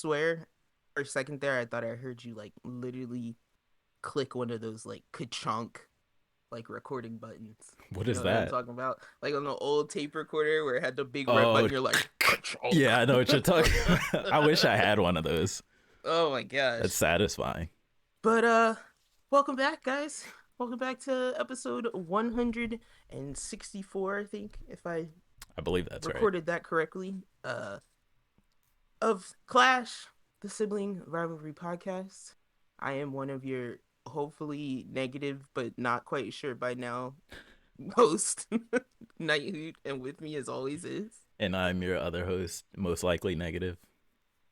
swear, for a second there, I thought I heard you like literally click one of those like ka-chunk like recording buttons. What You is know what I'm that? talking about? Like on the old tape recorder where it had the big red Oh, button. You're like ka-chunk. yeah, I know what you're talking about. I wish I had one of those. Oh my That's gosh. satisfying. But welcome back, guys. Welcome back to episode 164, I think, if I I believe that's right. recorded that correctly. Of Clash, the Sibling Rivalry Podcast. I am one of your hopefully negative but not quite sure by now host, Night Hoot, and with me as always is. And I'm your other host, most likely negative,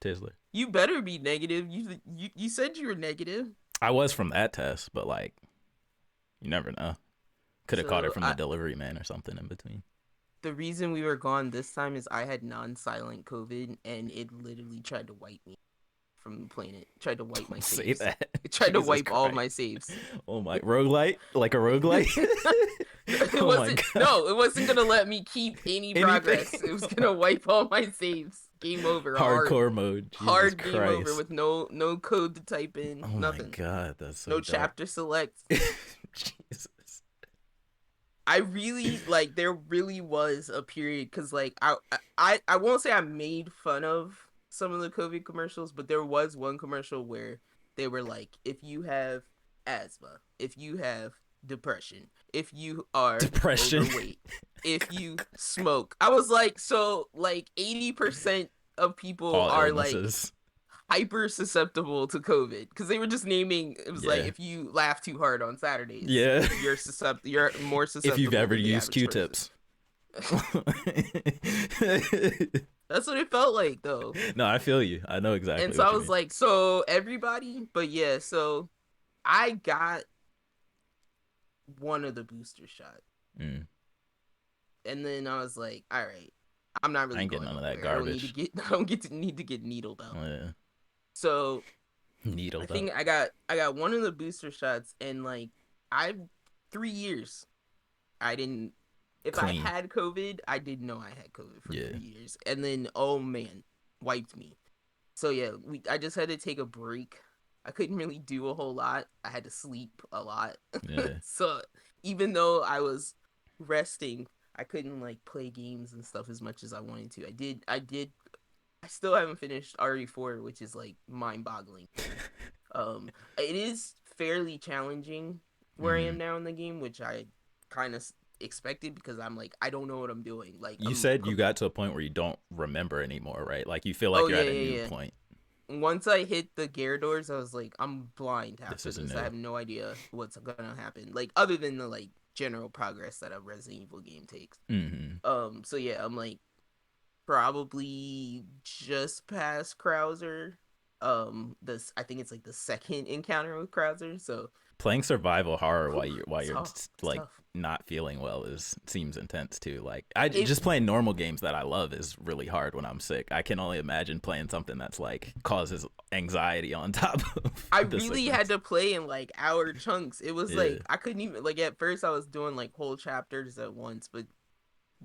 Tisler. You better be negative. You said you were negative. I was from that test, but like, you never know. Could have caught it from the delivery man or something in between. The reason we were gone this time is I had non-silent COVID, and it literally tried to wipe me from the planet. It tried to wipe my Say saves. that. It tried to Jesus wipe all Christ. my saves. Oh my, roguelite? Like a roguelite? It Oh my wasn't. God. No, it wasn't gonna let me keep any progress. It was gonna wipe all my saves. Game over. Hardcore mode. Jesus Hard Christ. game over with no code to type in. Oh nothing. my God, that's so No dark. chapter select. Jesus. I really like. There really was a period because like I won't say I made fun of some of the COVID commercials, but there was one commercial where they were like, if you have asthma, if you have depression, if you are overweight, if you smoke. I was like, so like 80% of people All are illnesses. like hyper susceptible to COVID because they were just naming. It was like Yeah. if you laugh too hard on Saturdays, Yeah. you're more susceptible. If you've ever than the used average Q-tips. person. That's what it felt like though. No, I feel you. I know exactly. And so what I you was mean. like, so everybody, but yeah, so I got one of the booster shots. Mm. And then I was like, all right, I'm not really I ain't going getting none of that nowhere. garbage. I don't need to get needled out. Oh, yeah. So Needled I think up. I got one of the booster shots, and like 3 years I didn't. If Clean. I had COVID, I didn't know I had COVID for Yeah. 3 years, and then oh man, wiped me. So yeah, I just had to take a break. I couldn't really do a whole lot. I had to sleep a lot. Yeah. So even though I was resting, I couldn't like play games and stuff as much as I wanted to. I still haven't finished RE4, which is like mind-boggling. It is fairly challenging where I am now in the game, which I kind of expected because I'm like, I don't know what I'm doing. Like You said you got to a point where you don't remember anymore, right? Like you feel like Oh, you're at yeah, a new yeah. point. Once I hit the Gyarados, I was like, I'm blind half This of isn't this. new. I have no idea what's gonna happen. Like other than the like general progress that a Resident Evil game takes. Mm-hmm. So yeah, I'm like probably just past Krauser. This I think it's like the second encounter with Krauser. So Playing survival horror while you're tough. like Tough. not feeling well seems intense too. Like just playing normal games that I love is really hard when I'm sick. I can only imagine playing something that's like causes anxiety on top of. I the really sickness. had to play in like hour chunks. It was Yeah. like I couldn't even like at first I was doing like whole chapters at once, but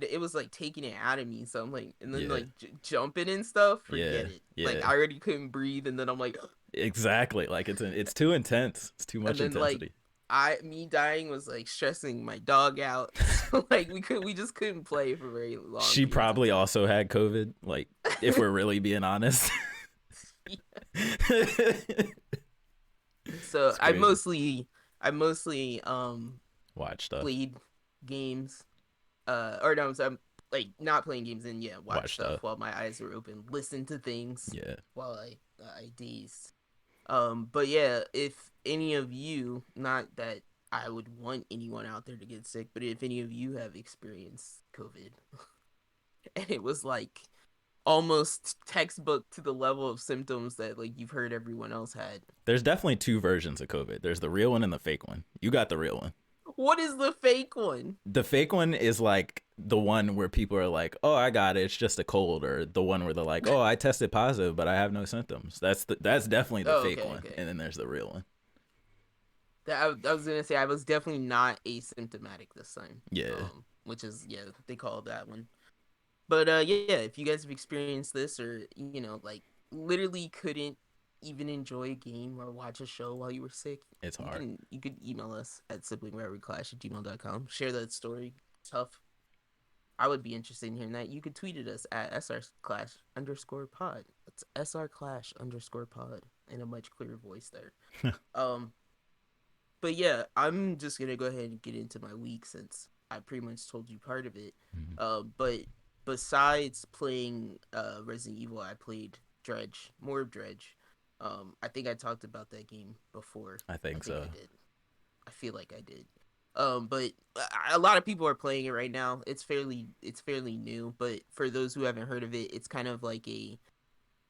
it was like taking it out of me. So I'm like, and then Yeah. like jumping and stuff. Forget Yeah, it. yeah. Like I already couldn't breathe, and then I'm like, Exactly. Like it's too intense. It's too and much then intensity. like me dying was like stressing my dog out. So like we just couldn't play for very long. She periods of probably time. also had COVID. Like if we're really being honest. So It's I crazy. mostly Watch stuff. played games. Or no, I'm like not playing games and yeah, watch stuff stuff. while my eyes were open, listen to things Yeah. while I dazed. But yeah, if any of you, not that I would want anyone out there to get sick, but if any of you have experienced COVID, and it was like almost textbook to the level of symptoms that like you've heard everyone else had. There's definitely two versions of COVID. There's the real one and the fake one. You got the real one. What is the fake one? The fake one is like the one where people are like, "Oh, I got it. It's just a cold," or the one where they're like, "Oh, I tested positive, but I have no symptoms." That's definitely the fake one. Okay. And then there's the real one. I was gonna say I was definitely not asymptomatic this time. Yeah. Which is they call that one. But yeah, if you guys have experienced this or like literally couldn't even enjoy a game or watch a show while you were sick, It's hard. you could email us at siblingrivalryclash@gmail.com. Share that story. Tough. I would be interested in hearing that. You could tweet at us at srclash_pod. That's srclash_pod in a much clearer voice there. Um, but yeah, I'm just gonna go ahead and get into my week since I pretty much told you part of it. But besides playing Resident Evil, I played more of Dredge. I think I talked about that game before. I think so. I did. I feel like I did. But a lot of people are playing it right now. It's fairly new, but for those who haven't heard of it, it's kind of like a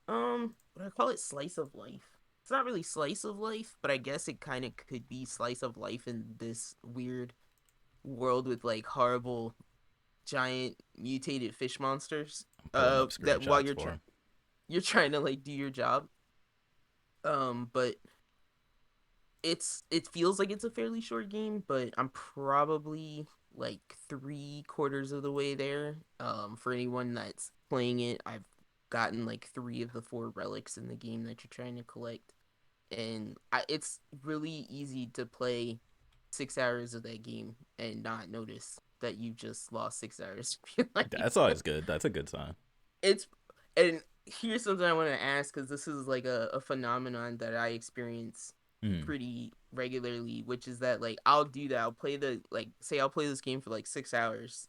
what I call it, slice of life. It's not really slice of life, but I guess it kind of could be slice of life in this weird world with like horrible giant mutated fish monsters. I'm pulling up That while screenshots you're trying to like do your job. But it feels like it's a fairly short game, but I'm probably like 3/4 of the way there. For anyone that's playing it, I've gotten like 3 of the 4 relics in the game that you're trying to collect, and it's really easy to play 6 hours of that game and not notice that you just lost 6 hours. That's always good. That's a good sign. It's and here's something I want to ask, because this is like a phenomenon that I experience pretty regularly, which is that like I'll do that. I'll play I'll play this game for like 6 hours,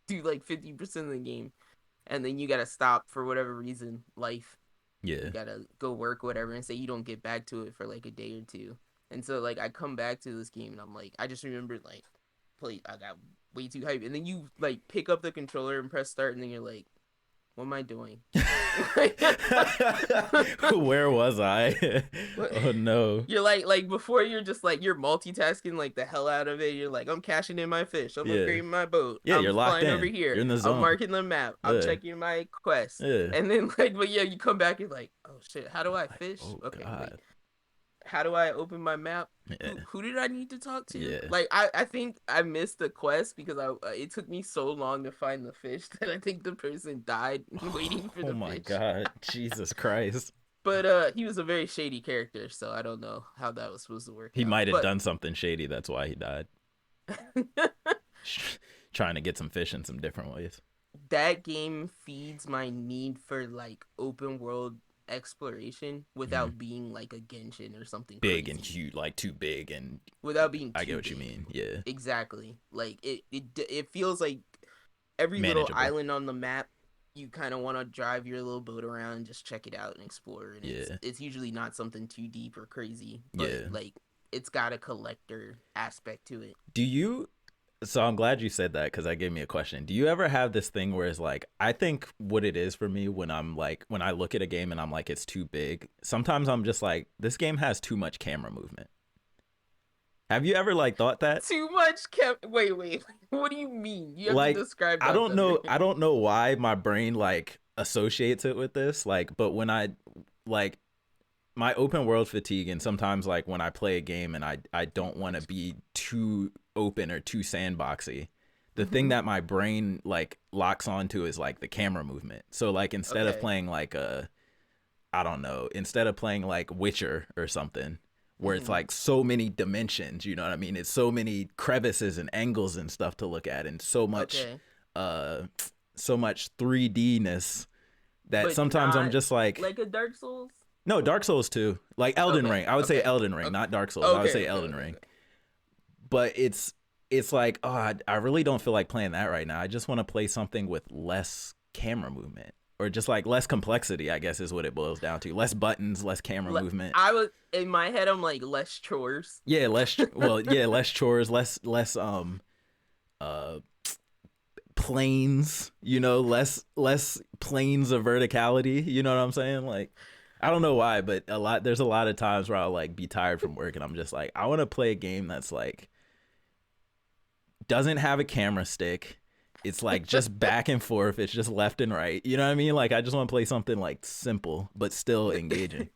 do like 50% of the game, and then you gotta stop for whatever reason, life. Yeah. You gotta go work, whatever, and say you don't get back to it for like a day or two. And so like I come back to this game and I'm like, I just remembered like I got way too hyped. And then you like pick up the controller and press start, and then you're like, what am I doing? Where was I? Oh no. You're like before, you're just like you're multitasking like the hell out of it. You're like, I'm cashing in my fish, I'm upgrading my boat, Yeah, I'm you're locked flying in over here, you're in the zone. I'm marking the map, I'm checking my quest. And then like, but yeah, you come back and like, oh shit, how do I fish? Okay, wait, how do I open my map? Who did I need to talk to? Like I think I missed the quest because it took me so long to find the fish that I think the person died waiting for the fish. Oh my god, Jesus Christ. But he was a very shady character, so I don't know how that was supposed to work. He might have done something shady, that's why he died. Trying to get some fish in some different ways. That game feeds my need for like open world exploration without being like a Genshin or something big crazy. And huge, like too big, and without being I get what big. you mean. Yeah, exactly. Like it feels like every little island on the map, you kind of want to drive your little boat around and just check it out and explore. And it's usually not something too deep or crazy, but like it's got a collector aspect to it. So I'm glad you said that, because that gave me a question. Do you ever have this thing where it's like, I think what it is for me when I'm like, when I look at a game and I'm like, it's too big, sometimes I'm just like, this game has too much camera movement. Have you ever like thought that? Too much wait, what do you mean? You have like, to describe that. I don't know why my brain like associates it with this, like, but when I like my open world fatigue, and sometimes like when I play a game and I don't want to be too open or too sandboxy, the thing that my brain like locks onto is like the camera movement. So like instead of playing like instead of playing like Witcher or something where it's like so many dimensions, you know what I mean? It's so many crevices and angles and stuff to look at, and so much 3D-ness that sometimes I'm just like a Dark Souls? No, Dark Souls too. Like Elden Ring. I would say Elden Ring, not Dark Souls. I would say Elden Ring. But it's like, oh, I really don't feel like playing that right now. I just want to play something with less camera movement, or just like less complexity, I guess is what it boils down to. Less buttons, less camera movement. I was in my head, I'm like less chores. Yeah, less less chores, less planes, you know, less planes of verticality, you know what I'm saying? Like, I don't know why, but there's a lot of times where I'll like be tired from work and I'm just like, I want to play a game that's like doesn't have a camera stick. It's like just back and forth. It's just left and right. You know what I mean? Like, I just want to play something like simple but still engaging.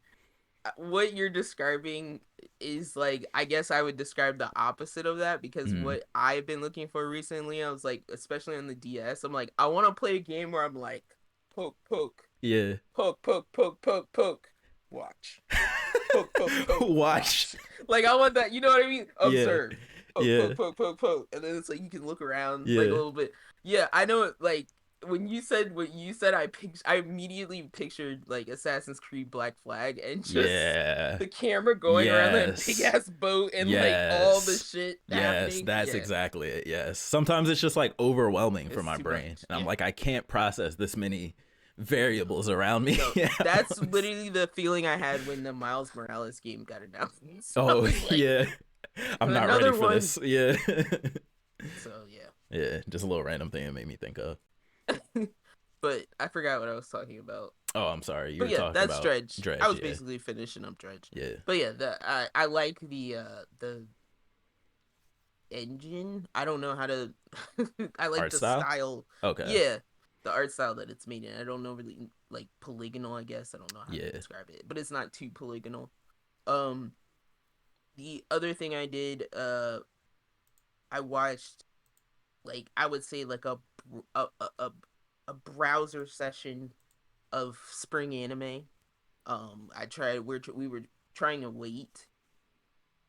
What you're describing is like, I guess I would describe the opposite of that, because what I've been looking for recently, I was like, especially on the DS, I'm like, I want to play a game where I'm like, poke, Yeah. Poke, poke, poke, poke, poke. Watch. Poke, poke, poke. Watch. Watch. Like I want that. You know what I mean? Yeah. Observe. Poke, Yeah. poke, poke, poke, poke, and then it's like you can look around like a Yeah. little bit. Yeah, I know. Like when you said what you said, I immediately pictured like Assassin's Creed Black Flag and just Yeah. the camera going around that big Yes. ass boat and like all the Yes. shit Yes, happening. that's Yeah, exactly it. Yes. Sometimes it's just like overwhelming for it's my too brain. much. And I'm Yeah. like, I can't process this many variables around me. No, Yeah. that's literally the feeling I had when the Miles Morales game got announced. So I Oh, was like, yeah. I'm not ready another for one. this. Yeah. So yeah. Yeah, just a little random thing it made me think of. But I forgot what I was talking about. Oh, I'm sorry. You But were yeah, talking that's about Dredge. I Dredge, was yeah. basically finishing up Dredge. Yeah. But yeah, I like the engine. I don't know how to I like Art the style? style. Okay. Yeah, the art style that it's made in. I don't know really like polygonal, I guess. I don't know how to Yeah. describe it, but it's not too polygonal. Um the other thing I did I watched like I would say like a a, a, a browser session of spring anime. I tried. We were trying to wait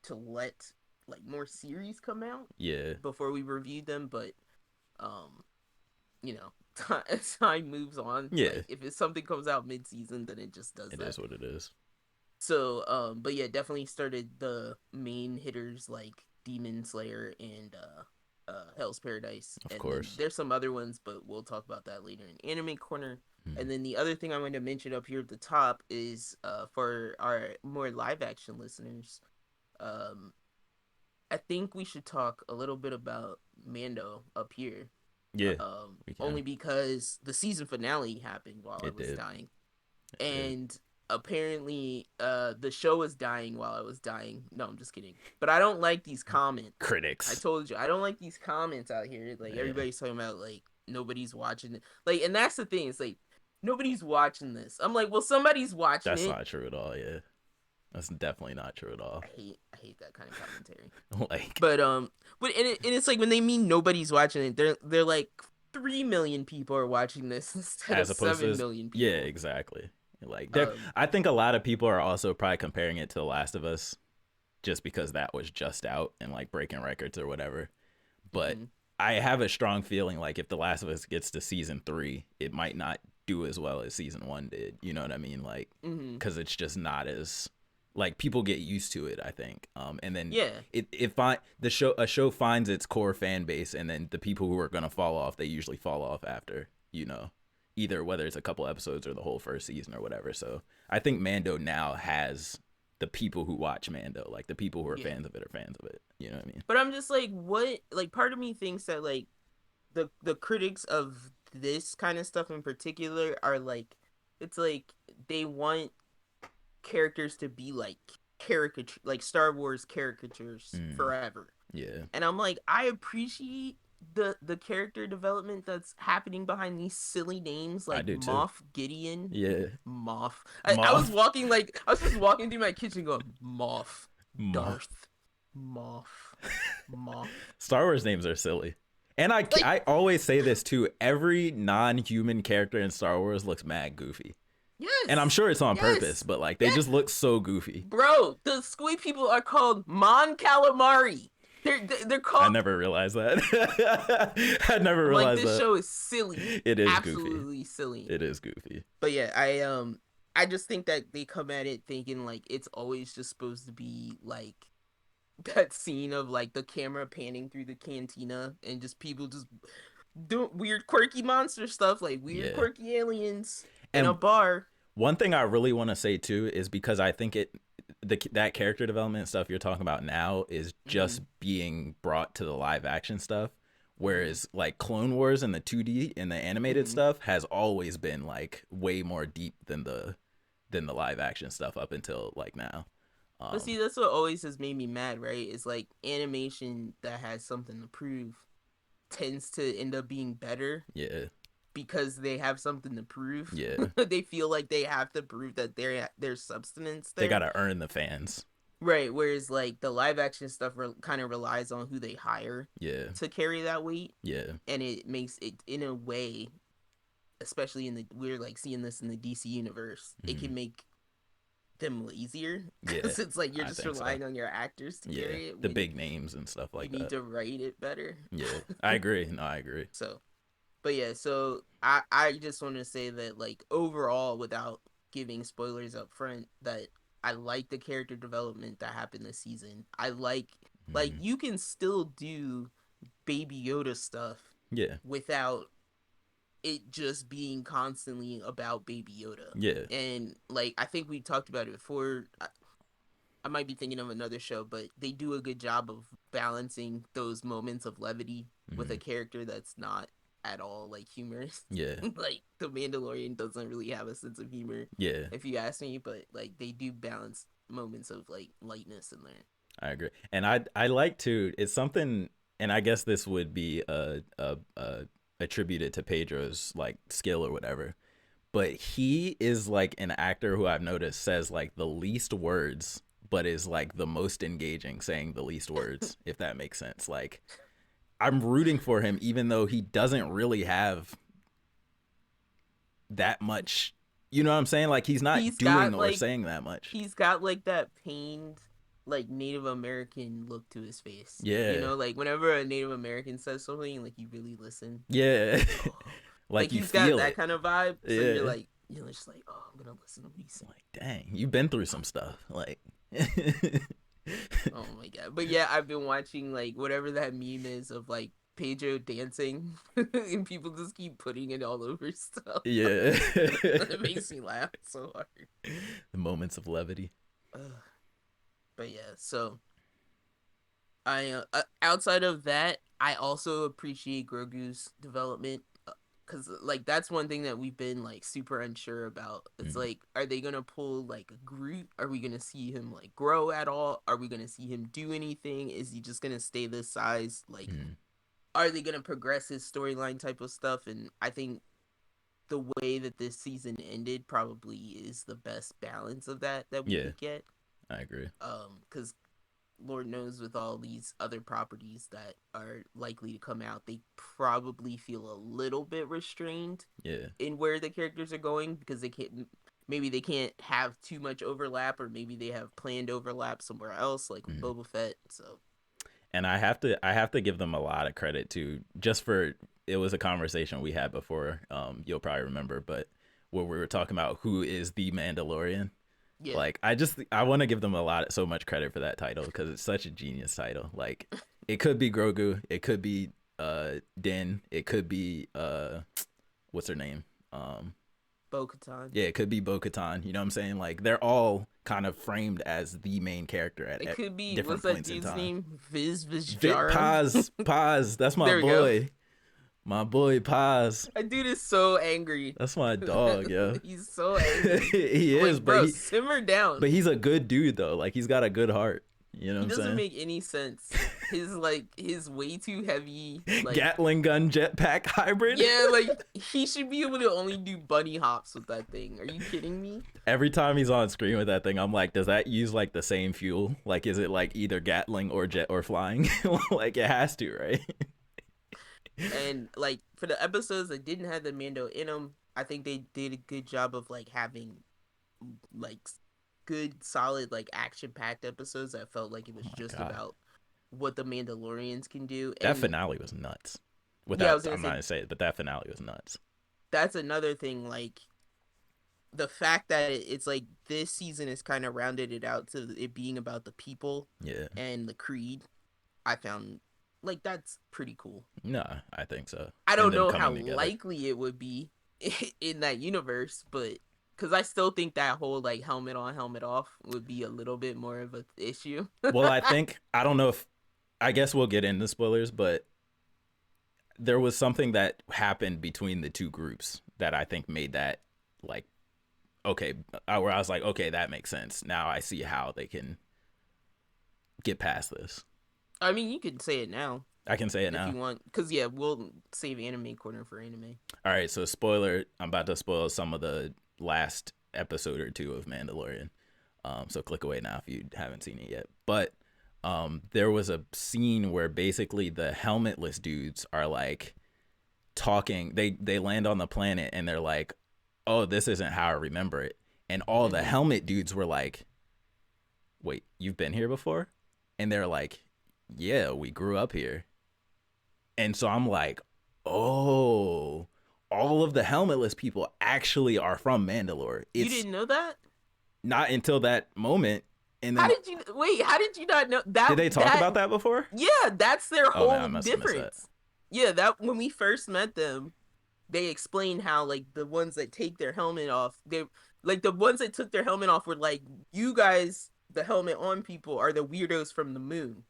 to let like more series come out Yeah. before we reviewed them, but um, you know, as time moves on, Yeah. like if it's something comes out mid season, then it just does It that. is what it is. So, but yeah, definitely started the main hitters like Demon Slayer and Hell's Paradise, Of and then course. there's some other ones, but we'll talk about that later in Anime Corner. Mm. And then the other thing I want to mention up here at the top is for our more live action listeners, um, I think we should talk a little bit about Mando up here. Yeah, we Only can. because the season finale happened while I It was did. dying, It did. and apparently the show was dying while I was dying. No, I'm just kidding. But I don't like these comments. I Critics. told you I don't like these comments out here. Like Yeah. everybody's talking about like nobody's watching it. Like, and that's the thing. It's like nobody's watching this. I'm like, well, somebody's watching That's it. not true at all, yeah. That's definitely not true at all. I hate that kind of commentary. Like, But and it's like when they mean nobody's watching it, they're like 3 million people are watching this instead as of opposed to 7 million people. yeah, exactly. Like there, Um, I think a lot of people are also probably comparing it to The Last of Us just because that was just out and like breaking records or whatever. But mhm. I have a strong feeling like if The Last of Us gets to season 3, it might not do as well as season 1 did. You know what I mean? Like, because it's just not as like people get used to it. I think, and then Yeah. a show finds its core fan base, and then the people who are gonna fall off, they usually fall off after. You know, either whether it's a couple episodes or the whole first season or whatever. So I think Mando now has the people who watch Mando, like the people who are Yeah. fans of it are fans of it. You know what I mean? But I'm just like, what? Like, part of me thinks that like the critics of this kind of stuff in particular are like, it's like they want characters to be like caricature, like Star Wars caricatures forever. Yeah. And I'm like, I appreciate the character development that's happening behind these silly names I like do too. Moff Gideon. Yeah. Moff. Moff. I was walking like I was just walking through my kitchen going Moff, Moff. Darth, Moff, Moff. Star Wars names are silly. And I always say this too. Every non-human character in Star Wars looks mad goofy. Yes. And I'm sure it's on Yes. purpose, but like they Yes. just look so goofy. Bro, the squid people are called Mon Calamari. They're called. I never realized that. I never like realized this that. show is silly. It is absolutely goofy. silly. It is goofy. But yeah, I just think that they come at it thinking like it's always just supposed to be like that scene of like the camera panning through the cantina and just people just do weird quirky monster stuff, like weird quirky aliens in a bar. One thing I really want to say too is because I think that character development stuff you're talking about now is just being brought to the live action stuff, whereas like Clone Wars and the 2D and the animated stuff has always been like way more deep than the live action stuff up until like now. But see, that's what always has made me mad, right? Is like animation that has something to prove tends to end up being better. Yeah. Because they have something to prove. Yeah. They feel like they have to prove that there's substance there. They gotta earn the fans. Right, whereas like the live action stuff kind of relies on who they hire to carry that weight. Yeah. And it makes it, in a way, especially we're like seeing this in the DC universe, it Mm-hmm. can make them lazier Yeah, because it's like you're I just think so. relying on your actors to Yeah, carry it the when big names and stuff you like need that. to write it better. Yeah, I agree. No, I agree. So, but yeah, so I just want to say that like overall, without giving spoilers up front, that I like the character development that happened this season. I like Mm-hmm. you can still do Baby Yoda stuff Yeah, without it just being constantly about Baby Yoda. yeah. And like I think we talked about it before. I might be thinking of another show, but they do a good job of balancing those moments of levity with Mm-hmm. a character that's not at all like humorous. Yeah, Like the Mandalorian doesn't really have a sense of humor, yeah. if you ask me, but like they do balance moments of like lightness in there. I agree, and I like to. It's something, and I guess this would be attributed to Pedro's like skill or whatever. But he is like an actor who I've noticed says like the least words, but is like the most engaging saying the least words, if that makes sense. Like I'm rooting for him, even though he doesn't really have that much. You know what I'm saying? Like he's not He's doing got or like saying that much. he's got like that pained like Native American look to his face. You Yeah, know, like whenever a Native American says something, like you really listen. You're yeah. like, oh, like Like you he's got feel that it. kind of vibe. So Yeah. you're just like, oh, I'm gonna listen to what he's saying. Like, dang, you've been through some stuff. Like, Oh my god! But yeah, I've been watching like whatever that meme is of like Pedro dancing, and people just keep putting it all over stuff. yeah. It makes me laugh so hard. The moments of levity. Ugh. But yeah, so I outside of that, I also appreciate Grogu's development because like that's one thing that we've been like super unsure about. It's Mm, like, are they gonna pull like a Groot? Are we gonna see him like grow at all? Are we gonna see him do anything? Is he just gonna stay this size? Like, mm, are they gonna progress his storyline type of stuff? And I think the way that this season ended probably is the best balance of that we yeah, could get. I agree. Because Lord knows with all these other properties that are likely to come out, they probably feel a little bit restrained Yeah. in where the characters are going because they can't have too much overlap, or maybe they have planned overlap somewhere else, like with Mm. Boba Fett. So And I have to give them a lot of credit too, just for it was a conversation we had before. You'll probably remember, but where we were talking about who is the Mandalorian. yeah, Like I want to give them so much credit for that title because it's such a genius title. Like it could be Grogu, it could be Din, it could be what's her name? Bo-Katan. Yeah, it could be Bo-Katan. You know what I'm saying? Like they're all kind of framed as the main character It at could be, what's different that points in dude's time. name? Vizjara. Paz, that's my There we go. boy. My boy Paz. That dude is so angry. That's my dog, yo. He's so angry. He I'm is, like, bro, simmer down. but he's a good dude though. Like he's got a good heart. You know He what doesn't I'm make any sense. His way too heavy, saying? like, Gatling gun jetpack hybrid. yeah, like he should be able to only do bunny hops with that thing. Are you kidding me? Every time he's on screen with that thing, I'm like, does that use like the same fuel? Like, is it like either Gatling or jet or flying? Like it has to, right? And like for the episodes that didn't have the Mando in them, I think they did a good job of like having like good, solid, like action packed episodes that felt like it was Oh my just god, about what the Mandalorians can do. that And finale was nuts. yeah, I was Without, gonna I'm not say gonna say it, but that finale was nuts. that's another thing. Like the fact that it's like this season has kind of rounded it out to it being about the people Yeah, and the creed. I found like that's pretty cool. no, I think so. I And don't them know how coming together. likely it would be in that universe, but because I still think that whole like helmet on, helmet off would be a little bit more of a issue. Well, I don't know if I guess we'll get into spoilers, but there was something that happened between the two groups that I think made that like okay, where I was like, okay, that makes sense. Now I see how they can get past this. I mean, you can say it now I can say it if now. you want, because yeah, we'll save anime corner for anime. All right, so spoiler, I'm about to spoil some of the last episode or two of Mandalorian. So click away now if you haven't seen it yet. But there was a scene where basically the helmetless dudes are like talking. They land on the planet and they're like, "Oh, this isn't how I remember it." And all the helmet dudes were like, "Wait, you've been here before?" And they're like, "Yeah, we grew up here." And so I'm like, "Oh, all of the helmetless people actually are from Mandalore." You didn't know that? Not until that moment. And then How did you not know that? Did they talk about that before? Yeah, that's their whole man, I must have missed difference. Yeah, that when we first met them, they explained how like the ones that take their helmet off, they like the ones that took their helmet off were like, you guys, the helmet on people are the weirdos from the moon.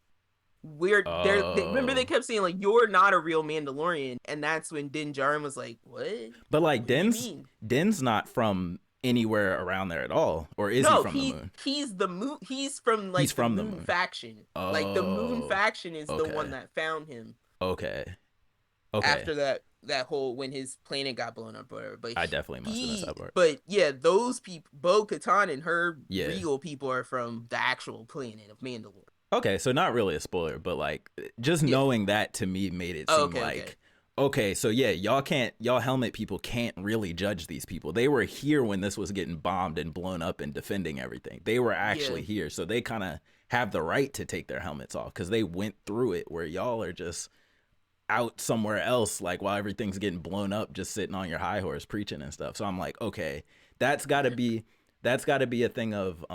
Remember they kept saying like, you're not a real Mandalorian, and that's when Din Djarin was like, what? But like What Din's not from anywhere around there at all, or is he from the moon? He's the moon. He's from like the moon faction. Like the moon faction is the one that found him. Okay. After that whole when his planet got blown up, or whatever. But I definitely must have missed that part. But yeah, those people, Bo-Katan and her real people are from the actual planet of Mandalore. Okay, so not really a spoiler, but like just knowing that to me made it seem okay, so yeah, y'all helmet people can't really judge these people. They were here when this was getting bombed and blown up and defending everything. They were actually here, so they kind of have the right to take their helmets off because they went through it, where y'all are just out somewhere else, like while everything's getting blown up, just sitting on your high horse preaching and stuff. So I'm like, okay, that's got to be a thing of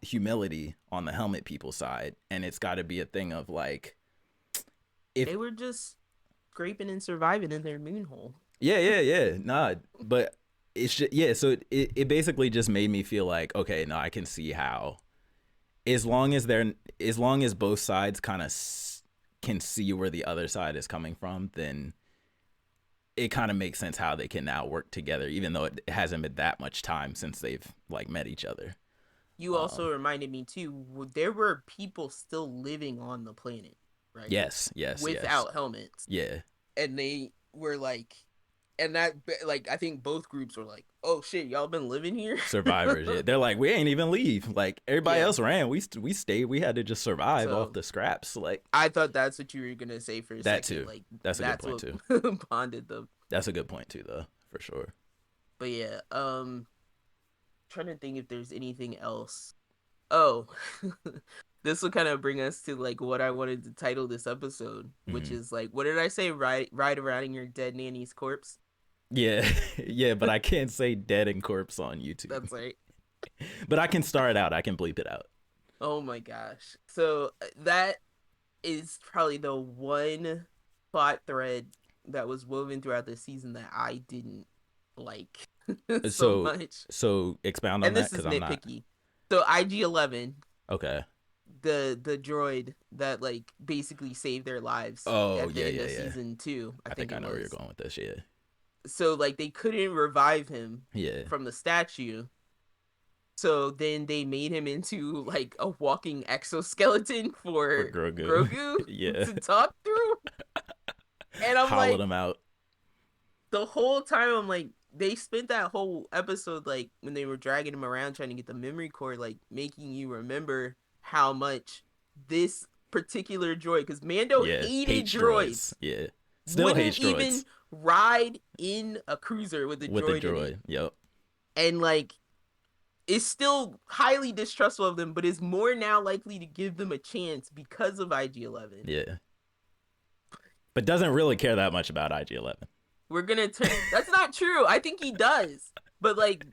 humility on the helmet people side, and it's got to be a thing of like, if they were just scraping and surviving in their moon hole. Nah, but it's just, so it basically just made me feel like, okay, no, I can see how, as long as both sides kind of can see where the other side is coming from, then it kind of makes sense how they can now work together, even though it hasn't been that much time since they've like met each other. You also reminded me too, there were people still living on the planet, right? Yes. Without helmets. Yeah. And they were like, and that, like, I think both groups were like, oh shit, y'all been living here? Survivors, yeah. They're like, we ain't even leave. Like, everybody else ran. We stayed. We had to just survive off the scraps. Like, I thought that's what you were going to say for a that second. Too. Like, that's a good point, too. Bonded them. That's a good point, too, though, for sure. But yeah, trying to think if there's anything else. Oh, this will kind of bring us to like what I wanted to title this episode, which is like, what did I say? Ride around in your dead nanny's corpse. Yeah, but I can't say dead and corpse on YouTube. That's right. But I can start out. I can bleep it out. Oh my gosh. So that is probably the one plot thread that was woven throughout the season that I didn't like so much. So expound on that, because I'm not. So IG-11. Okay. The droid that like basically saved their lives. At the end of season 2. I think I know where you're going with this. Yeah. So like they couldn't revive him. From the statue. So then they made him into like a walking exoskeleton for Grogu to talk through. And I'm hollowed him out. The whole time I'm like, they spent that whole episode like when they were dragging him around trying to get the memory core, like making you remember how much this particular droid, because Mando hated droids. Yeah. Still hates droids. Wouldn't even ride in a cruiser with a droid. In it. Yep. And like, is still highly distrustful of them, but is more now likely to give them a chance because of IG-11. Yeah. But doesn't really care that much about IG-11. We're gonna turn. That's not true. I think he does. But like,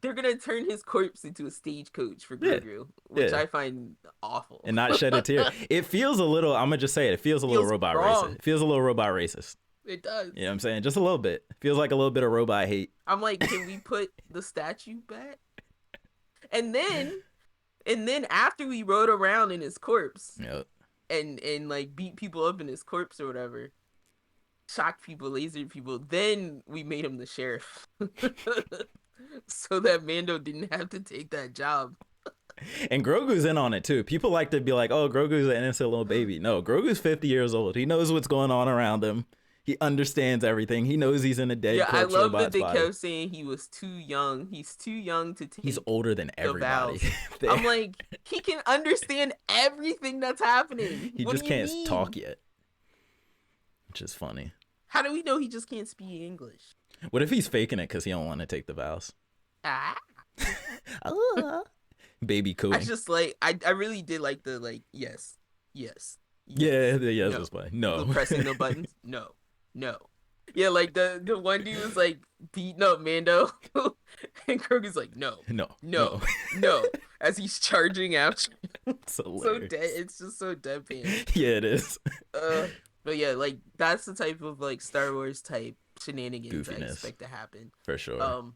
they're gonna turn his corpse into a stagecoach for Grogu, which I find awful. And not shed a tear. It feels a little. I'm gonna just say it. It feels a little robot racist. It feels a little robot racist. It does. You know what I'm saying? Just a little bit. It feels like a little bit of robot hate. I'm like, can we put the statue back? And then after we rode around in his corpse, and like beat people up in his corpse or whatever, shocked people, lasered people, then we made him the sheriff. So that Mando didn't have to take that job. And Grogu's in on it too. People like to be like, oh, Grogu's an innocent little baby. No, Grogu's 50 years old. He knows what's going on around him. He understands everything. He knows he's in a dead corpse. I love that they kept saying he was too young. He's too young to take. He's older than everybody. I'm like, he can understand everything that's happening. He just can't talk yet, which is funny. How do we know he just can't speak English? What if he's faking it because he don't want to take the vows? Ah. Baby cooing. I just like I really did like the like yes. Yeah, the yes no. was fine. No. The pressing the buttons. No. Yeah, like the one dude was like beating up Mando, and Grogu's like no, as he's charging out. So dead. It's just so deadpan. Yeah, it is. But yeah, like that's the type of like Star Wars type shenanigans Goofiness. I expect to happen For sure.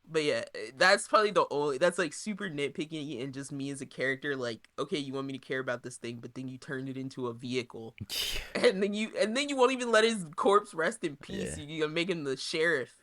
But yeah, that's probably the only that's like super nitpicky and just me as a character. Like, okay, you want me to care about this thing, but then you turned it into a vehicle, and then you won't even let his corpse rest in peace. Yeah. You're making the sheriff.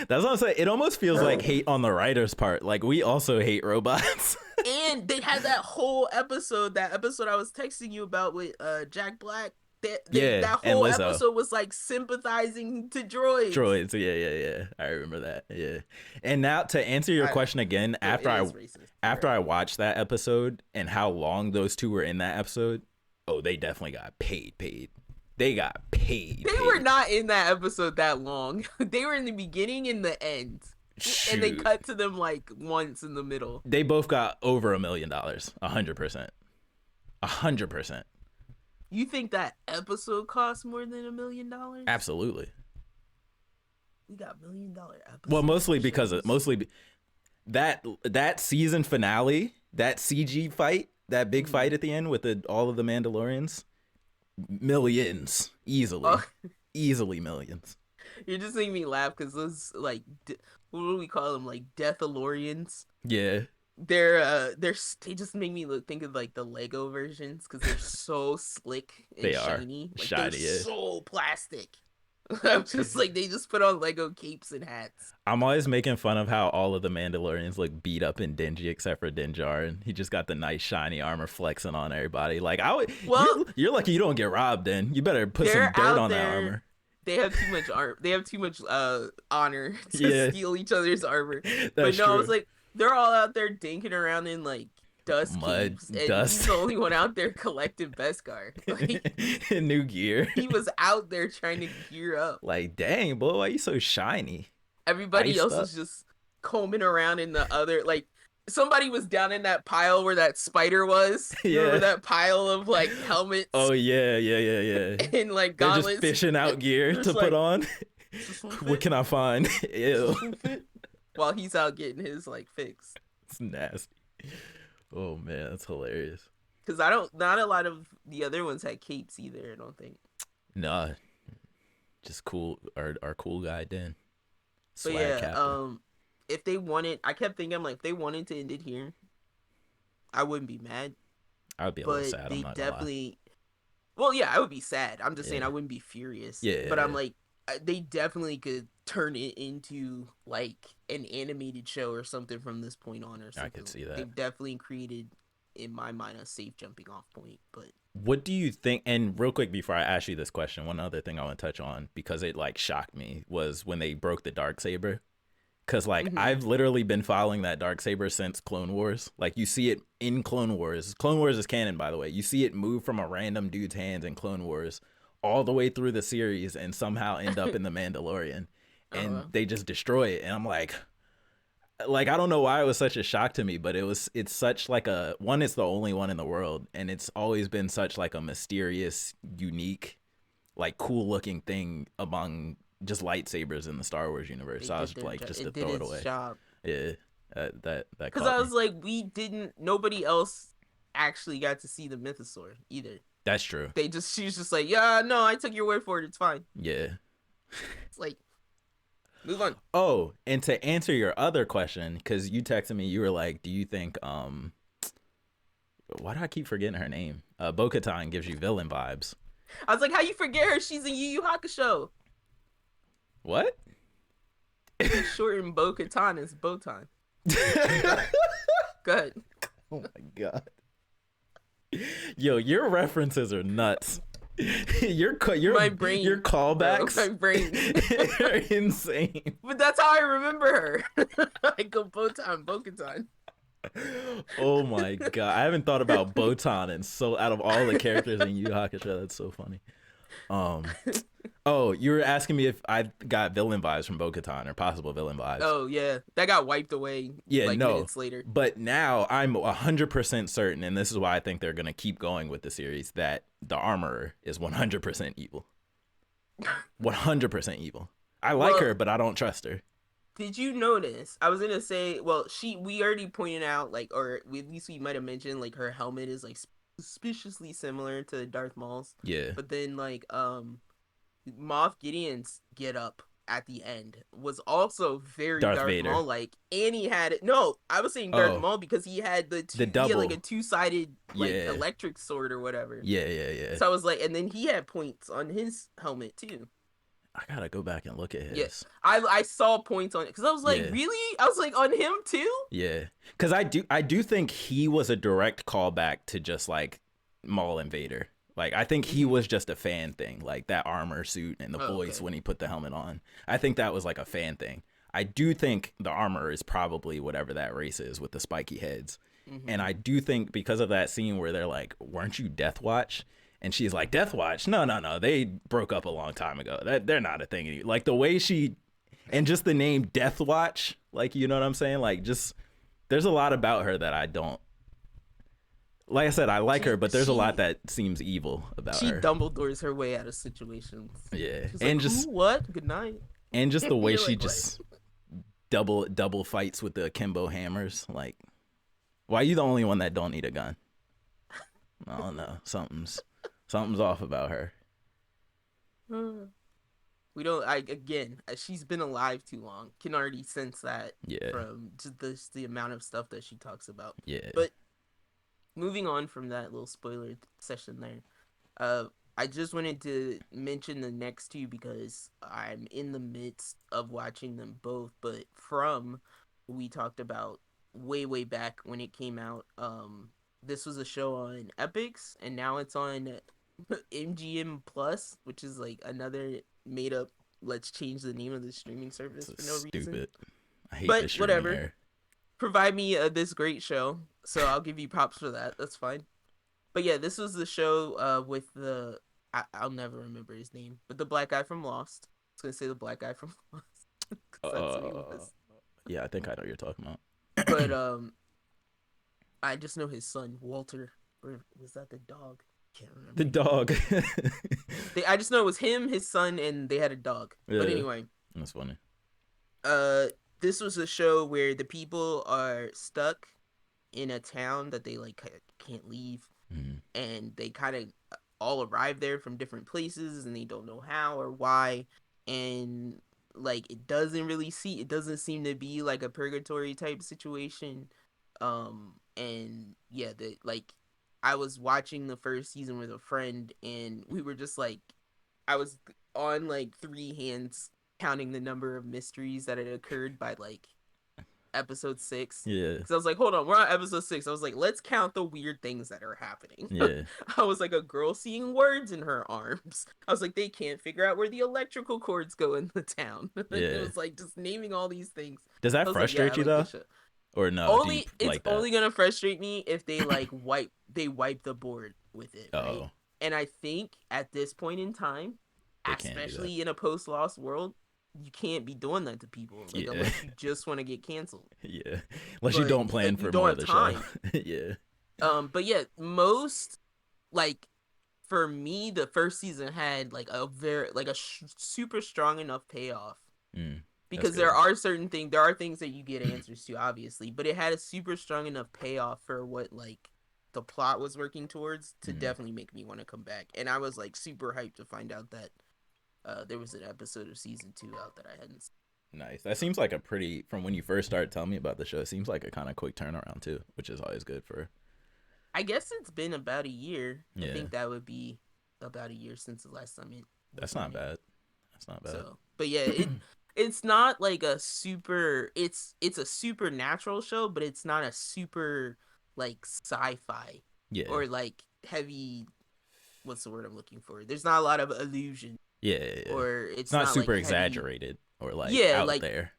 That's what I'm saying. It almost feels like hate on the writer's part. Like, we also hate robots. And they had that whole episode, that episode I was texting you about with Jack Black. That whole episode was like sympathizing to droids. Yeah. I remember that. Yeah. And now to answer your question again, after I watched that episode and how long those two were in that episode, oh, they definitely got paid. They got paid. They were not in that episode that long. They were in the beginning and the end. Shoot. And they cut to them like once in the middle. They both got over $1 million. 100%. 100%. You think that episode cost more than $1 million? Absolutely. We got $1 million episodes. Well, mostly because that season finale, that CG fight, that big fight at the end with all of the Mandalorians, millions, easily millions. You're just making me laugh because those like what do we call them, like Deathalorians? Yeah. They just make me think of like the Lego versions because they're so slick and shiny. Like, shiny, they're so plastic. I'm just like, they just put on Lego capes and hats. I'm always making fun of how all of the Mandalorians look beat up and dingy except for Din Djarin. He just got the nice shiny armor flexing on everybody. Like, you're lucky you don't get robbed. Then you better put some dirt on that armor. They have too much They have too much honor to steal each other's armor. But no, I was like, they're all out there dinking around in like dust capes, and he's the only one out there collecting Beskar. Like, new gear. He was out there trying to gear up. Like, dang, boy, why are you so shiny? Everybody else was just combing around in the other, like, somebody was down in that pile where that spider was. Yeah. Remember that pile of like helmets? Oh yeah. And like gauntlets. They're just fishing out gear to put on. What can I find? Ew. While he's out getting his like fix. It's nasty. Oh man, that's hilarious. Because not a lot of the other ones had capes either, I don't think. Nah. Just cool. Our cool guy then. But yeah, captain. If they wanted, I kept thinking, I'm like, if they wanted to end it here, I wouldn't be mad. I would be a little sad. They I'm not definitely. Well, yeah, I would be sad. I'm just saying I wouldn't be furious. Yeah. But I'm like, they definitely could turn it into like an animated show or something from this point on, or something. I could see that. They've definitely created, in my mind, a safe jumping off point. But what do you think? And real quick before I ask you this question, one other thing I want to touch on, because it like shocked me, was when they broke the Darksaber. Because, like, I've literally been following that Darksaber since Clone Wars. Like, you see it in Clone Wars. Clone Wars is canon, by the way. You see it move from a random dude's hands in Clone Wars all the way through the series and somehow end up in The Mandalorian. And they just destroy it. And I'm like, I don't know why it was such a shock to me, but it's such like it's the only one in the world. And it's always been such like a mysterious, unique, like cool looking thing among just lightsabers in the Star Wars universe. So I was like, just to throw it away. Job. Yeah, that because I was like, nobody else actually got to see the mythosaur either. That's true. She was just like, yeah, no, I took your word for it. It's fine. Yeah. It's like, move on. Oh, and to answer your other question, because you texted me, you were like, do you think why do I keep forgetting her name? Bo-Katan gives you villain vibes. I was like, how you forget her? She's in Yu Yu Hakusho. What? Shorten Bo-Katan is Botan. Go ahead. Oh my god. Yo, your references are nuts. Your my brain, your callbacks, bro, my brain are insane. But that's how I remember her. I go Bo-Katan. Oh my god, I haven't thought about Botan, and so out of all the characters in Yu Yu Hakusho, that's so funny. Oh, you were asking me if I got villain vibes from Bo-Katan or possible villain vibes. Oh yeah, that got wiped away Yeah, like no. minutes later. But now I'm 100% certain, and this is why I think they're going to keep going with the series, that the Armorer is 100% evil. 100% evil. I like Well, her, but I don't trust her. did you notice? I was gonna say, well, we already pointed out, like, or at least we might have mentioned, like, her helmet is like suspiciously similar to Darth Maul's. Yeah. But then, like, Moff Gideon's get up at the end was also very Darth Darth Vader. Maul like, and he had it. No, I was saying Darth Oh, Maul because he had the he had like double. a two-sided like Yeah. electric sword or whatever. Yeah, yeah, yeah. So I was like, and then he had points on his helmet too. I gotta go back and look at Yeah, his. I saw points on it because I was like, Yeah. really? I was like, on him too? Yeah. Because I do think he was a direct callback to just like Maul and Vader. Like, I think he was just a fan thing, like that armor suit and the voice when he put the helmet on. I think that was like a fan thing. I do think the armor is probably whatever that race is with the spiky heads. Mm-hmm. And I do think because of that scene where they're like, weren't you Death Watch? And she's like, Death Watch? No, no, no. They broke up a long time ago. They're not a thing anymore. Like the way she, and just the name Death Watch, like, you know what I'm saying? Like, just, there's a lot about her that I don't, like I said, I like her, but there's a lot that seems evil about her. She Dumbledore's her way out of situations. Yeah. She's And like, just, who, what? Good night. and just the way You're she like, just double fights with the akimbo hammers. Like, why are you the only one that don't need a gun? I don't know. Something's off about her. We don't. Again, she's been alive too long. Can already sense that. Yeah. From just the amount of stuff that she talks about. Yeah. But moving on from that little spoiler session there, I just wanted to mention the next two because I'm in the midst of watching them both. But from we talked about way back when it came out. This was a show on Epix, and now it's on MGM Plus, which is like another made up. Let's change the name of the streaming service for no reason. Stupid. I hate But this whatever. Air. Provide me this great show, so I'll give you props for that. That's fine. But yeah, this was the show with the I'll never remember his name, but the black guy from Lost. I was gonna say the black guy from Lost. That's the name of this. Yeah, I think I know what you're talking about. But I just know his son Walter. Or was that the dog? Can't remember. The dog. I just know it was him, his son, and they had a dog. Yeah. But anyway, That's funny. this was a show where the people are stuck in a town that they like can't leave, and they kind of all arrive there from different places, and they don't know how or why, and like it doesn't seem to be like a purgatory type situation. And yeah, I was watching the first season with a friend, and we were just like, I was on like three hands counting the number of mysteries that had occurred by like episode 6. Yeah. Because I was like, hold on, we're on episode 6. I was like, let's count the weird things that are happening. Yeah. I was like, a girl seeing words in her arms. I was like, they can't figure out where the electrical cords go in the town. Yeah. It was like just naming all these things. Does that frustrate you though? Or no? Only it's like only gonna frustrate me if they like wipe the board with it. Right? Oh. And I think at this point in time, especially in a post-Lost world, you can't be doing that to people unless you just want to get canceled. Yeah, unless you don't plan for more of the show. Yeah. But yeah, most like for me, the first season had like a very super strong enough payoff. Because there are things that you get answers to, obviously, but it had a super strong enough payoff for what like the plot was working towards to definitely make me want to come back. And I was like super hyped to find out that there was an episode of season 2 out that I hadn't seen. Nice. That seems like a pretty, from when you first started telling me about the show, it seems like a kind of quick turnaround too, which is always good for. I guess it's been about a year. Yeah. I think that would be about a year since the last time it. That's not bad. That's not bad. So, but yeah, it's not like a super. It's a supernatural show, but it's not a super like sci-fi. Yeah. Or like heavy. What's the word I'm looking for? There's not a lot of illusion. Yeah. Or it's not super like exaggerated or like out like, there.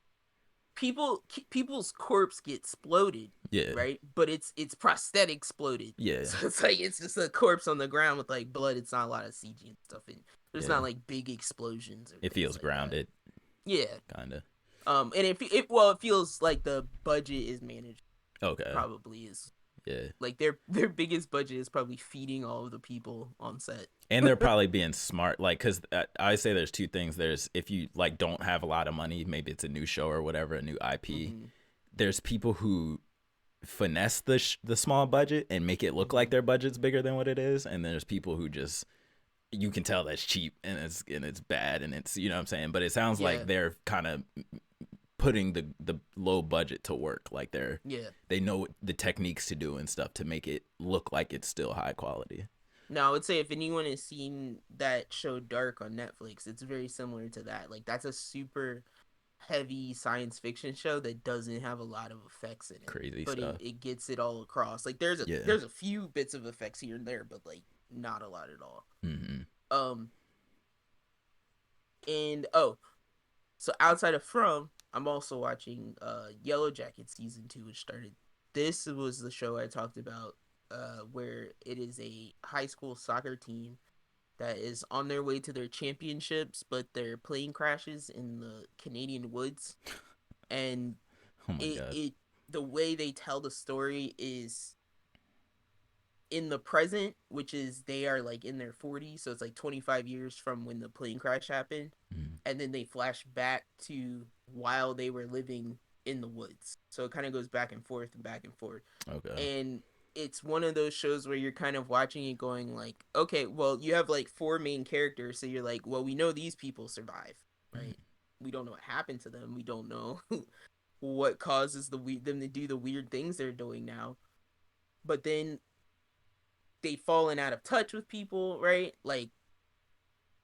People's corpse get exploded. Yeah. Right, but it's prosthetic exploded. Yeah. So it's like it's just a corpse on the ground with like blood. It's not a lot of CG and stuff in. There's not like big explosions or it things feels like grounded. That. Yeah. Kind of. And it feels like the budget is managed. Okay. Probably is. Yeah. Like their biggest budget is probably feeding all of the people on set. And they're probably being smart, like, because I say there's two things. There's, if you like don't have a lot of money, maybe it's a new show or whatever, a new IP. Mm-hmm. There's people who finesse the small budget and make it look like their budget's bigger than what it is, and there's people who just, you can tell that's cheap and it's bad and it's, you know what I'm saying. But it sounds like they're kind of putting the low budget to work, like they know the techniques to do and stuff to make it look like it's still high quality. No, I would say if anyone has seen that show Dark on Netflix, it's very similar to that. Like, that's a super heavy science fiction show that doesn't have a lot of effects in it. Crazy but stuff. It gets it all across. Like, there's a few bits of effects here and there, but like not a lot at all. Mm-hmm. And so outside of From, I'm also watching Yellow Jackets season 2, which started. This was the show I talked about. Where it is a high school soccer team that is on their way to their championships, but their plane crashes in the Canadian woods. And the way they tell the story is in the present, which is they are like in their 40s, so it's like 25 years from when the plane crash happened. Mm-hmm. And then they flash back to while they were living in the woods. So it kind of goes back and forth and back and forth. Okay. And it's one of those shows where you're kind of watching it going like, okay, well, you have like 4 main characters. So you're like, well, we know these people survive, right? We don't know what happened to them. We don't know what causes them to do the weird things they're doing now. But then they've fallen out of touch with people, right? Like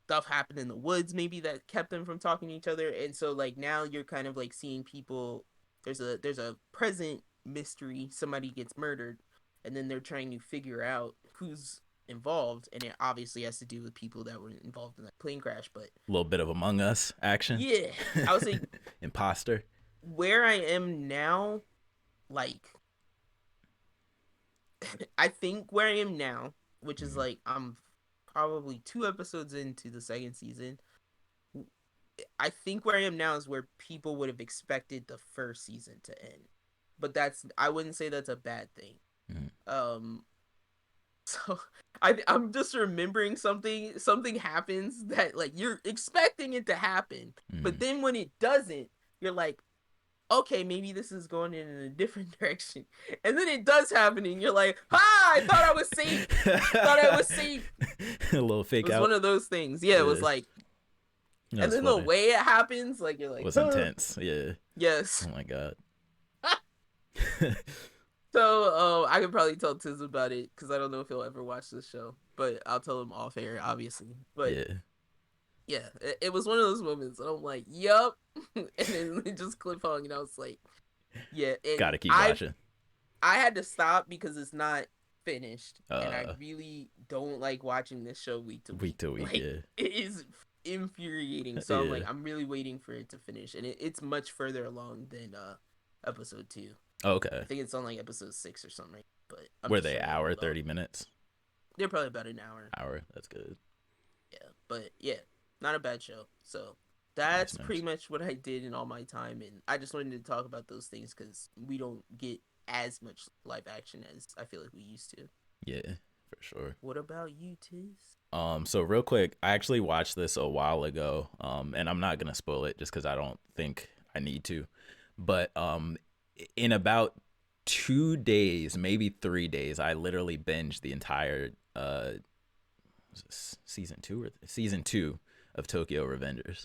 stuff happened in the woods maybe that kept them from talking to each other. And so like now you're kind of like seeing people, there's a present mystery, somebody gets murdered. And then they're trying to figure out who's involved, and it obviously has to do with people that were involved in that plane crash. But a little bit of Among Us action. Yeah, I would say imposter. Where I am now, like, I think where I am now, which is like I'm probably 2 episodes into the second season. I think where I am now is where people would have expected the first season to end, but I wouldn't say that's a bad thing. So I'm just remembering something happens that like you're expecting it to happen, but then when it doesn't, you're like, okay, maybe this is going in a different direction, and then it does happen, and you're like, I thought I was safe. A little fake out. It was one of those things. Yeah, it was like, that's and then funny. The way it happens, like you're like, it was intense. Yeah. Yes. Oh my god. So, I could probably tell Tiz about it because I don't know if he'll ever watch this show, but I'll tell him off air, obviously. But yeah, it was one of those moments, and I'm like, "Yup," and then it just clip hung, and I was like, "Yeah." Gotta keep watching. I had to stop because it's not finished, and I really don't like watching this show week to week. Like, it is infuriating. So I'm like, I'm really waiting for it to finish, and it's much further along than episode 2. Okay. I think it's on like episode 6 or something. But were they hour 30 minutes? They're probably about an hour. That's good. Yeah, but yeah, not a bad show. So that's pretty much what I did in all my time, and I just wanted to talk about those things because we don't get as much live action as I feel like we used to. Yeah, for sure. What about you, Tiz? So real quick, I actually watched this a while ago, and I'm not gonna spoil it just because I don't think I need to, but in about 2 days, maybe 3 days, I literally binged the entire season 2 of Tokyo Revengers.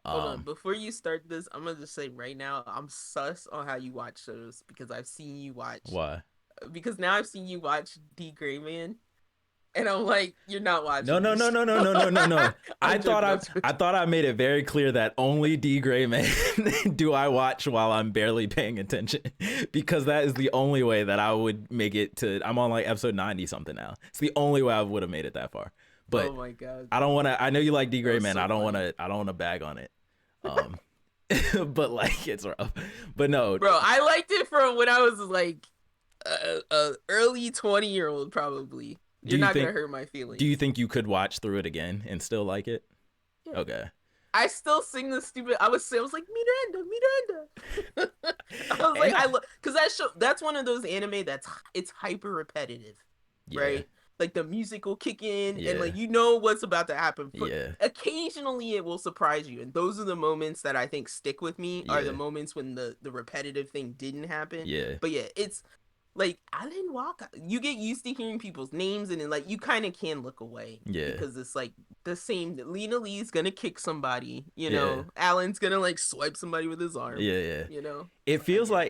Hold on, before you start this, I'm gonna just say right now, I'm sus on how you watch shows because I've seen you watch. Why? Because now I've seen you watch D. Gray Man, and I'm like, you're not watching. No. I thought I made it very clear that only D. Gray Man do I watch while I'm barely paying attention, because that is the only way that I would make it to. I'm on like episode 90 something now. It's the only way I would have made it that far. But oh my god, I don't want to. I know you like D. Gray Man. So I don't want to bag on it. But like it's rough. But no, bro, I liked it from when I was like a early 20-year-old probably. Do You're you not think gonna hurt my do you feelings. think you could watch through it again and still like it? Yeah. Okay. I still sing the stupid. I was like Miranda, Miranda. I was like And I, because that show that's one of those anime that's it's hyper repetitive, yeah. right? Like the music will kick in and Yeah. like you know what's about to happen. For Yeah. occasionally it will surprise you, and those are the moments that I think stick with me. Are the Yeah. moments when the repetitive thing didn't happen. Yeah. But yeah, it's like I didn't walk. You get used to hearing people's names, and then like you kind of can look away Yeah. because it's like the same. Lena Lee's gonna kick somebody, Yeah. Alan's gonna like swipe somebody with his arm, Yeah. Yeah. So I get it.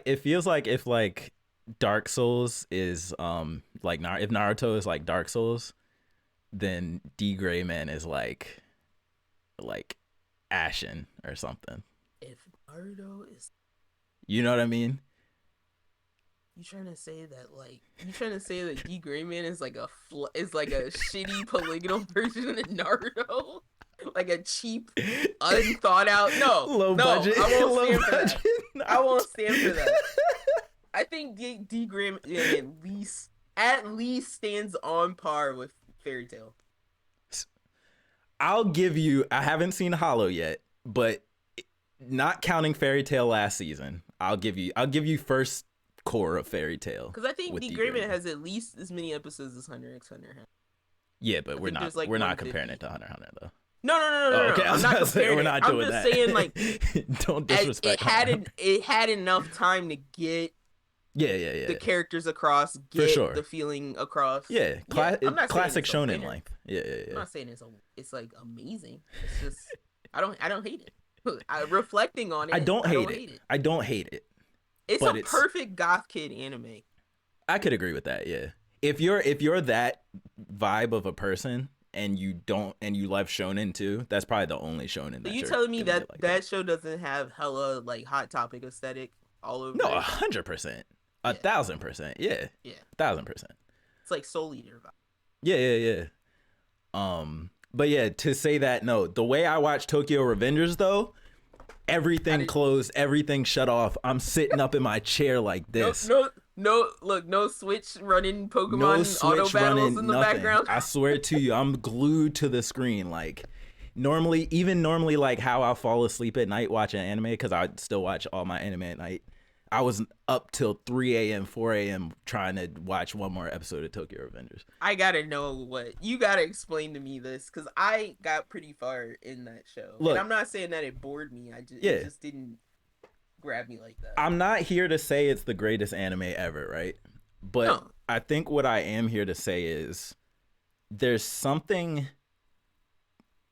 It feels like if like Dark Souls is like if Naruto is like Dark Souls, then D Gray Man is like Ashen or something. If Naruto is, You know what I mean? you trying to say that D Gray Man is like is like a shitty polygonal version of Naruto, like a cheap, unthought out. No, Low no, budget. I won't Low stand for budget. that. I won't stand for that. I think D Gray Man at least stands on par with Fairy Tail. I'll give you. I haven't seen Hollow yet, but not counting Fairy Tail last season, I'll give you first core of Fairy Tail. Because I think with D D. Gray Man Grayman. has at least as many episodes as Hunter x Hunter has. Yeah, but I we're think not there's, like, we're not 150. comparing it to Hunter x Hunter though. No. Okay, I I'm was not about to say, comparing we're it. not I'm doing just that. saying, like, don't disrespect. it had enough time to get Yeah. the characters across, For get sure. the feeling across. Yeah, I'm not saying classic it's a shonen winner. length. Yeah. I'm not saying it's like amazing. It's just I don't hate it. Reflecting on it, I don't hate hate it. it. I don't hate it. It's but a perfect goth kid anime. I could agree with that. Yeah. If you're that vibe of a person and you love shonen too, that's probably the only shonen. Are you telling me that show doesn't have hella like hot topic aesthetic all over? No, it? 100%, 1,000%. Yeah, 1,000%. It's like Soul Eater vibe. Yeah. But yeah, to say that, no, the way I watch Tokyo Revengers though, everything closed, everything shut off. I'm sitting up in my chair like this. No Switch running Pokemon No Switch auto battles running, in the nothing. background. I swear to you, I'm glued to the screen. Like normally, like how I'll fall asleep at night watching anime, because I still watch all my anime at night. I was up till 3 a.m., 4 a.m. trying to watch one more episode of Tokyo Revengers. I gotta know what you gotta explain to me this, because I got pretty far in that show. Look, and I'm not saying that it bored me. It just didn't grab me like that. I'm not here to say it's the greatest anime ever, right? But no. I think what I am here to say is there's some kind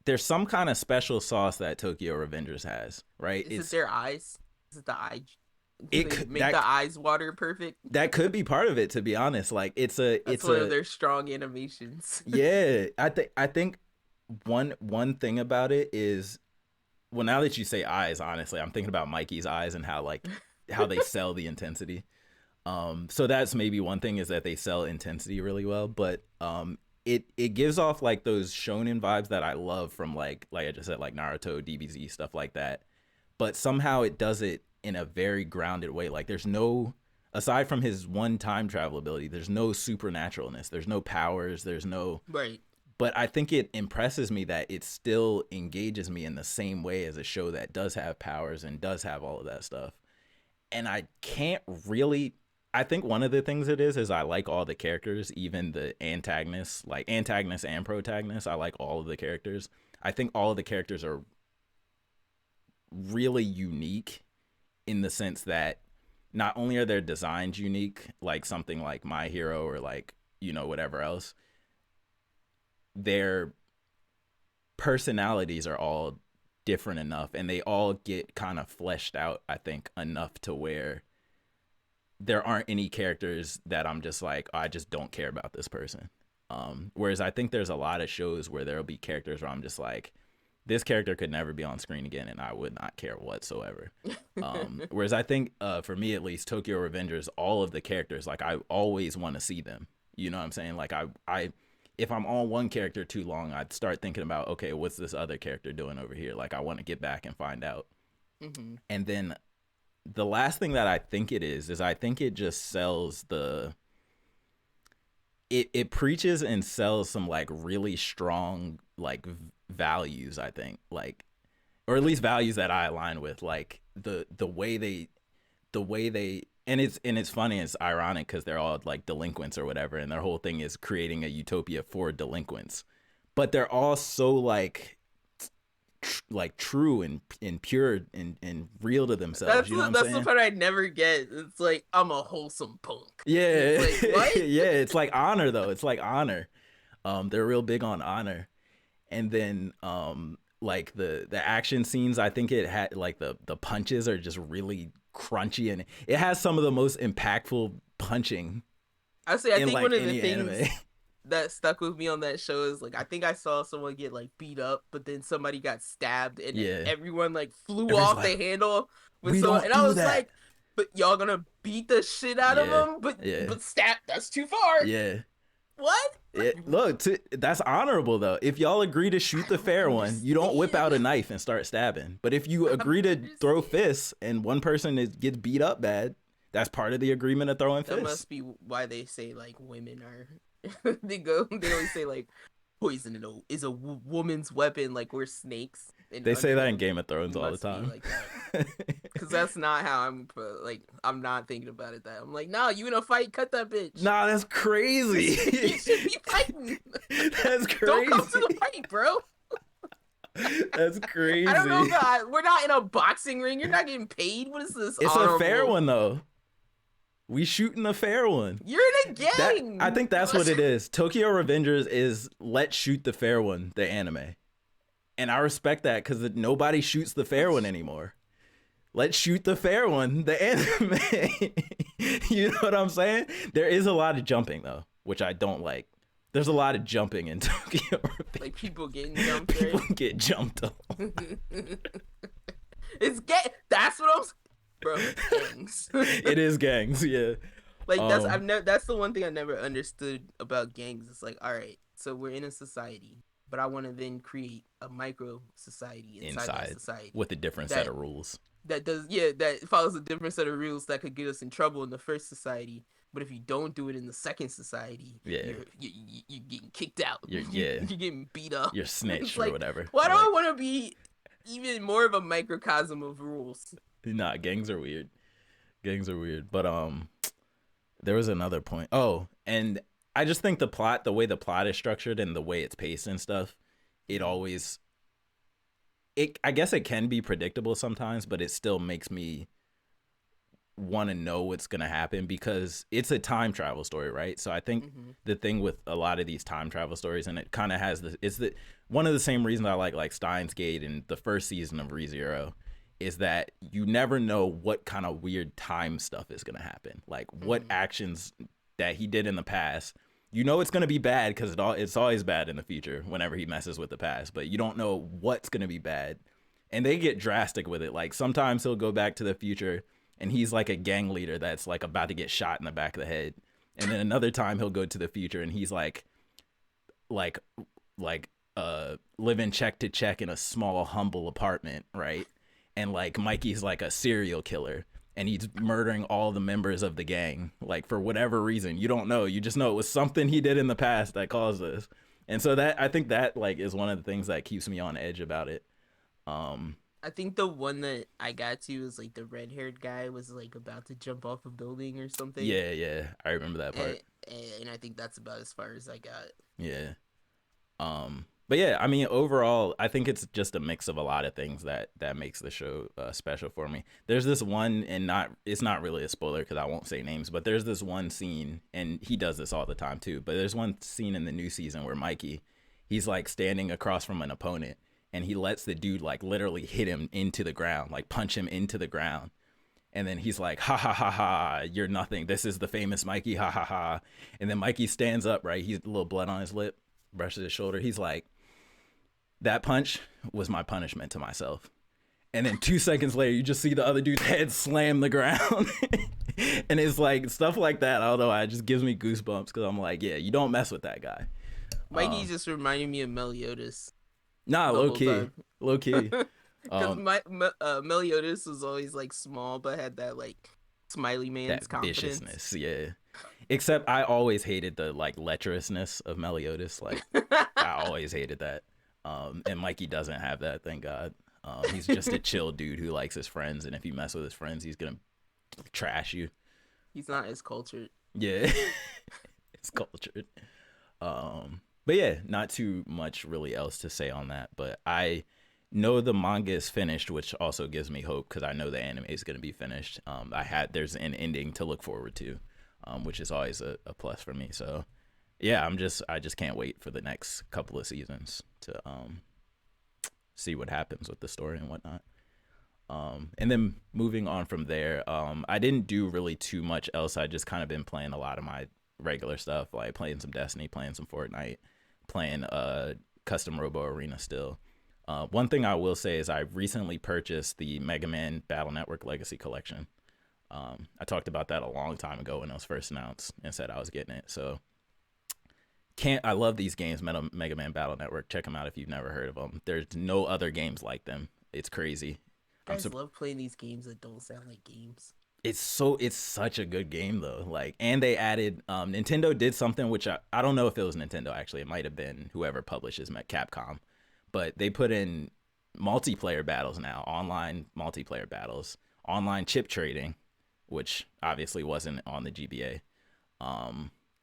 of special sauce that Tokyo Revengers has, right? Is it their eyes? Is it the eye? It could make the eyes water perfect. That could be part of it, to be honest. Like it's one of their strong animations. Yeah, I think one thing about it is, well, now that you say eyes, honestly, I'm thinking about Mikey's eyes and how they sell the intensity. So that's maybe one thing, is that they sell intensity really well, but it gives off like those shonen vibes that I love from like I just said, like Naruto, DBZ, stuff like that. But somehow it does it in a very grounded way. Like there's no, aside from his one time travel ability, there's no supernaturalness. There's no powers. There's no right. But I think it impresses me that it still engages me in the same way as a show that does have powers and does have all of that stuff. And I can't really, I think one of the things it is I like all the characters, even the antagonists, like antagonists and protagonists. I like all of the characters. I think all of the characters are really unique in the sense that not only are their designs unique, like something like My Hero or like, whatever else, their personalities are all different enough, and they all get kind of fleshed out, I think, enough to where there aren't any characters that I'm just like, I just don't care about this person. Whereas I think there's a lot of shows where there'll be characters where I'm just like, this character could never be on screen again, and I would not care whatsoever. Whereas I think, for me at least, Tokyo Revengers, all of the characters, like I always want to see them. You know what I'm saying? Like I if I'm on one character too long, I'd start thinking about, okay, what's this other character doing over here? Like I want to get back and find out. Mm-hmm. And then the last thing that I think it is I think it just sells it preaches and sells some like really strong like values, I think, like, or at least values that I align with, like the way they and it's funny, it's ironic because they're all like delinquents or whatever, and their whole thing is creating a utopia for delinquents, but they're all so like true and pure and real to themselves. You know what I'm That's saying? the part I never get. It's like, I'm a wholesome punk. Yeah, It's like, what? yeah. It's like honor though. It's like honor. They're real big on honor, and then like the action scenes. I think it had like the punches are just really crunchy, and it has some of the most impactful punching I say, I in think like one of the any things anime. that stuck with me on that show is like, I think I saw someone get like beat up, but then somebody got stabbed, and Yeah, everyone like flew everyone's off like, the handle with we someone, don't and I do was that. like, but y'all gonna beat the shit out of Yeah, him, yeah, but stab, that's too far. yeah. What? Look, that's honorable though. If y'all agree to shoot I the don't fair one, you don't whip out a understand. knife and start stabbing. But if you I agree don't to throw understand. fists and one person gets beat up bad, that's part of the agreement of throwing That fists. must be why they say like women are. They always say like poison is a woman's weapon. Like we're snakes. And They say under that in them, Game of Thrones we all the must be time. like that. Cause that's not how like I'm not thinking about it. That I'm like, no, you in a fight, cut that bitch. Nah, that's You crazy. should be fighting. That's Don't come to the crazy. fight, bro. That's I don't know, crazy. God. We're not in a boxing ring. You're not getting paid. What is this? It's a fair Honorable. one though. We shooting the fair one. You're in a That I gang. think that's what it is. Tokyo Revengers is let's shoot the fair one, the anime. And I respect that because nobody shoots the fair one anymore. Let's shoot the fair one, the anime. You know what I'm saying? There is a lot of jumping though, which I don't like. There's a lot of jumping in Tokyo Revengers. Like people getting jumped, People right? get jumped on. It's gay. That's what I'm saying. Bro, gangs. It is gangs, yeah. Like that's the one thing I never understood about gangs. It's like, all right, so we're in a society, but I want to then create a micro society inside that society with a different set of rules. That follows a different set of rules that could get us in trouble in the first society. But if you don't do it in the second society, yeah, you're getting kicked out. You're getting beat up. You're snitched like, or whatever. Why do I want to be even more of a microcosm of rules? Nah, gangs are weird. Gangs are weird. But there was another point. Oh, and I just think the way the plot is structured and the way it's paced and stuff, I guess it can be predictable sometimes, but it still makes me want to know what's going to happen because it's a time travel story, right? So I think the thing with a lot of these time travel stories, and it kind of has one of the same reasons I like Steins Gate and the first season of ReZero is that you never know what kind of weird time stuff is going to happen. Like what actions that he did in the past, you know it's going to be bad because it's always bad in the future whenever he messes with the past, but you don't know what's going to be bad. And they get drastic with it. Like sometimes he'll go back to the future and he's like a gang leader that's like about to get shot in the back of the head. And then another time he'll go to the future and he's like living check to check in a small, humble apartment, right? And like Mikey's like a serial killer and he's murdering all the members of the gang, like for whatever reason. You don't know. You just know it was something he did in the past that caused this. And so I think that like is one of the things that keeps me on edge about it. I think the one that I got to was like the red-haired guy was like about to jump off a building or something. Yeah, I remember that part. And I think that's about as far as I got. Yeah. But yeah, I mean, overall, I think it's just a mix of a lot of things that makes the show special for me. There's this one, and it's not really a spoiler because I won't say names, but there's this one scene, and he does this all the time too. But there's one scene in the new season where Mikey, he's like standing across from an opponent, and he lets the dude like literally hit him into the ground, like punch him into the ground. And then he's like, ha ha ha ha, you're nothing. This is the famous Mikey, ha ha ha. And then Mikey stands up, right? He's a little blood on his lip, brushes his shoulder. He's like, that punch was my punishment to myself. And then 2 seconds later, you just see the other dude's head slam the ground. And it's like stuff like that. I don't know. It just gives me goosebumps because I'm like, yeah, you don't mess with that guy. Mikey just reminded me of Meliodas. Nah, low key. Because Meliodas was always like small, but had that like smiley man's that confidence. viciousness, yeah. Except I always hated the like lecherousness of Meliodas. Like I always hated that. And Mikey doesn't have that, thank God. He's just a chill dude who likes his friends, and if you mess with his friends, he's gonna trash you. He's not as cultured. Yeah, it's cultured. But yeah, not too much really else to say on that. But I know the manga is finished, which also gives me hope because I know the anime is gonna be finished. There's an ending to look forward to, which is always a plus for me. So yeah, I just can't wait for the next couple of seasons to see what happens with the story and whatnot. And then moving on from there, I didn't do really too much else. I just kind of been playing a lot of my regular stuff, like playing some Destiny, playing some Fortnite, playing custom Robo Arena still. One thing I will say is I recently purchased the Mega Man Battle Network Legacy Collection. I talked about that a long time ago when it was first announced and said I was getting it. So I love these games, Mega Man Battle Network. Check them out if you've never heard of them. There's no other games like them. It's crazy. I love playing these games that don't sound like games. It's such a good game though. Like, and they added Nintendo did something which I don't know if it was Nintendo actually. It might have been whoever publishes Capcom, but they put in multiplayer battles now, online multiplayer battles, online chip trading, which obviously wasn't on the GBA,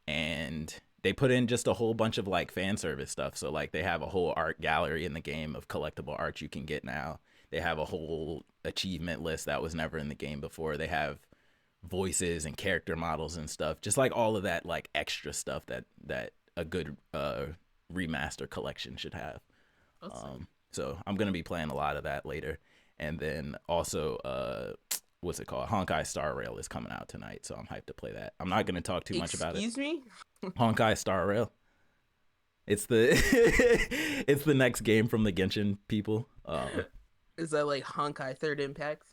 and they put in just a whole bunch of like fan service stuff. So like they have a whole art gallery in the game of collectible art you can get now. They have a whole achievement list that was never in the game before. They have voices and character models and stuff. Just like all of that like extra stuff that a good remaster collection should have. Awesome. So I'm going to be playing a lot of that later. And then also what's it called? Honkai Star Rail is coming out tonight, so I'm hyped to play that. I'm not going to talk too much about it. Excuse me? Honkai Star Rail. It's the it's the next game from the Genshin people. Is that like Honkai Third Impact?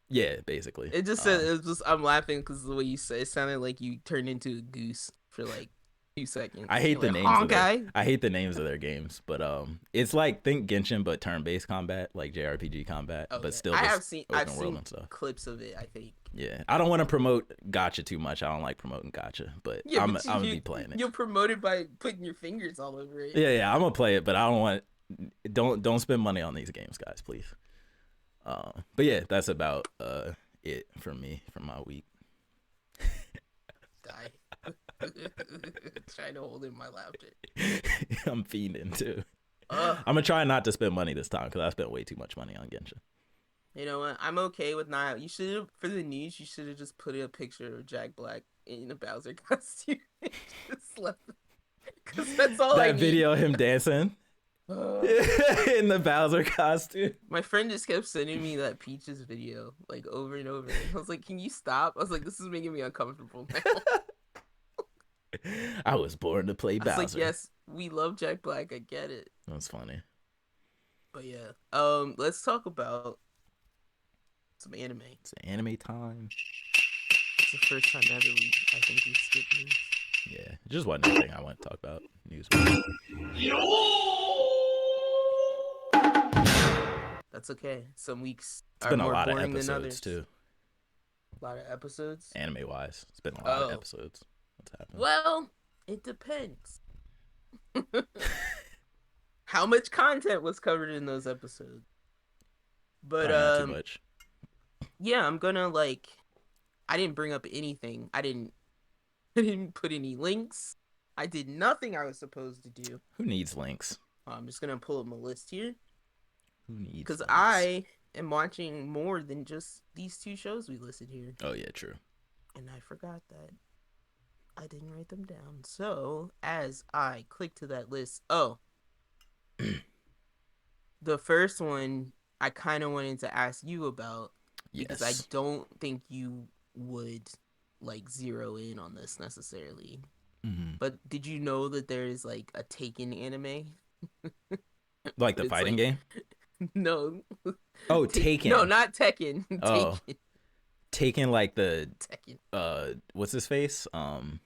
Yeah, basically. It just said I'm laughing because the way you said it sounded like you turned into a goose for like 2 seconds. I hate the like, names. I hate the names of their games, but it's like think Genshin but turn-based combat, like JRPG combat, but still. I've seen clips of it. I think. Yeah, I don't want to promote gacha too much. I don't like promoting gacha, but yeah, I'm gonna be playing it. You'll promote it by putting your fingers all over it. Yeah, I'm gonna play it, but I don't want. Don't spend money on these games, guys, please. But yeah, that's about it for me for my week. Die. Trying to hold in my laughter. I'm fiending too. I'm gonna try not to spend money this time because I spent way too much money on Genshin. You know what? I'm okay with not. You should have for the news. You should have just put a picture of Jack Black in a Bowser costume. Just left. Because that's all. That video of him dancing. In the Bowser costume. My friend just kept sending me that Peaches video like over and over. I was like, "Can you stop?" I was like, "This is making me uncomfortable now." I was born to play Bowser. I was like, yes, we love Jack Black. I get it. That's funny. But yeah, let's talk about some anime. It's anime time. It's the first time ever I think we skipped news. Yeah, it just wasn't anything I want to talk about news. That's okay. Some weeks it's been a lot of episodes too. A lot of episodes? Anime wise. It's been a lot of episodes. What's happening? Well, it depends. How much content was covered in those episodes? But not too much. Yeah, I'm gonna I didn't bring up anything. I didn't put any links. I did nothing I was supposed to do. Who needs links? I'm just gonna pull up my list here. Who needs? Because I am watching more than just these 2 shows we listed here. Oh yeah, true. And I forgot that I didn't write them down. So as I click to that list, the first one I kind of wanted to ask you about because I don't think you would zero in on this necessarily. Mm-hmm. But did you know that there is a Taken anime? Like the fighting game? No. Oh, Taken. No, not Tekken. Oh. Taken like the Tekken. What's his face? Liam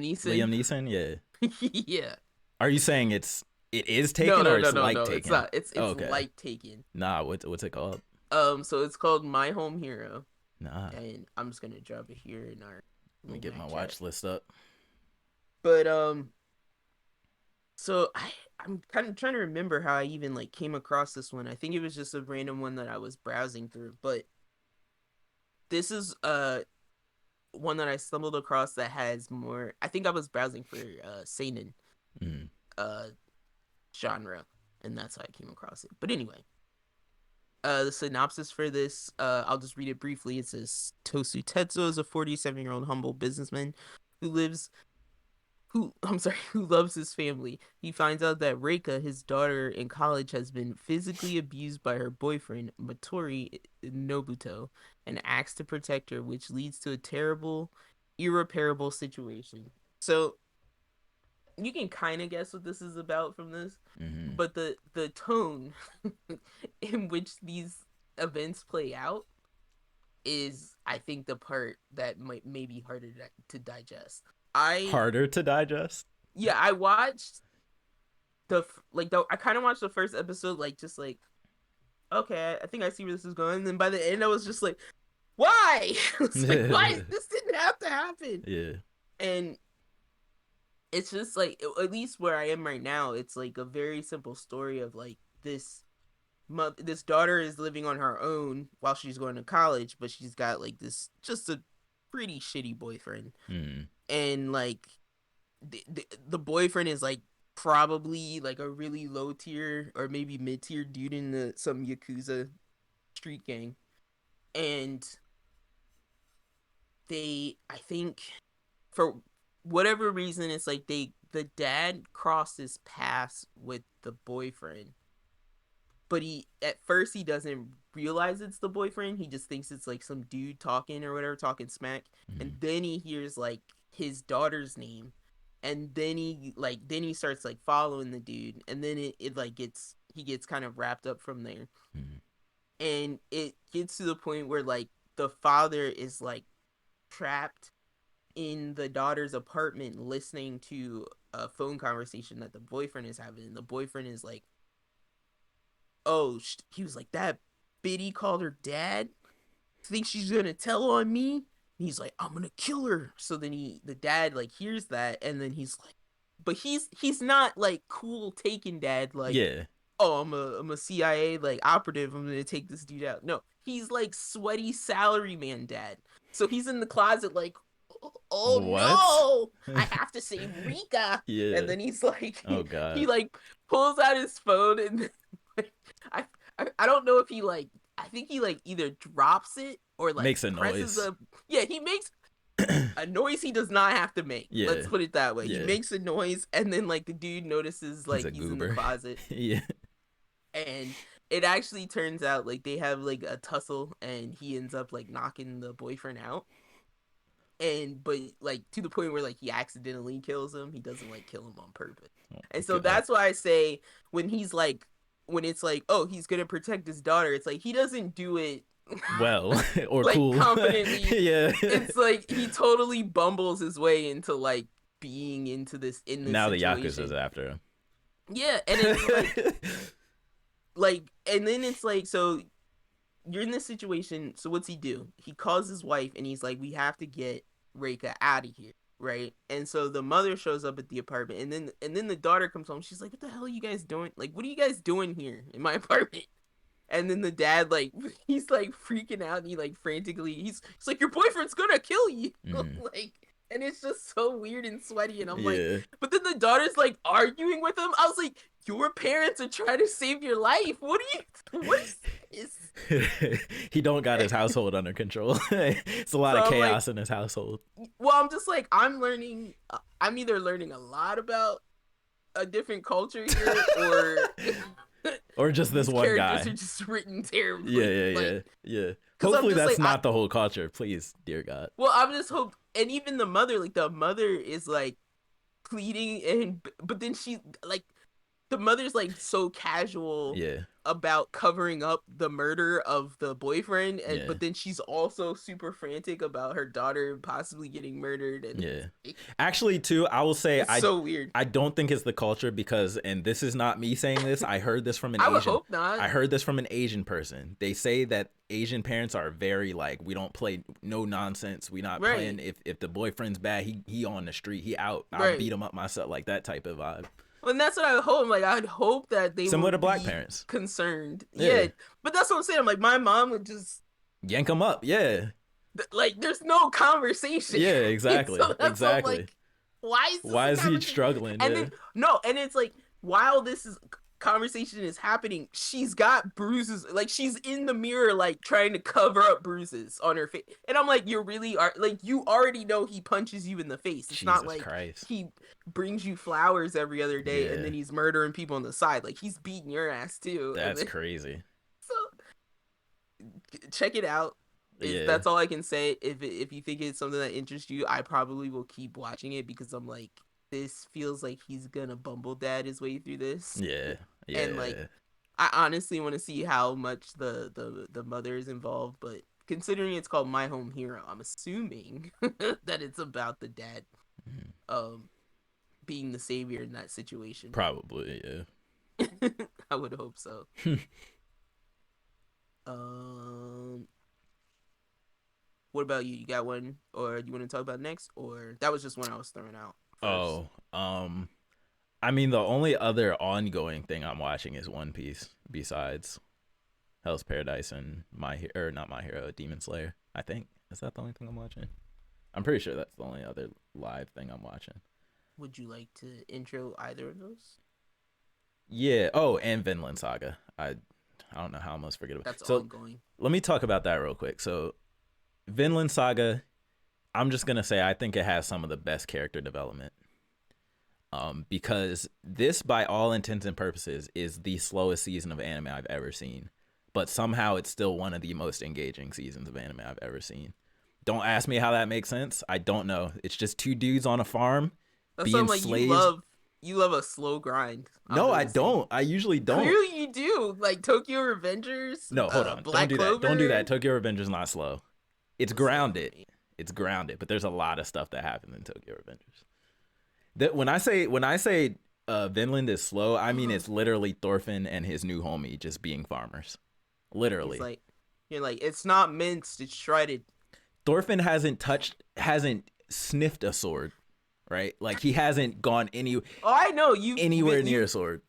Neeson. Liam Neeson, yeah. Yeah. Are you saying it is Taken or it's like Taken? It's not. It's okay. Like Taken. Nah, what's it called? So it's called My Home Hero. Nah. And I'm just gonna drop it here in our. Let me get my watch list up. But so I'm kind of trying to remember how I even like came across this one. I think it was just a random one that I was browsing through, but this is one that I stumbled across that has more. I think I was browsing for seinen Mm. uh genre, and that's how I came across it. But anyway, the synopsis for this, I'll just read it briefly. It says Tosu Tetsuo is a 47-year-old humble businessman who lives who I'm sorry, who loves his family. He finds out that Reika, his daughter in college, has been physically abused by her boyfriend, Matori Nobuto, and acts to protect her, which leads to a terrible, irreparable situation. So you can kind of guess what this is about from this, Mm-hmm. but the tone in which these events play out is, I think, the part that may be harder to digest. I Harder to digest. Yeah, I watched I kind of watched the first episode like just like okay, I think I see where this is going. And then by the end, I was just like, why? It's like why this didn't have to happen. Yeah. And it's just like at least where I am right now, it's like a very simple story of like this daughter is living on her own while she's going to college, but she's got like this just a pretty shitty boyfriend, Mm. and like the boyfriend is like probably like a really low tier or maybe mid tier dude in some yakuza street gang, and I think for whatever reason it's like the dad crosses paths with the boyfriend, but he at first he doesn't realize it's the boyfriend. He just thinks it's like some dude talking or whatever, talking smack. Mm. And then he hears like his daughter's name, and then he starts like following the dude, and then it like he gets kind of wrapped up from there. Mm. And it gets to the point where like the father is like trapped in the daughter's apartment listening to a phone conversation that the boyfriend is having, and the boyfriend is like, oh, he was like, that Biddy called her dad. Think she's gonna tell on me? And he's like, I'm gonna kill her. So then the dad like hears that, and then he's like, but he's not like cool taking dad like, Yeah. oh, I'm a CIA like operative. I'm gonna take this dude out. No, he's like sweaty salaryman dad. So he's in the closet like, oh What? no, I have to save Rika. Yeah. And then he's like, Oh God. he like pulls out his phone, and I, I don't know if he like, I think he like either drops it or like Makes a presses noise. yeah, he makes a noise he does not have to make. Yeah. Let's put it that way. Yeah. He makes a noise, and then like the dude notices like He's a he's in the goober. closet, Yeah. and it actually turns out like they have like a tussle, and he ends up like knocking the boyfriend out. And but like to the point where like he accidentally kills him. He doesn't like kill him on purpose. Oh, And so God. that's why I say when he's like, when it's like, oh, he's gonna protect his daughter, it's like he doesn't do it Well, or like cool. confidently. Yeah. It's like he totally bumbles his way into like being into this Now situation. the Yakuza's after him. Yeah, and it's like and then it's like, so you're in this situation, so what's he do? He calls his wife and he's like, we have to get Reika out of here, right? And so the mother shows up at the apartment, and then the daughter comes home. She's like, what the hell are you guys doing? Like, what are you guys doing here in my apartment? And then the dad like he's like freaking out, and he like frantically he's like, your boyfriend's gonna kill you. Like, and it's just so weird and sweaty, and I'm like, but then the daughter's like arguing with him. I was like, your parents are trying to save your life. What is this? He don't got his household under control. It's a lot of chaos in his household. Well, I'm just like, I'm either learning a lot about a different culture here, or just this one guy. Characters are just written terribly. Yeah. Hopefully that's like, not the whole culture. Please, dear God. Well, I'm just hope, and even the mother is like pleading, but then she like, the mother's like so casual. Yeah. about covering up the murder of the boyfriend, and Yeah. but then she's also super frantic about her daughter possibly getting murdered, and Yeah. Actually, too, I will say it's so weird. I don't think it's the culture because, and this is not me saying this, I heard this from an I would Asian. hope not. I heard this from an Asian person. They say that Asian parents are very like, we don't play no nonsense. We not Right. playing if the boyfriend's bad, he on the street, he out. I'll Right. beat him up myself, like that type of vibe. Well, and that's what I would hope. Like, I'd hope that they Similar would to black be parents. concerned. Yeah. Yeah, but that's what I'm saying. I'm like, my mom would just Yank him up, yeah. like, there's no conversation. Yeah, exactly. So that's Exactly. like, why is this Why a is he conversation? struggling? And Yeah. then no, and it's like while this is conversation is happening, she's got bruises. Like she's in the mirror, like trying to cover up bruises on her face. And I'm like, you're really are like you already know he punches you in the face. It's Jesus not like Christ. he brings you flowers every other day Yeah. and then he's murdering people on the side. Like he's beating your ass too. That's then, crazy. so check it out. Yeah. That's all I can say. If you think it's something that interests you, I probably will keep watching it because I'm like, this feels like he's gonna bumble dad his way through this. Yeah. Yeah. And like, I honestly want to see how much the mother is involved. But considering it's called My Home Hero, I'm assuming that it's about the dad, being the savior in that situation. Probably, yeah. I would hope so. What about you? You got one, or you want to talk about next, or that was just one I was throwing out first. I mean, the only other ongoing thing I'm watching is One Piece. Besides Hell's Paradise and not My Hero, Demon Slayer. I think is that the only thing I'm watching. I'm pretty sure that's the only other live thing I'm watching. Would you like to intro either of those? Yeah. Oh, and Vinland Saga. I don't know how I must forget about. That's so ongoing. Let me talk about that real quick. So Vinland Saga, I'm just gonna say I think it has some of the best character development. Because this, by all intents and purposes, is the slowest season of anime I've ever seen. But somehow it's still one of the most engaging seasons of anime I've ever seen. Don't ask me how that makes sense. I don't know. It's just two dudes on a farm being like slaves. You love a slow grind. No, I don't. I usually don't. Clearly you do. Like Tokyo Revengers. No, hold on. Black Don't do Clover. that. Don't do that. Tokyo Revenger's not slow. It's grounded. It's grounded, but there's a lot of stuff that happens in Tokyo Revengers. That when I say Vinland is slow, I mean it's literally Thorfinn and his new homie just being farmers. Literally. It's like you're like, it's not minced, it's shredded. Thorfinn hasn't sniffed a sword, right? Like he hasn't gone anywhere near a sword.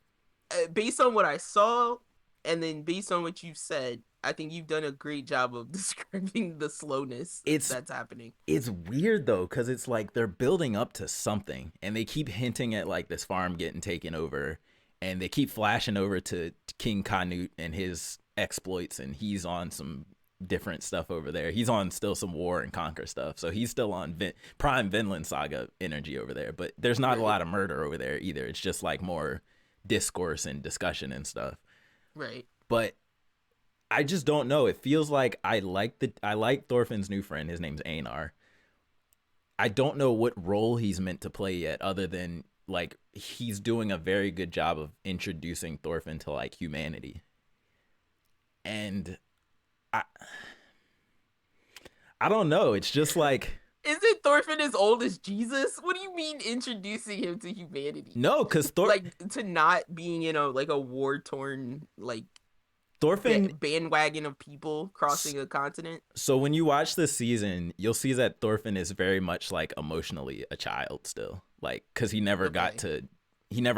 Based on what I saw, and then based on what you said, I think you've done a great job of describing the slowness that's happening. It's weird though, because it's like they're building up to something, and they keep hinting at like this farm getting taken over, and they keep flashing over to King Canute and his exploits, and he's on some different stuff over there. He's on still some war and conquer stuff, so he's still on prime Vinland Saga energy over there. But there's not a lot of murder over there either. It's just like more discourse and discussion and stuff. Right. But I just don't know. It feels like I like Thorfinn's new friend. His name's Einar. I don't know what role he's meant to play yet, other than like he's doing a very good job of introducing Thorfinn to like humanity. And I don't know. It's just like, isn't Thorfinn as old as Jesus? What do you mean introducing him to humanity? No, because like to not being like a war torn like Thorfinn bandwagon of people crossing a continent. So when you watch this season, you'll see that Thorfinn is very much like emotionally a child still, like because he never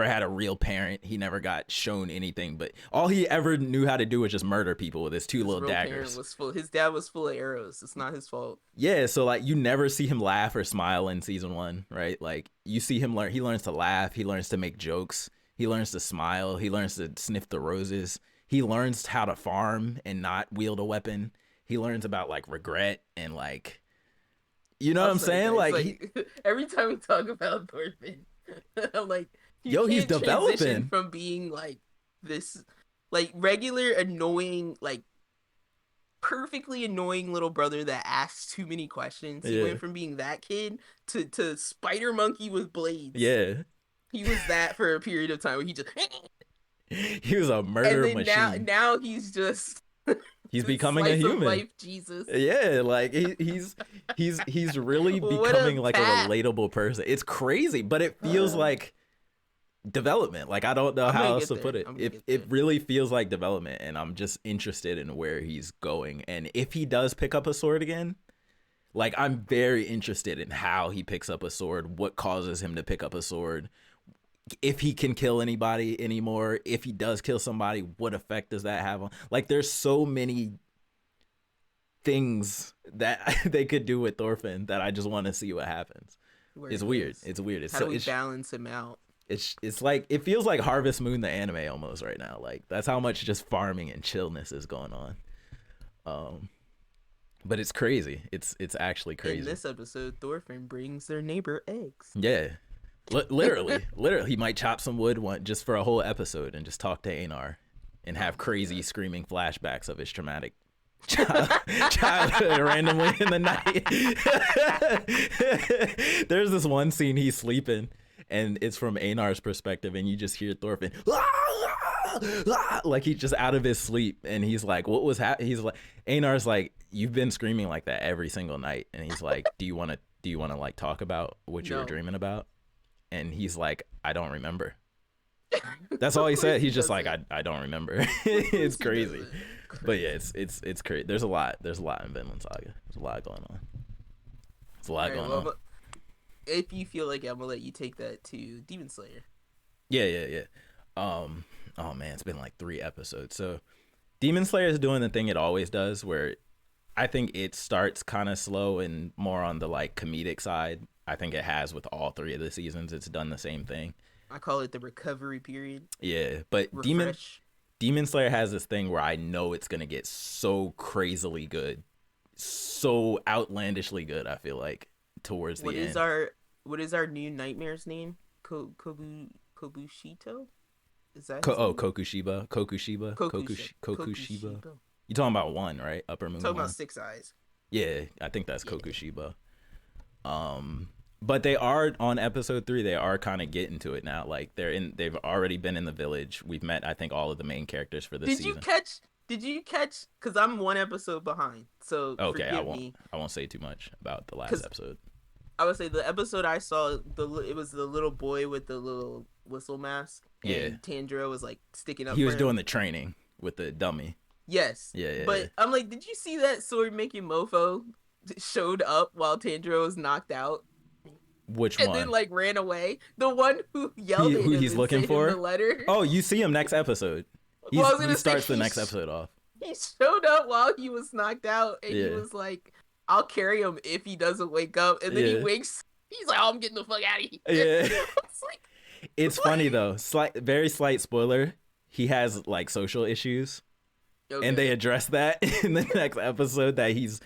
had a real parent. He never got shown anything, but all he ever knew how to do was just murder people with his two little daggers. His dad was full of arrows. It's not his fault. Yeah, so like you never see him laugh or smile in season 1, right? Like you see him learn. He learns to laugh. He learns to make jokes. He learns to smile. He learns to sniff the roses. He learns how to farm and not wield a weapon. He learns about like regret and like, you know what I'm saying? Like every time we talk about Thorfinn, I'm like, he's developing from being like this, like regular annoying, like perfectly annoying little brother that asks too many questions. He went from being that kid to spider monkey with blades. Yeah. He was that for a period of time where he just He was a And murder then machine. now he's just He's the becoming a slice of human. life Jesus. Yeah, like he's really What a becoming like a pat! relatable person. It's crazy, but it feels like development. Like I don't know I'm how gonna else get to put there. it. I'm gonna It get it there. really feels like development, and I'm just interested in where he's going. And if he does pick up a sword again, like I'm very interested in how he picks up a sword, what causes him to pick up a sword, if he can kill anybody anymore, if he does kill somebody, what effect does that have on? Like there's so many things that they could do with Thorfinn that I just want to see what happens. Where It's he weird. goes. It's weird. It's How so do we balance him out? it's like it feels like Harvest Moon the anime almost right now. Like that's how much just farming and chillness is going on. Um, but it's crazy. It's actually In crazy. this episode, Thorfinn brings their neighbor eggs. Yeah, literally, he might chop some wood one just for a whole episode and just talk to Einar and have crazy screaming flashbacks of his traumatic childhood randomly in the night. There's this one scene he's sleeping and it's from Einar's perspective and you just hear Thorfinn like he's just out of his sleep and he's like, what was happening? He's like, Einar's like, you've been screaming like that every single night. And he's like, do you want to like talk about what you were No. dreaming about? And he's like, I don't remember. That's all Of he course said. he He's just like, doesn't. I don't remember. Of It's course he crazy. doesn't. But yeah, it's crazy. There's a lot in Vinland Saga. There's a lot going on. There's a lot Alright, going well, on. if you feel like it, I'm gonna let you take that to Demon Slayer. Yeah. Oh man, it's been like 3 episodes. So Demon Slayer is doing the thing it always does, where I think it starts kind of slow and more on the like comedic side. I think it has with all 3 of the seasons. It's done the same thing. I call it the recovery period. Yeah, but Refresh. Demon Slayer has this thing where I know it's gonna get so crazily good, so outlandishly good. I feel like towards What the is end. our new nightmare's name? Kobushito? Is that his name? Kokushiba. Kokushiba. You talking about one, right? Upper Moon Talking about one. Six Eyes. Yeah, I think that's Yeah. Kokushiba. But they are on episode 3. They are kind of getting to it now. Like they've already been in the village. We've met, I think, all of the main characters for this Did season. you catch? Did you catch? Because I'm one episode behind. So Okay, forgive me. I won't say too much about the last 'Cause episode. I would say the episode I saw, it was the little boy with the little whistle mask, Yeah. and Tanjiro was like sticking up. He for was him. doing the training with the dummy. Yes. Yeah. But I'm like, did you see that sword making mofo showed up while Tanjiro was knocked out Which and one? then like ran away? The one who yelled at Who him he's and looking sent him for? the letter. Oh, you see him next episode. Well, I was He gonna say, starts the next episode off. He showed up while he was knocked out, and he Yeah. was like, "I'll carry him if he doesn't wake up." And then he Yeah. wakes. He's like, "Oh, I'm getting the fuck out of here." Yeah. It's like, It's funny though. Very slight spoiler. He has like social issues, okay. and they address that in the next episode. That he's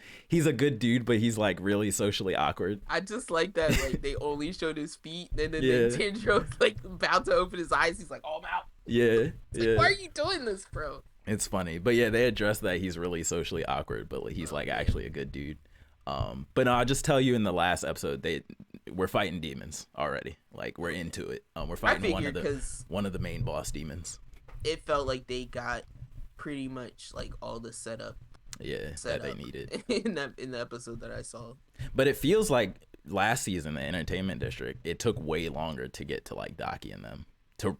a good dude, but he's like really socially awkward. I just like that. Like they only showed his feet, and then Yeah. Tanjiro's like about to open his eyes. He's like, "Oh, I'm out." Yeah. It's like, why are you doing this, bro? It's funny, but yeah, they address that he's really socially awkward, but like, he's like man. actually a good dude. But no, I'll just tell you in the last episode we're fighting demons already. Like we're into it. We're fighting one of the main boss demons. It felt like they got pretty much like all the setup. Yeah, that they needed in the episode that I saw. But it feels like last season, the Entertainment District, it took way longer to get to like Daki and them to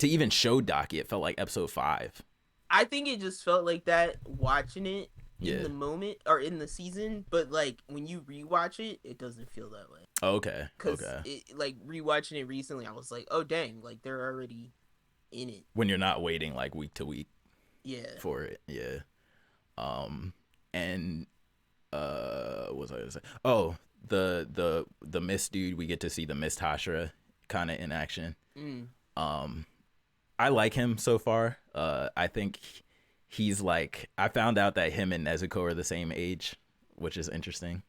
even show Daki. It felt like episode 5. I think it just felt like that watching it Yeah. in the moment or in the season, but like when you rewatch it, it doesn't feel that way. Okay. Because like rewatching it recently, I was like, oh dang, like they're already in it. When you're not waiting like week to week Yeah. for it. Yeah. And what was I gonna say? Oh, the Mist dude, we get to see the Mist Hashira kind of in action. I like him so far. I think he's like, I found out that him and Nezuko are the same age, which is interesting.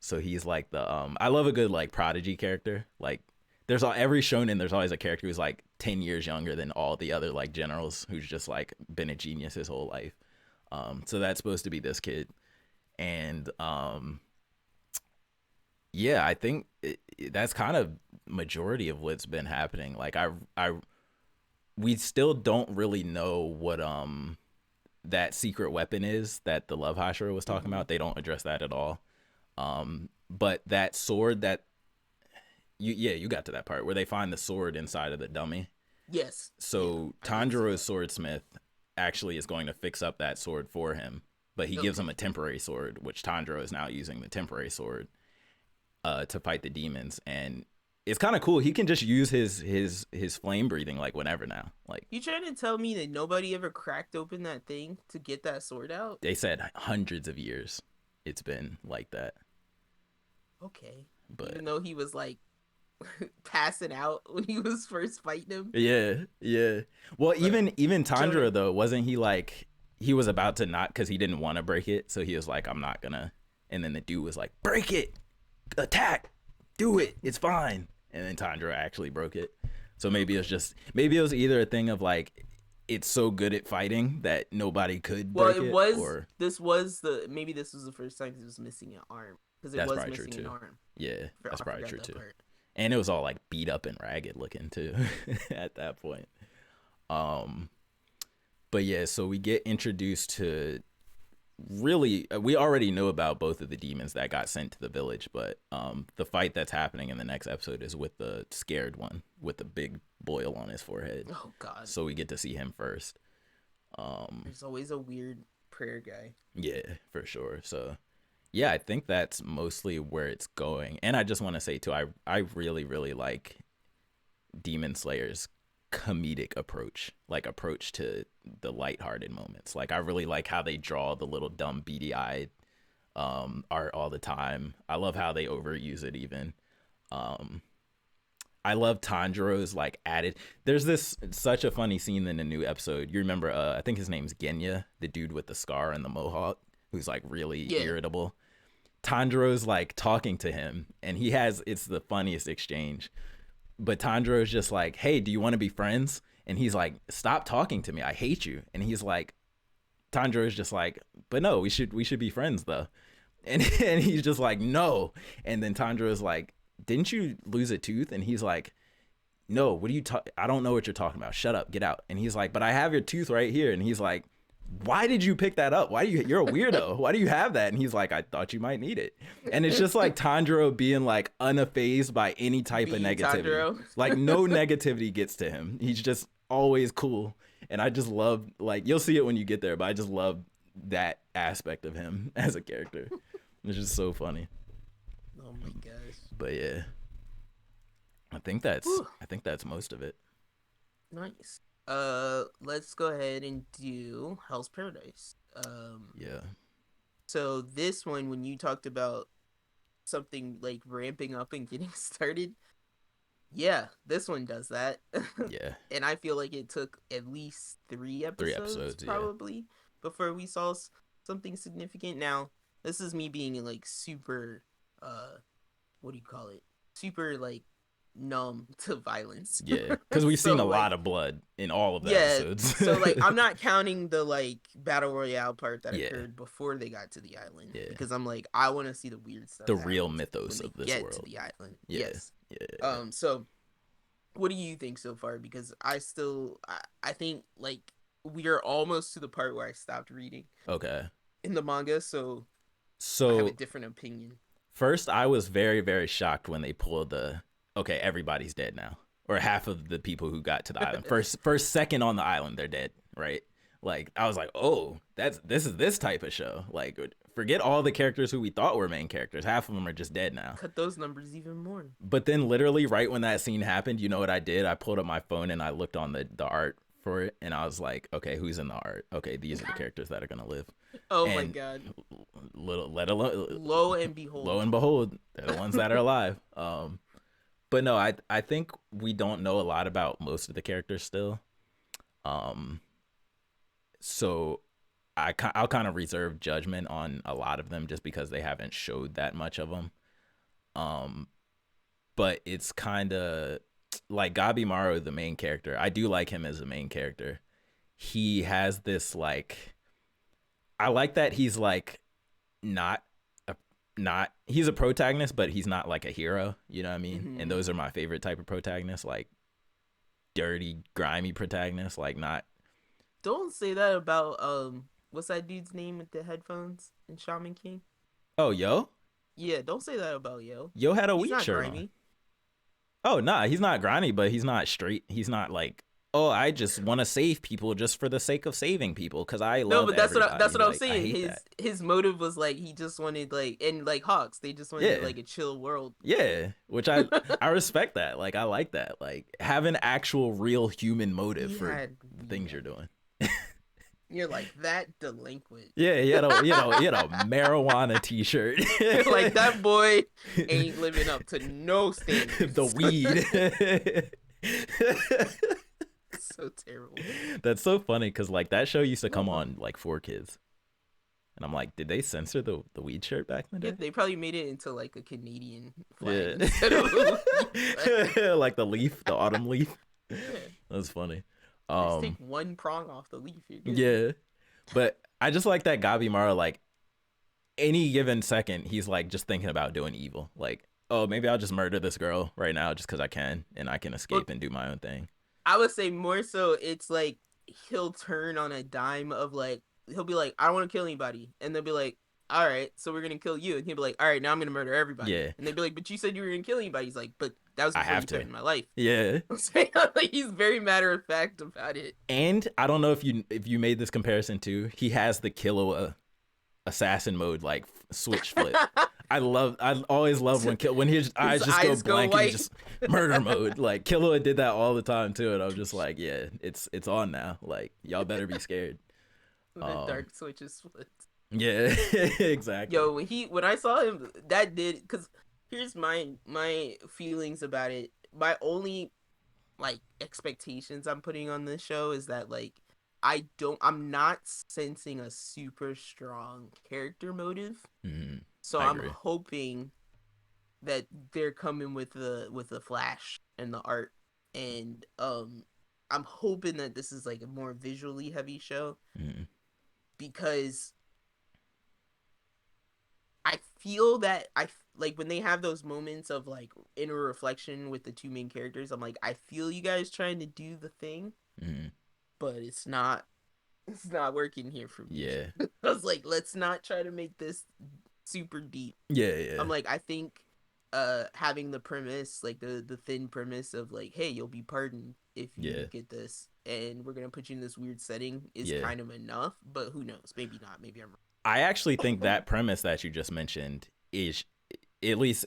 So he's like I love a good like prodigy character. Like every shonen, there's always a character who's like 10 years younger than all the other like generals, who's just like been a genius his whole life. So that's supposed to be this kid. And yeah, I think that's kind of majority of what's been happening. Like we still don't really know what that secret weapon is that the Love Hashira was talking about. They don't address that at all. But that sword that you got to that part where they find the sword inside of the dummy. Yes. So Tanjiro's swordsmith actually is going to fix up that sword for him, but he gives him a temporary sword, which Tanjiro is now using the temporary sword to fight the demons. And it's kind of cool. He can just use his flame breathing like whenever now. Like, you trying to tell me that nobody ever cracked open that thing to get that sword out? They said hundreds of years it's been like that. Okay. But even though he was like passing out when he was first fighting him. Yeah. Well, but even Tanjiro though, wasn't he like, he was about to not, because he didn't want to break it, so he was like, I'm not gonna. And then the dude was like, break it, attack, do it, it's fine. And then Tanjiro actually broke it. So maybe it was either a thing of like, it's so good at fighting that nobody could break it. This was the first time he was missing an arm, because it was missing an arm. Yeah, that's probably true too. And it was all like beat up and ragged looking too at that point. But yeah, so we get introduced to, really, we already know about both of the demons that got sent to the village, but the fight that's happening in the next episode is with the scared one with the big boil on his forehead. Oh God! So we get to see him first. There's always a weird prayer guy. Yeah, for sure. So yeah, I think that's mostly where it's going. And I just want to say too, I really, really like Demon Slayer's comedic approach to the lighthearted moments. Like, I really like how they draw the little dumb beady-eyed art all the time. I love how they overuse it even. I love Tanjiro's like added. There's such a funny scene in the new episode. You remember, I think his name's Genya, the dude with the scar and the mohawk, who's like really irritable. Tanjiro's like talking to him, and it's the funniest exchange. But Tanjiro's just like, hey, do you want to be friends? And he's like, stop talking to me, I hate you. And he's like, Tanjiro's just like, but no, we should be friends though. And he's just like, no. And then Tanjiro's like, didn't you lose a tooth? And he's like, no, what are you I don't know what you're talking about, shut up, get out. And he's like, but I have your tooth right here. And he's like, why did you pick that up? You're a weirdo. Why do you have that? And he's like, I thought you might need it. And it's just like Tanjiro being like unfazed by any type of negativity. Like, no negativity gets to him. He's just always cool. And I just love, like, you'll see it when you get there, but I just love that aspect of him as a character. It's just so funny. Oh my gosh. But yeah, I think that's most of it. Nice. Let's go ahead and do Hell's Paradise. Yeah. So this one, when you talked about something like ramping up and getting started, yeah, this one does that. Yeah. And I feel like it took at least three episodes probably before we saw something significant. Now, this is me being like super, what do you call it? Super like numb to violence. Yeah, because we've seen a lot of blood in all of the episodes. So like, I'm not counting the like battle royale part that occurred before they got to the island, because I'm like, I want to see the weird stuff, the real mythos of this world. To the island. Yes. So what do you think so far? Because I think like we are almost to the part where I stopped reading in the manga, so I have a different opinion. First, I was very, very shocked when they pulled everybody's dead now, or half of the people who got to the island first second on the island, they're dead, right? Like, I was like, oh, this is this type of show. Like, forget all the characters who we thought were main characters, half of them are just dead now. Cut those numbers even more. But then literally right when that scene happened, you know what I did? I pulled up my phone and I looked on the art for it, and I was like, okay, who's in the art? Okay, these are the characters that are gonna live. Oh my god. Lo and behold, they're the ones that are alive. But no, I think we don't know a lot about most of the characters still. So I'll kind of reserve judgment on a lot of them just because they haven't showed that much of them. But it's kind of like Gabimaru, the main character. I do like him as a main character. He has this like, I like that he's like not he's a protagonist, but he's not like a hero, you know what I mean? Mm-hmm. And those are my favorite type of protagonists. Like, dirty, grimy protagonist. Like not. Don't say that about what's that dude's name with the headphones in Shaman King? Oh, Yo. Yeah, don't say that about Yo. Yo had a He's weed not shirt on. grimy. Oh, nah, he's not grimy, but he's not straight. He's not like, oh, I just want to save people just for the sake of saving people because I No, love but everybody. that's what I'm Like, I saying. hate His that. his motive was like he just wanted like and like Hawks, they just wanted Yeah. like a chill world. Yeah, which I respect that. Like I like that. Like have an actual real human motive He for had the weed things on you're it. doing. You're like that delinquent. Yeah, he had a marijuana t-shirt. Like that boy ain't living up to no standards. The weed. So terrible. That's so funny because like that show used to come on like 4Kids. And I'm like, did they censor the weed shirt back in the Yeah, day? they probably made it into like a Canadian flag Yeah. instead of a flag. Like the leaf, the autumn leaf. Yeah. That's funny. Just take one prong off the leaf. You're good. Yeah. But I just like that Gabi Mara, like any given second, he's like just thinking about doing evil. Like, oh, maybe I'll just murder this girl right now just because I can and I can escape and do my own thing. I would say more so it's like he'll turn on a dime of like he'll be like, I don't want to kill anybody, and they'll be like, all right, so we're gonna kill you, and he'll be like, all right, now I'm gonna murder everybody. Yeah. And they'd be like, but you said you were gonna kill anybody. He's like, but that was before you threatened my life. Yeah. I'm saying, like, he's very matter of fact about it. And I don't know if you made this comparison too. He has the Killua assassin mode like switch flip. I always love when his eyes just go blank and just murder mode. Like Killua did that all the time too, and I'm just like, yeah, it's on now. Like y'all better be scared. The dark switch is flipped. Yeah, exactly. Yo, when I saw him, that did, because here's my feelings about it. My only like expectations I'm putting on this show is that like I'm not sensing a super strong character motive. Mm-hmm. So I'm hoping that they're coming with the flash and the art, and I'm hoping that this is like a more visually heavy show, because I feel that like when they have those moments of like inner reflection with the two main characters, I'm like, I feel you guys trying to do the thing, but it's not working here for me. Yeah. I was like, let's not try to make this super deep. Yeah. I'm like, I think having the premise, like the thin premise of like, hey, you'll be pardoned if you get this, and we're gonna put you in this weird setting is kind of enough, but who knows? Maybe not. Maybe I'm wrong. I actually think that premise that you just mentioned is, at least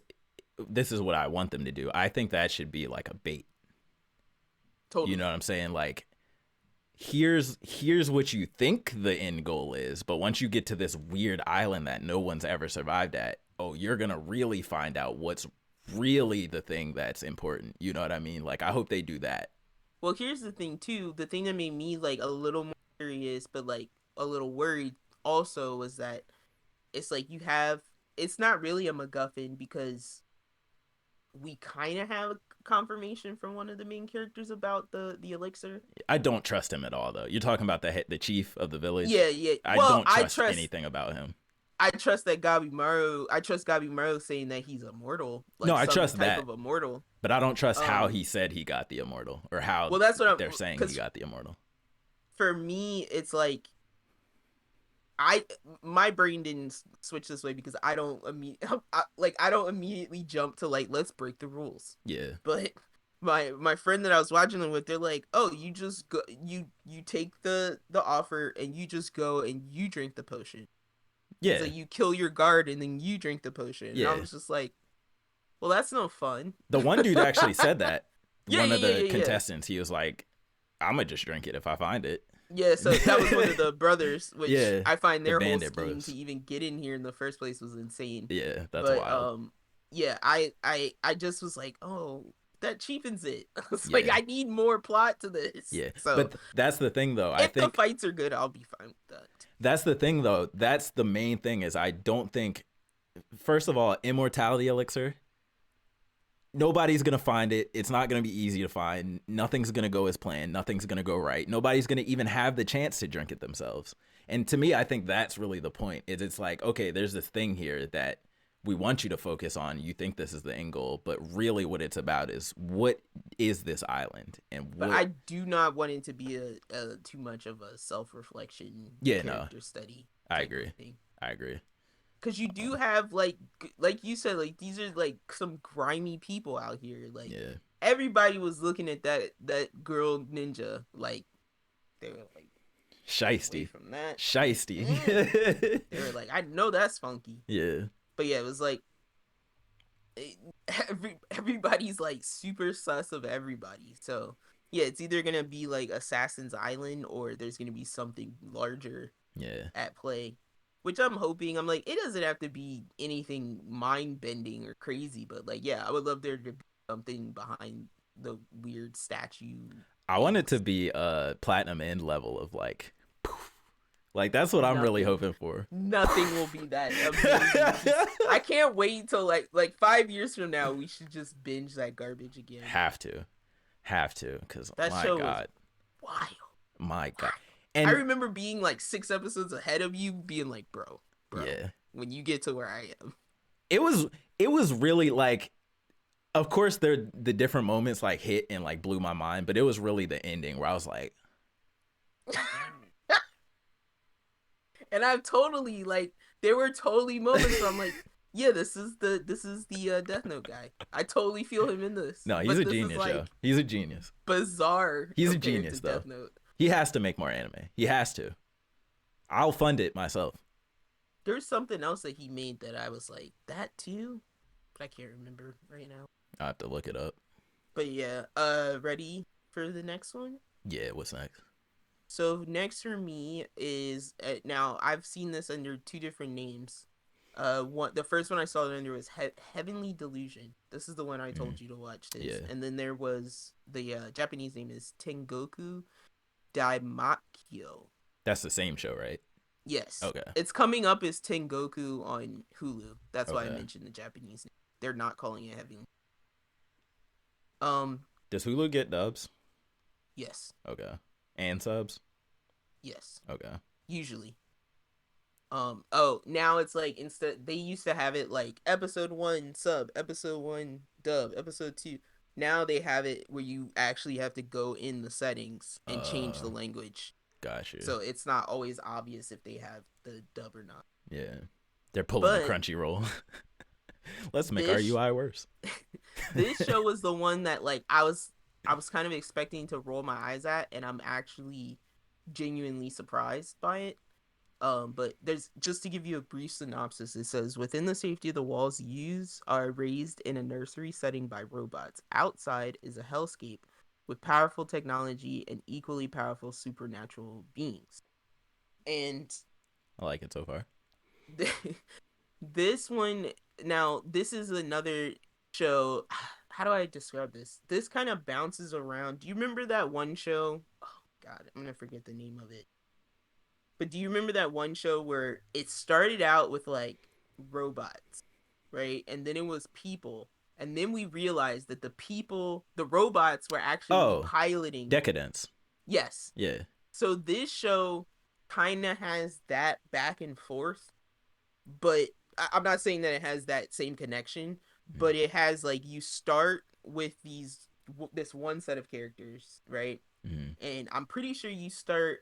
this is what I want them to do. I think that should be like a bait. Totally. You know what I'm saying? Like, here's what you think the end goal is, but once you get to this weird island that no one's ever survived at, oh, you're gonna really find out what's really the thing that's important. You know what I mean? Like, I hope they do that. Well, here's the thing too. The thing that made me like a little more curious, but like a little worried also, was that it's like it's not really a MacGuffin, because we kind of have a confirmation from one of the main characters about the elixir. I don't trust him at all, though. You're talking about the chief of the village. Yeah. I don't trust anything about him. I trust Gabi Maro saying that he's immortal. Like, no, I trust that of immortal, but I don't trust how he said he got the immortal, or how that's what they're saying he got the immortal. For me, it's like my brain didn't switch this way because I don't immediately jump to like, let's break the rules. Yeah. But my friend that I was watching them with, they're like, oh, you just go, you take the offer and you just go and you drink the potion. Yeah. So you kill your guard and then you drink the potion. Yeah. And I was just like, well, that's no fun. The one dude actually said that. One of the contestants, he was like, I'm gonna just drink it if I find it. Yeah, so that was one of the brothers, which I find their whole scheme to even get in here in the first place was insane. Yeah, that's wild. Yeah, I just was like, oh, that cheapens it. I was like, I need more plot to this. Yeah, so, but that's the thing, though. If the fights are good, I'll be fine with that. That's the thing, though. That's the main thing, is I don't think, first of all, immortality elixir, nobody's going to find it. It's not going to be easy to find. Nothing's going to go as planned. Nothing's going to go right. Nobody's going to even have the chance to drink it themselves. And to me, I think that's really the point. It's like, okay, there's this thing here that we want you to focus on, you think this is the end goal, but really what it's about is what is this island and But what. I do not want it to be a too much of a self-reflection Yeah, no, character study I type agree. of thing. I agree. Because you do have like you said, like these are like some grimy people out here. Like Yeah. everybody was looking at that girl ninja like they were like away Shiesty. from that. They were like, I know that's funky. Yeah. But yeah, it was like everybody's like super sus of everybody. So yeah, it's either gonna be like Assassin's Island or there's gonna be something larger Yeah. at play. Which I'm hoping. I'm like, it doesn't have to be anything mind bending or crazy, but like, yeah, I would love there to be something behind the weird statue I want it to things. be a platinum end level of like poof. Like that's what I'm really Nothing. hoping for. Nothing will be that amazing. I can't wait till like 5 years from now we should just binge that garbage again. Have to, because That my show was God, wild. my God, I and remember being like 6 episodes ahead of you, being like, bro, yeah, when you get to where I am. it was really like, of course, the different moments like hit and like blew my mind, but it was really the ending where I was like, And I've totally like there were totally moments where I'm like, yeah, this is the Death Note guy. I totally feel him in this. no, he's But a this is genius, yo. like He's a genius. bizarre He's a compared genius, to though. Death Note. He has to make more anime. He has to. I'll fund it myself. There's something else that he made that I was like, that too? But I can't remember right now. I have to look it up. But yeah, ready for the next one? Yeah, what's next? So next for me is now I've seen this under two different names. The first one I saw it under was Heavenly Delusion. This is the one I told you to watch this. Yeah. And then there was the Japanese name is Tengoku Daimakyo. That's the same show, right? Yes. Okay. It's coming up as Tengoku on Hulu. That's why I Okay. mentioned the Japanese name. They're not calling it Heavenly. Does Hulu get dubs? Yes. Okay. And subs? Yes. Okay. Usually. Now it's like instead they used to have it like episode 1 sub, episode 1 dub, episode 2. Now they have it where you actually have to go in the settings and change the language. Gotcha. So it's not always obvious if they have the dub or not. Yeah. They're pulling a But Crunchyroll. Let's make our UI worse. This show was the one that like I was kind of expecting to roll my eyes at, and I'm actually genuinely surprised by it. But there's just to give you a brief synopsis. It says within the safety of the walls, youths are raised in a nursery setting by robots. Outside is a hellscape with powerful technology and equally powerful supernatural beings. And I like it so far. this one now, this is another show. How do I describe this? This kind of bounces around. Do you remember that one show? Oh God, I'm gonna forget the name of it. But do you remember that one show where it started out with like robots, right? And then it was people. And then we realized that the robots were actually piloting. Decadence. Yes. Yeah. So this show kind of has that back and forth, but I'm not saying that it has that same connection, but it has like you start with this one set of characters, right? And I'm pretty sure you start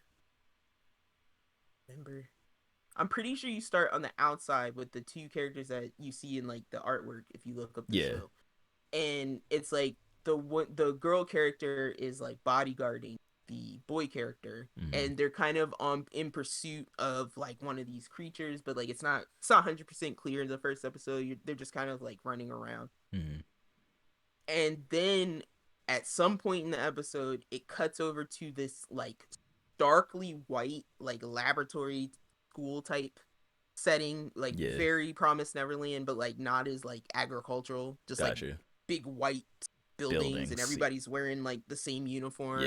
on the outside with the two characters that you see in like the artwork if you look up the show. And it's like the girl character is like bodyguarding the boy character, and they're kind of in pursuit of like one of these creatures, but like it's not 100% clear in the first episode. They're just kind of like running around. And then at some point in the episode it cuts over to this like darkly white like laboratory school type setting, like very Promised Neverland, but like not as like agricultural, just like big white buildings and everybody's wearing like the same uniform.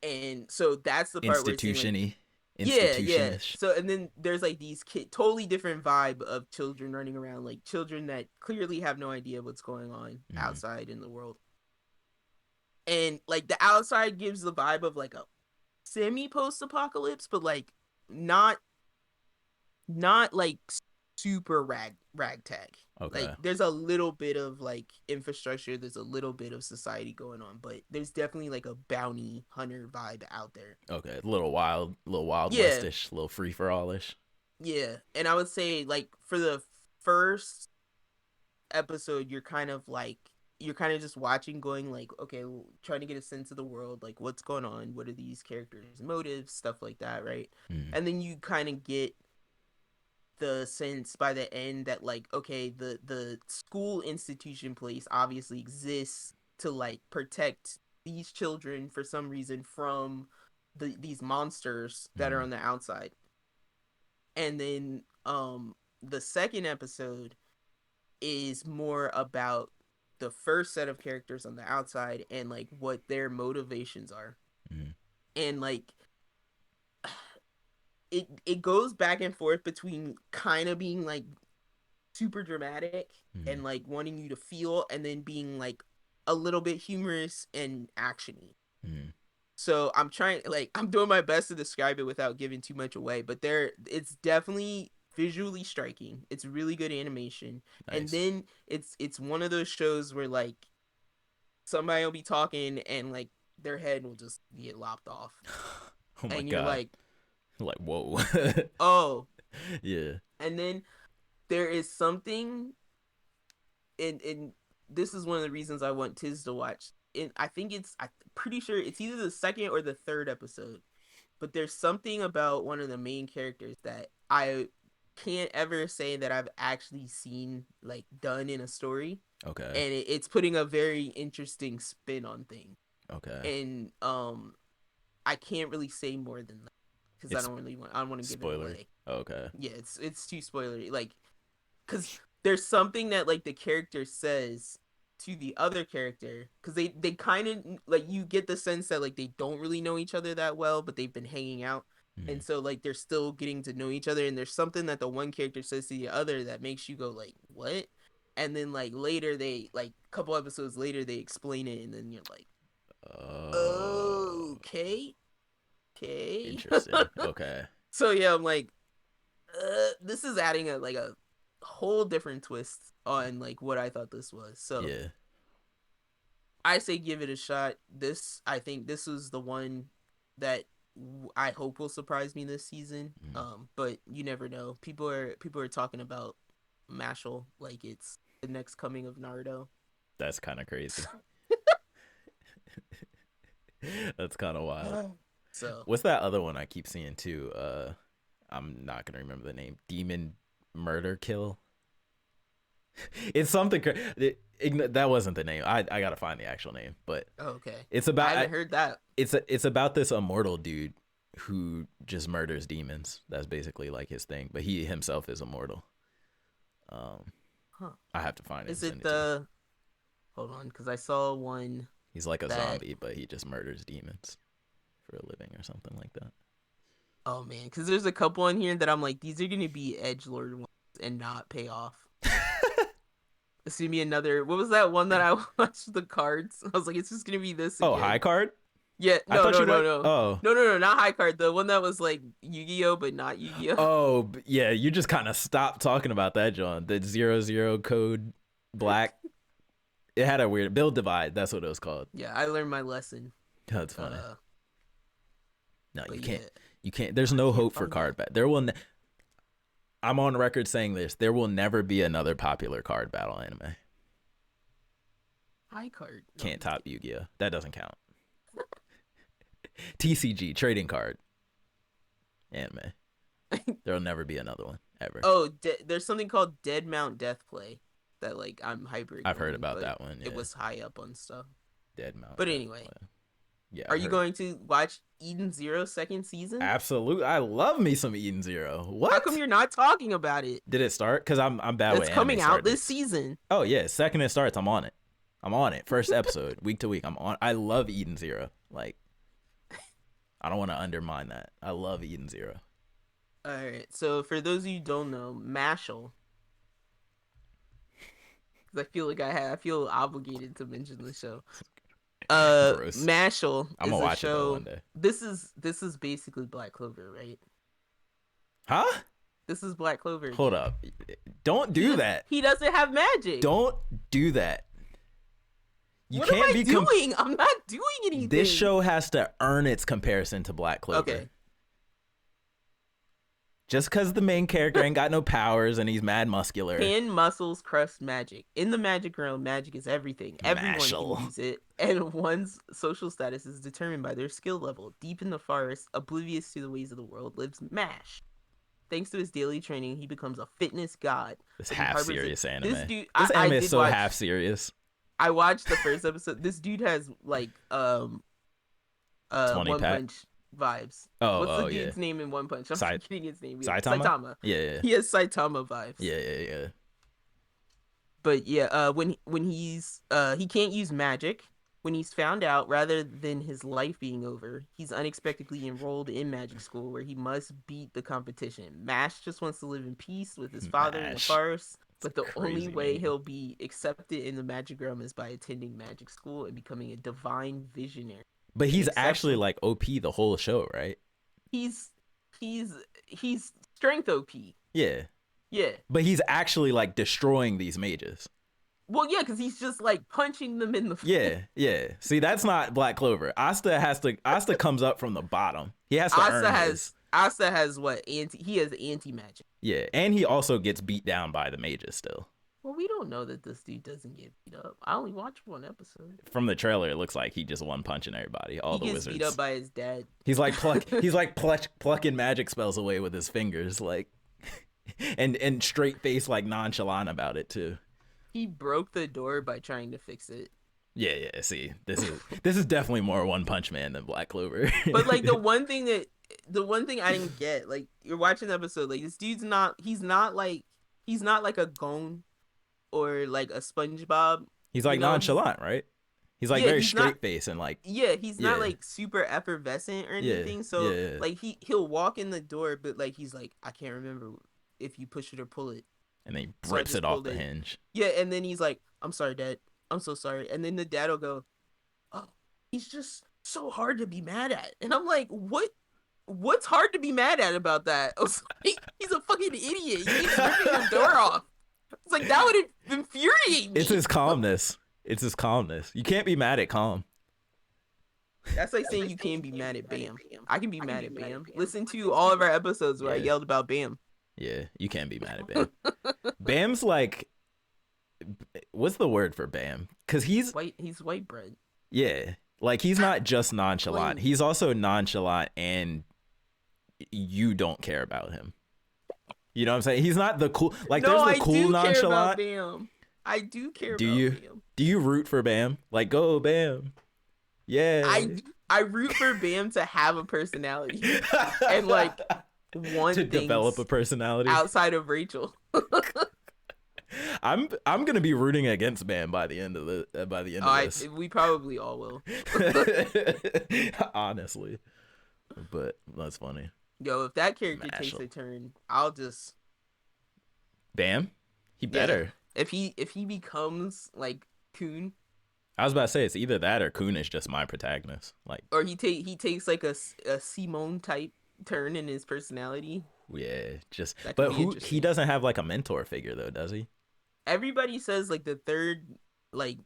And so that's the part institution-y. Where yeah. So and then there's like these totally different vibe of children running around, like children that clearly have no idea what's going on outside in the world. And like the outside gives the vibe of like a semi post apocalypse, but like not like super ragtag. Like Okay. there's a little bit of like infrastructure, there's a little bit of society going on, but there's definitely like a bounty hunter vibe out there. Okay. A little wild Yeah, westish, a little free for allish. yeah. And I would say like for the first episode, you're kind of just watching, going like, okay, trying to get a sense of the world, like what's going on, what are these characters' motives, stuff like that, right? Mm, And then you kind of get the sense by the end that like, okay, the school institution place obviously exists to like protect these children for some reason from these monsters that are mm, on the outside. And then the second episode is more about the first set of characters on the outside and like what their motivations are. mm, And like it goes back and forth between kind of being like super dramatic mm, and like wanting you to feel, and then being like a little bit humorous and actiony. mm. So I'm trying, like, I'm doing my best to describe it without giving too much away, but it's definitely visually striking. It's really good animation. And Nice. then it's one of those shows where like somebody will be talking and like their head will just get lopped off. Oh my And you're god. like, Like whoa. "Oh." Yeah. And then there is something, and this is one of the reasons I want Tiz to watch. And I'm pretty sure it's either the second or the third episode. But there's something about one of the main characters that I can't ever say that I've actually seen like done in a story, Okay. and it's putting a very interesting spin on things. Okay. And I can't really say more than that because It's I don't want to give it spoiler. away. Okay. Yeah, it's too spoilery. Like, because there's something that like the character says to the other character, because they kind of like, you get the sense that like they don't really know each other that well, but they've been hanging out, and Mm. so like they're still getting to know each other, and there's something that the one character says to the other that makes you go like, what? And then like later, they like a couple episodes later, they explain it, and then you're like, Oh. okay, okay. Interesting. Okay. So yeah, I'm like, this is adding a whole different twist on like what I thought this was. So Yeah. I say give it a shot. I think this was the one that I hope will surprise me this season. Mm. But you never know. People are talking about Mashal like it's the next coming of Naruto. That's kind of crazy. That's kind of wild. So What's that other one I keep seeing too? I'm not gonna remember the name. Demon Murder Kill. It's something. That wasn't the name. I gotta find the actual name, but okay, it's I about. haven't heard that. It's about this immortal dude who just murders demons. That's basically like his thing. But he himself is immortal. Um, Huh? I have to find it and Is send it it to you. the? Hold on, because I saw one He's like a that. zombie, but he just murders demons for a living or something like that. Oh man, because there's a couple in here that I'm like, these are gonna be edgelord ones and not pay off. See me another. What was that one that I watched the cards? I was like, it's just gonna be this Oh, high again. card. Yeah, I no, thought no, you no, like. no, Oh. no, no, no, not high card. The one that was like Yu-Gi-Oh, but not Yu-Gi-Oh. Oh yeah, you just kind of stopped talking about that, John. The 00 code black. It had a weird build divide. That's what it was called. Yeah, I learned my lesson. That's funny. No, But you yeah, can't. You can't. There's I no can't hope for find card that battle. There will. I'm on record saying this. There will never be another popular card battle anime. high card. No, Can't top Yu-Gi-Oh. That doesn't count. TCG trading card anime. There'll never be another one ever. oh, there's something called Dead Mount Death Play that like I'm hyper. I've heard ignoring, about but that one. Yeah. it was high up on stuff. Dead Mount. But Death anyway, Play. Yeah. are I you heard. going to watch Eden Zero second season? Absolutely. I love me some Eden Zero. What? How come you're not talking about it? Did it start? Because I'm bad It's with coming anime out start this dates. season. Oh yeah, second it starts, I'm on it. I'm on it. First episode, week to week. I'm on. I love Eden Zero. Like, I don't want to undermine that. I love Eden Zero. All right. So for those of you who don't know, Mashal, because I feel obligated to mention the show. Gross. Mashal I'm is gonna a watch it though show. one day. This is basically Black Clover, right? Huh? This is Black Clover. Hold up. Don't do that. He doesn't have magic. Don't do that. What am I doing? I'm not doing anything. This show has to earn its comparison to Black Clover. Okay. Just because the main character ain't got no powers and he's mad muscular. Pin muscles crush magic. In the magic realm, magic is everything. Everyone can use it, and one's social status is determined by their skill level. Deep in the forest, oblivious to the ways of the world, lives Mash. Thanks to his daily training, he becomes a fitness god. This half-serious anime. This anime is so half-serious. I watched the first episode. This dude has like 20 One pack. Punch vibes. Oh, What's the dude's name in One Punch? I'm forgetting his name. Saitama? Yeah. He has Saitama vibes. Yeah. But yeah, when he's he can't use magic. When he's found out, rather than his life being over, he's unexpectedly enrolled in magic school where he must beat the competition. Mash just wants to live in peace with his father in the forest, but the only way he'll be accepted in the magic realm is by attending magic school and becoming a divine visionary. But he's actually like OP the whole show, right? He's strength OP. Yeah. Yeah. But he's actually like destroying these mages. Well, yeah, because he's just like punching them in the face. Yeah. See, that's not Black Clover. Asta comes up from the bottom. He has to earn his. Asta has he has anti-magic. Yeah, and he also gets beat down by the mages still. Well, we don't know that this dude doesn't get beat up. I only watched one episode. From the trailer, it looks like he just one punching everybody. All the wizards. He gets beat up by his dad. He's like plucking magic spells away with his fingers, like, and straight face like nonchalant about it too. He broke the door by trying to fix it. Yeah. See, this is definitely more One Punch Man than Black Clover. But like the one thing I didn't get, like you're watching the episode, like this dude's he's not like a Gon or like a SpongeBob. He's like nonchalant, right? He's like very straight face and like he's not like super effervescent or anything. So like he'll walk in the door, but like he's like, I can't remember if you push it or pull it. And then he rips it off the hinge. Yeah, and then he's like, I'm sorry, Dad. I'm so sorry. And then the dad will go, oh, he's just so hard to be mad at. And I'm like, what's hard to be mad at about that? I was like, he's a fucking idiot. He keeps ripping the door off. It's like, that would infuriate me. It's his calmness. You can't be mad at Calm. That's like saying you can't be mad at Bam. I can be mad at Bam. Listen to all of our episodes where I yelled about Bam. Yeah, you can't be mad at Bam. Bam's like, what's the word for Bam? Because he's white bread. Yeah, like he's not just nonchalant. He's also nonchalant, and you don't care about him. You know what I'm saying? He's not the cool. Like there's the cool nonchalant. Bam. I do care. Do you? Bam. Do you root for Bam? Like go Bam. Yeah. I root for Bam to have a personality and like. To develop a personality outside of Rachel. I'm gonna be rooting against Bam by the end of this. We probably all will. Honestly, but that's funny. Yo, if that character takes a turn, I'll just Bam. He better. If he becomes like Kun. I was about to say it's either that or Kun is just my protagonist. Like, or he takes like a Simone type turn in his personality. Yeah, but he doesn't have like a mentor figure though, does he? Everybody says like the third like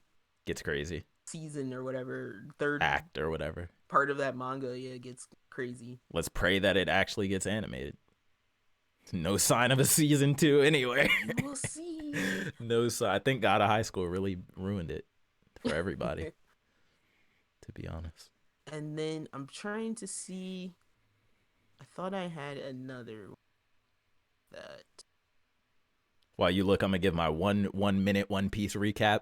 gets crazy season or whatever, third act or whatever part of that manga gets crazy. Let's pray that it actually gets animated. No sign of a season 2 anyway. We'll see. No sign. I think God of High School really ruined it for everybody. To be honest. And then I'm trying to see. I thought I had another that. While you look, I'm gonna give my 1 minute One Piece recap.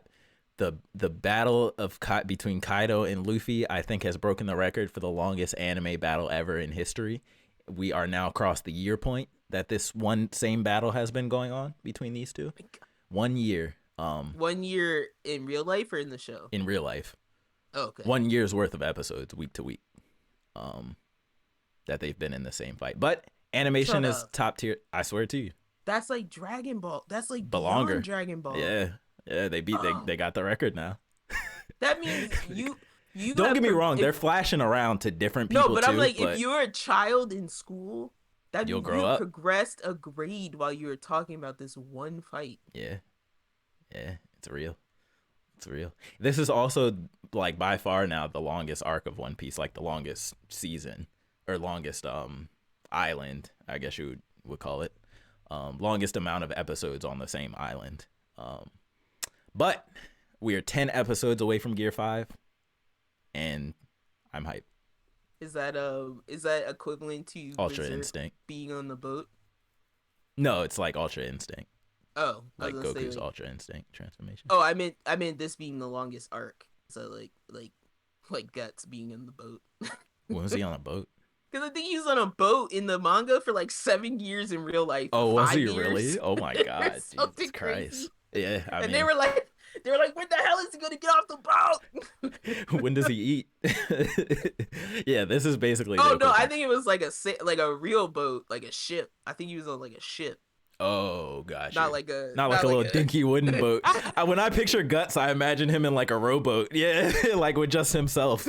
The battle of between Kaido and Luffy, I think, has broken the record for the longest anime battle ever in history. We are now across the year point that this same battle has been going on between these two. 1 year. 1 year in real life or in the show? In real life. Oh, okay. 1 year's worth of episodes, week to week. That they've been in the same fight. But animation is top tier. I swear to you. That's like Dragon Ball. That's like longer Dragon Ball. Yeah, they got the record now. That means you don't get me wrong. They're flashing around to different people. No, but I'm like, if you're a child in school That You'll means grow you up. progressed a grade while you were talking about this one fight. Yeah, yeah, it's real. It's real. This is also like by far now the longest arc of One Piece, like the longest season or longest island, I guess you would call it. Longest amount of episodes on the same island. But we are 10 episodes away from Gear 5 and I'm hyped. Is that equivalent to Ultra Berserk Instinct. being on the boat? No, it's like Ultra Instinct. Oh, Like Goku's say, Ultra Instinct transformation. oh, I meant this being the longest arc. So like Guts being in the boat. When was he on a boat? Because I think he was on a boat in the manga for like 7 years in real life. Oh, was he 5 years. really? Oh my god, Jesus Christ! Crazy. Yeah, I mean, they were like, when the hell is he gonna get off the boat? When does he eat? Yeah, this is basically. Oh no, I think it was like a real boat, like a ship. I think he was on like a ship. Oh gosh, not like a little dinky wooden boat. When I picture Guts, I imagine him in like a rowboat. Yeah, like with just himself.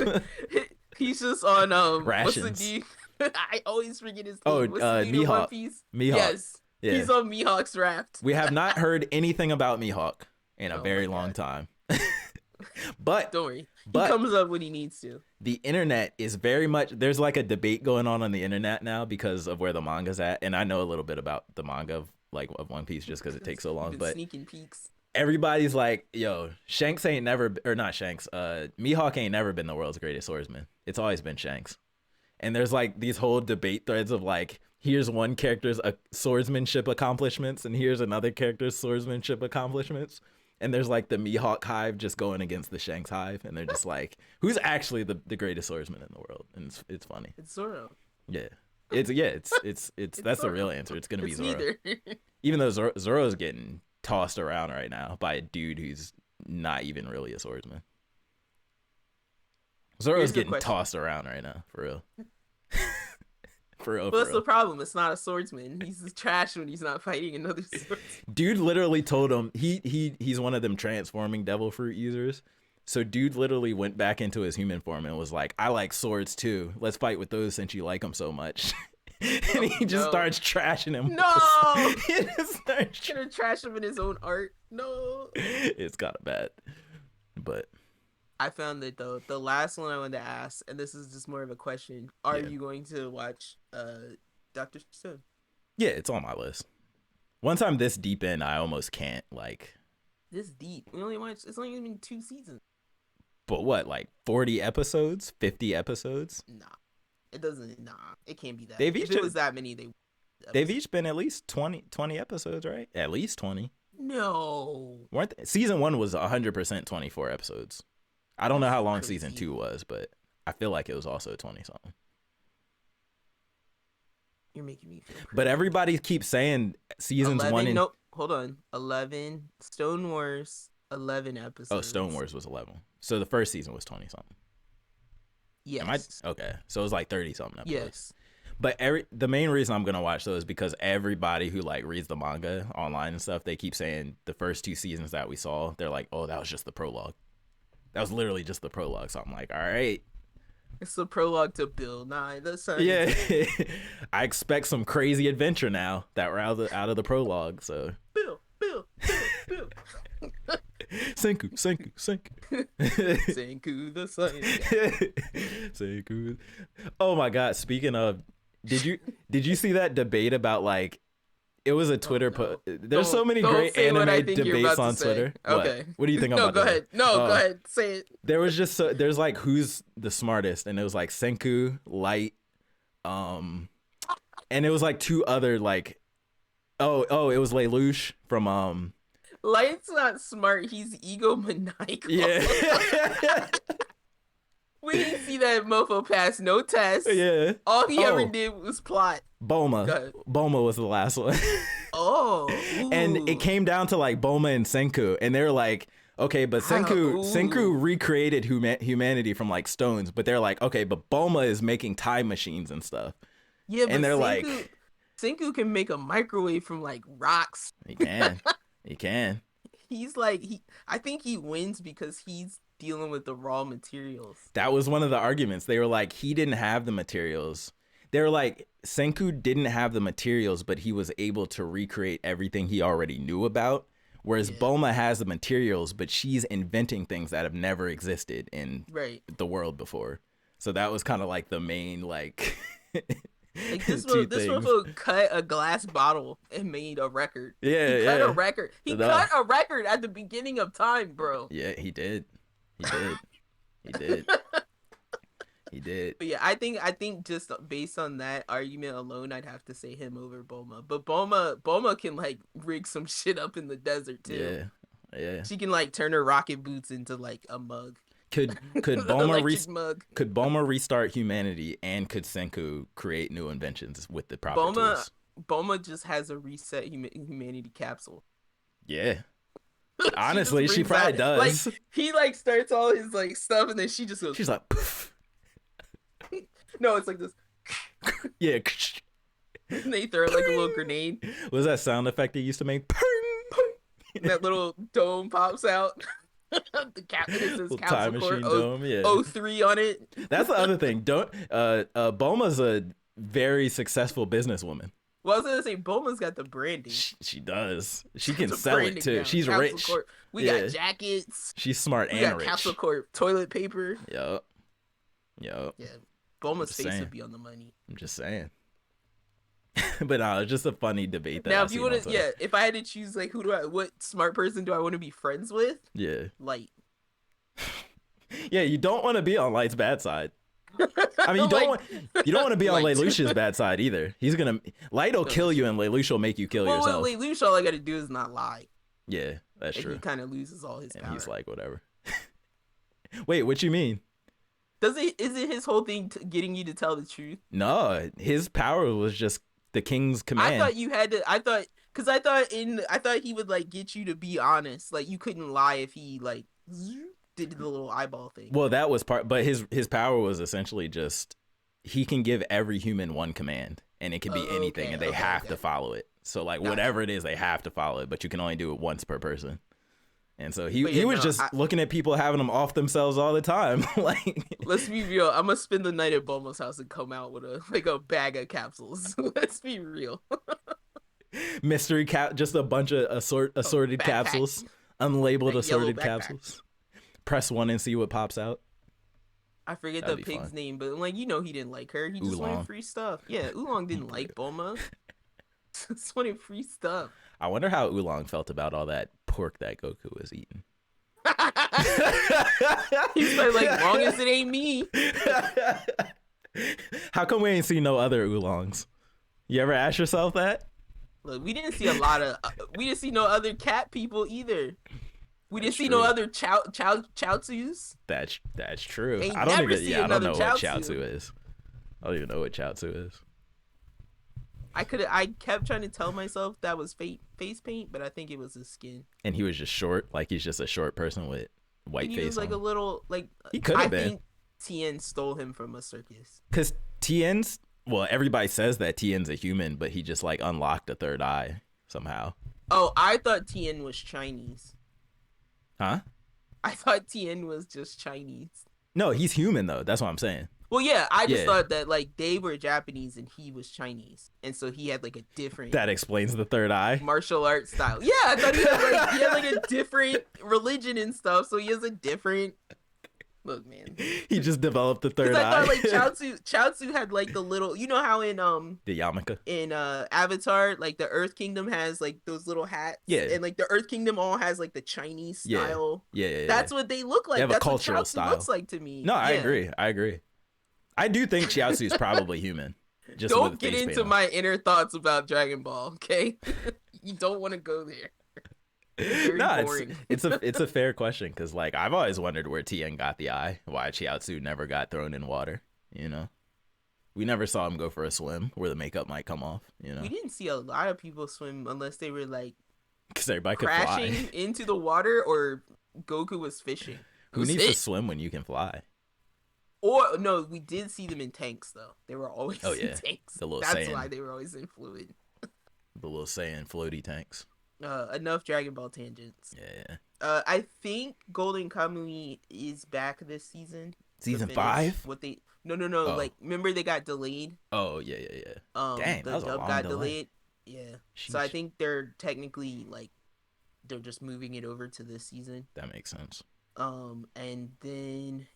He's just on rations. What's the I always forget his name. Oh, Mihawk. Mihawk. Yes, yeah. He's on Mihawk's raft. We have not heard anything about Mihawk in a very long time. But don't worry, he comes up when he needs to. The internet is very much, there's like a debate going on the internet now because of where the manga's at, and I know a little bit about the manga of One Piece just because it takes so long. But sneaking peeks. Everybody's like, yo, Shanks ain't never, or not Shanks, Mihawk ain't never been the world's greatest swordsman. It's always been Shanks. And there's like these whole debate threads of like, here's one character's swordsmanship accomplishments, and here's another character's swordsmanship accomplishments. And there's like the Mihawk hive just going against the Shanks hive, and they're just like, who's actually the greatest swordsman in the world? And it's funny. It's Zoro. Yeah. It's that's Zoro. the real answer. It's gonna be Zoro. Neither. Even though Zoro's getting tossed around right now by a dude who's not even really a swordsman. Zoro's getting tossed around right now, for real. For real. Well, that's the problem. It's not a swordsman. He's trash when he's not fighting another swordsman. Dude literally told him he's one of them transforming devil fruit users. So dude literally went back into his human form and was like, I like swords too. Let's fight with those since you like them so much. And he just starts trashing him. No! He just starts gonna trash him in his own art. No. It's kind of bad. But I found that though. The last one I wanted to ask, and this is just more of a question: are you going to watch Dr. Stone? Yeah, it's on my list. Once I'm this deep in, I almost can't like. This deep? We only watched. It's only been 2 seasons. But what, like 40 episodes, 50 episodes? Nah, it doesn't. Nah, it can't be that. If it was that many, they've each been at least 20 episodes, right? At least 20. No. Season 1 was 100% 24 episodes. I don't know how long season 2 was, but I feel like it was also 20 something. You're making me feel crazy. But everybody keeps saying seasons 1 and nope, hold on. 11 Stone Wars, 11 episodes. Oh, Stone Wars was 11. So the first season was 20 something. Yes. Okay. So it was like 30 something episodes. Yes. But the main reason I'm gonna watch those is because everybody who like reads the manga online and stuff, they keep saying the first 2 seasons that we saw, they're like, oh, that was just the prologue. That was literally just the prologue. So I'm like, all right. It's the prologue to Bill 9. Yeah. I expect some crazy adventure now that we're out of the prologue. So Bill. Senku. Senku the Saiyan. Senku. Oh my God. Speaking of, did you see that debate about like, it was a Twitter post. There's so many great anime debates on Twitter. Okay. What do you think about that? Go ahead. Go ahead. Say it. There was just there's like who's the smartest, and it was like Senku, Light, and it was like 2 other like, it was Lelouch from Light's not smart. He's egomaniacal. Yeah. We didn't see that mofo pass no test. Yeah. All he ever did was plot. Boma was the last one. Oh. Ooh. And it came down to like Boma and Senku, and they're like, okay, but Senku recreated humanity from like stones, but they're like, okay, but Boma is making time machines and stuff. Yeah, but and they're Senku can make a microwave from like rocks. He can. He can. He's like I think he wins because he's dealing with the raw materials. That was one of the arguments. They were like, he didn't have the materials. they're like, Senku didn't have the materials, but he was able to recreate everything he already knew about. Whereas Bulma has the materials, but she's inventing things that have never existed in the world before. So that was kind of like the main like. Like this motherfucker cut a glass bottle and made a record. Yeah, he cut a record. He cut a record at the beginning of time, bro. Yeah, he did. He did. He did. He did. But yeah, I think just based on that argument alone, I'd have to say him over Bulma. But Bulma can like rig some shit up in the desert too. Yeah, yeah. She can like turn her rocket boots into like a mug. Could Bulma restart humanity, and could Senku create new inventions with the proper tools? Bulma just has a reset humanity capsule. Yeah. Honestly, she probably does. Like, he like starts all his like stuff, and then she just goes. She's like, poof. No, it's like this. Yeah. And they throw like a little grenade. What was that sound effect they used to make? That little dome pops out. The captain says time machine dome, yeah. 03 on it. That's the other thing. Bulma's a very successful businesswoman. Well, I was gonna say Bulma's got the branding. She does. She can sell it too. She's Capsule rich. Corp. We got jackets. She's smart we and got rich. Capsule Corp toilet paper. Yup. Yeah. Bulma's face would be on the money. I'm just saying. But no, it's just a funny debate. That now, if you want to, if I had to choose, like, what smart person do I want to be friends with? Yeah. Light. Yeah, you don't want to be on Light's bad side. I mean, you don't want to be on Lelouch's bad side either. Light will kill you, and Lelouch will make you kill yourself. Well, Lelouch, all I got to do is not lie. Yeah, that's true. He kind of loses all his power. And he's like, whatever. Wait, what you mean? Is it his whole thing getting you to tell the truth? No, his power was just the king's command. I thought you had to. I thought he would like get you to be honest. Like you couldn't lie if he like did the little eyeball thing. Well, that was part, but his power was essentially just he can give every human one command, and it can be anything, and they have to follow it. So like whatever it is, they have to follow it, but you can only do it once per person. And so he was just looking at people having them off themselves all the time. Like, let's be real. I'm gonna spend the night at Bulma's house and come out with a bag of capsules. Let's be real. Mystery just a bunch of assorted capsules, unlabeled assorted capsules. Press 1 and see what pops out. I forget the pig's name, but like he didn't like her. He just wanted free stuff. Yeah, Oolong didn't like Bulma. Just wanted free stuff. I wonder how Oolong felt about all that pork that Goku was eating. He's like, long as it ain't me. How come we ain't seen no other Oolongs? You ever ask yourself that? Look, we didn't see we didn't see no other cat people either. We didn't see no other Chaozus. That's true. I don't know what Chaozu is. I don't even know what Chaozu is. I kept trying to tell myself that was face paint, but I think it was his skin. And he was just short, like he's just a short person with white face. He was like a little he could have been. I think Tien stole him from a circus. Cause everybody says that Tien's a human, but he just like unlocked a third eye somehow. Oh, I thought Tien was Chinese. Huh? I thought Tien was just Chinese. No, he's human though. That's what I'm saying. Well, yeah, I just thought that like they were Japanese and he was Chinese, and so he had like a different. That explains the third eye. Martial arts style. Yeah, I thought he had like a different religion and stuff, so he has a different. Look, man. He just developed the third eye. I thought like Chaozu had like the little, you know how in the yarmulke in Avatar, like the Earth Kingdom has like those little hats. Yeah. And like the Earth Kingdom all has like the Chinese style. Yeah. That's what they look like. They have That's a cultural what Chaozu style. looks like to me. No, I agree. I do think Chiaotzu is probably human. Just don't get into my inner thoughts about Dragon Ball, okay? You don't want to go there. It's a fair question because like I've always wondered where Tien got the eye, why Chiaotzu never got thrown in water. You know, we never saw him go for a swim where the makeup might come off. You know, we didn't see a lot of people swim unless they were like because everybody crashing could fly into the water or Goku was fishing. Who needs to swim when you can fly? Or no, we did see them in tanks though. They were always in tanks. That's why they were always in fluid. The little Saiyan floaty tanks. Enough Dragon Ball tangents. Yeah. I think Golden Kamui is back this season. Season 5? No. Oh, Like, remember they got delayed. oh yeah. Dang, that The was a dub long got delay. delayed. Yeah. So I Sheesh, think they're technically like they're just moving it over to this season. that makes sense. And then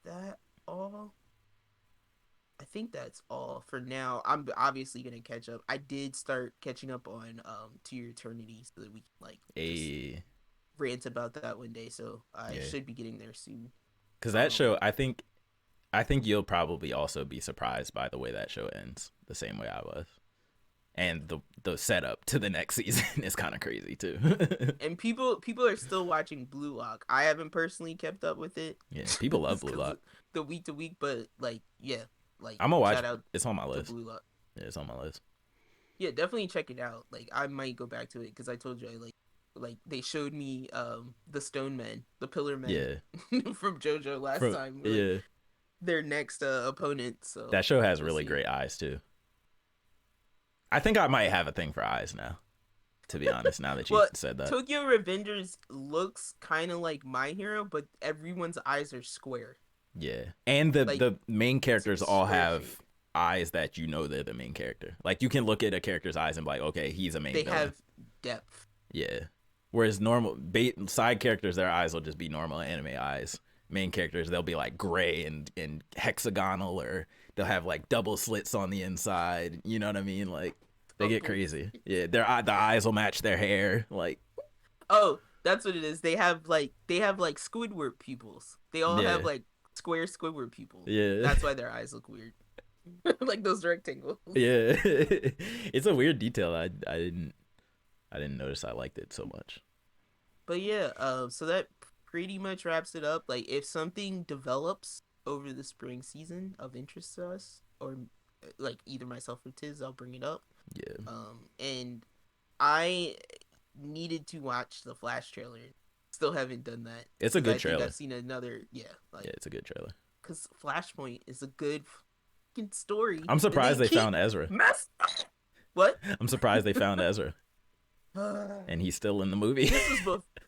that all. I think that's all for now. I'm obviously gonna catch up. I did start catching up on To Your Eternity so that we can like just A rant about that one day. So I yeah, should be getting there soon. because that Um, show, I think you'll probably also be surprised by the way that show ends, the same way I was. And the setup to the next season is kind of crazy too. and people are still watching Blue Lock. I haven't personally kept up with it Yeah, people love just Blue because Lock. the week to week, but like yeah, like I'm gonna watch. shout out It's on my to list. Blue Lock. Yeah, it's on my list. Yeah, definitely check it out. Like I might go back to it because I told you I like they showed me the Stone Men, the Pillar Men Yeah, from JoJo last from time, like yeah, their next opponent. So that show has we'll really see. great eyes too. I think I might have a thing for eyes now. To be honest, now that you Well, said that. Tokyo Revengers looks kind of like My Hero, but everyone's eyes are square, Yeah, and the like the main it's characters all square have shape. eyes that you know they're the main character. Like you can look at a character's eyes and be like, okay, he's a main They villain. have depth. Yeah. Whereas normal side characters, their eyes will just be normal anime eyes. Main characters, they'll be like gray and hexagonal, or they'll have like double slits on the inside. You know what I mean? Like they get crazy. Yeah, the eyes will match their hair. Like Oh, that's what it is. They have like Squidward pupils. They all have yeah, like square Squidward pupils. yeah, That's why their eyes look weird. Like those rectangles. yeah. It's a weird detail. I didn't notice I liked it so much. But yeah, so that pretty much wraps it up. Like if something develops over the spring season of interest to us, or like either myself or Tiz, I'll bring it up. Yeah, And I needed to watch the Flash trailer. Still haven't done that it's a because good I think trailer. I've seen another. Yeah, Yeah, like it's a good trailer. because Flashpoint is a good fucking story. I'm And they surprised they keep found Ezra. mess. What? I'm surprised they found Ezra, this and he's still in the movie.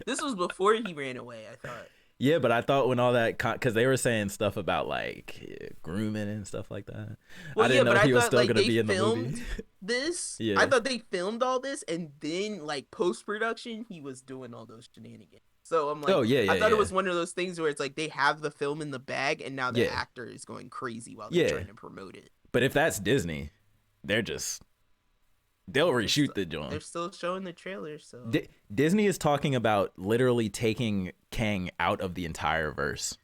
this was before he ran away. I thought. Yeah, but I thought when all that, because they were saying stuff about like grooming and stuff like that. I Well, yeah, didn't know but if I he was thought still like gonna they be in the filmed movie. this. I Yeah, thought they filmed all this, and then like post production, he was doing all those shenanigans. So I'm oh like, yeah, I yeah, thought it yeah, was one of those things where it's like they have the film in the bag, and now the yeah, actor is going crazy while they're yeah. trying to promote it. But if that's Disney, they're just they'll They're reshoot st- the they're joint. still showing the trailer, so Disney is talking about literally taking Kang out of the entire verse.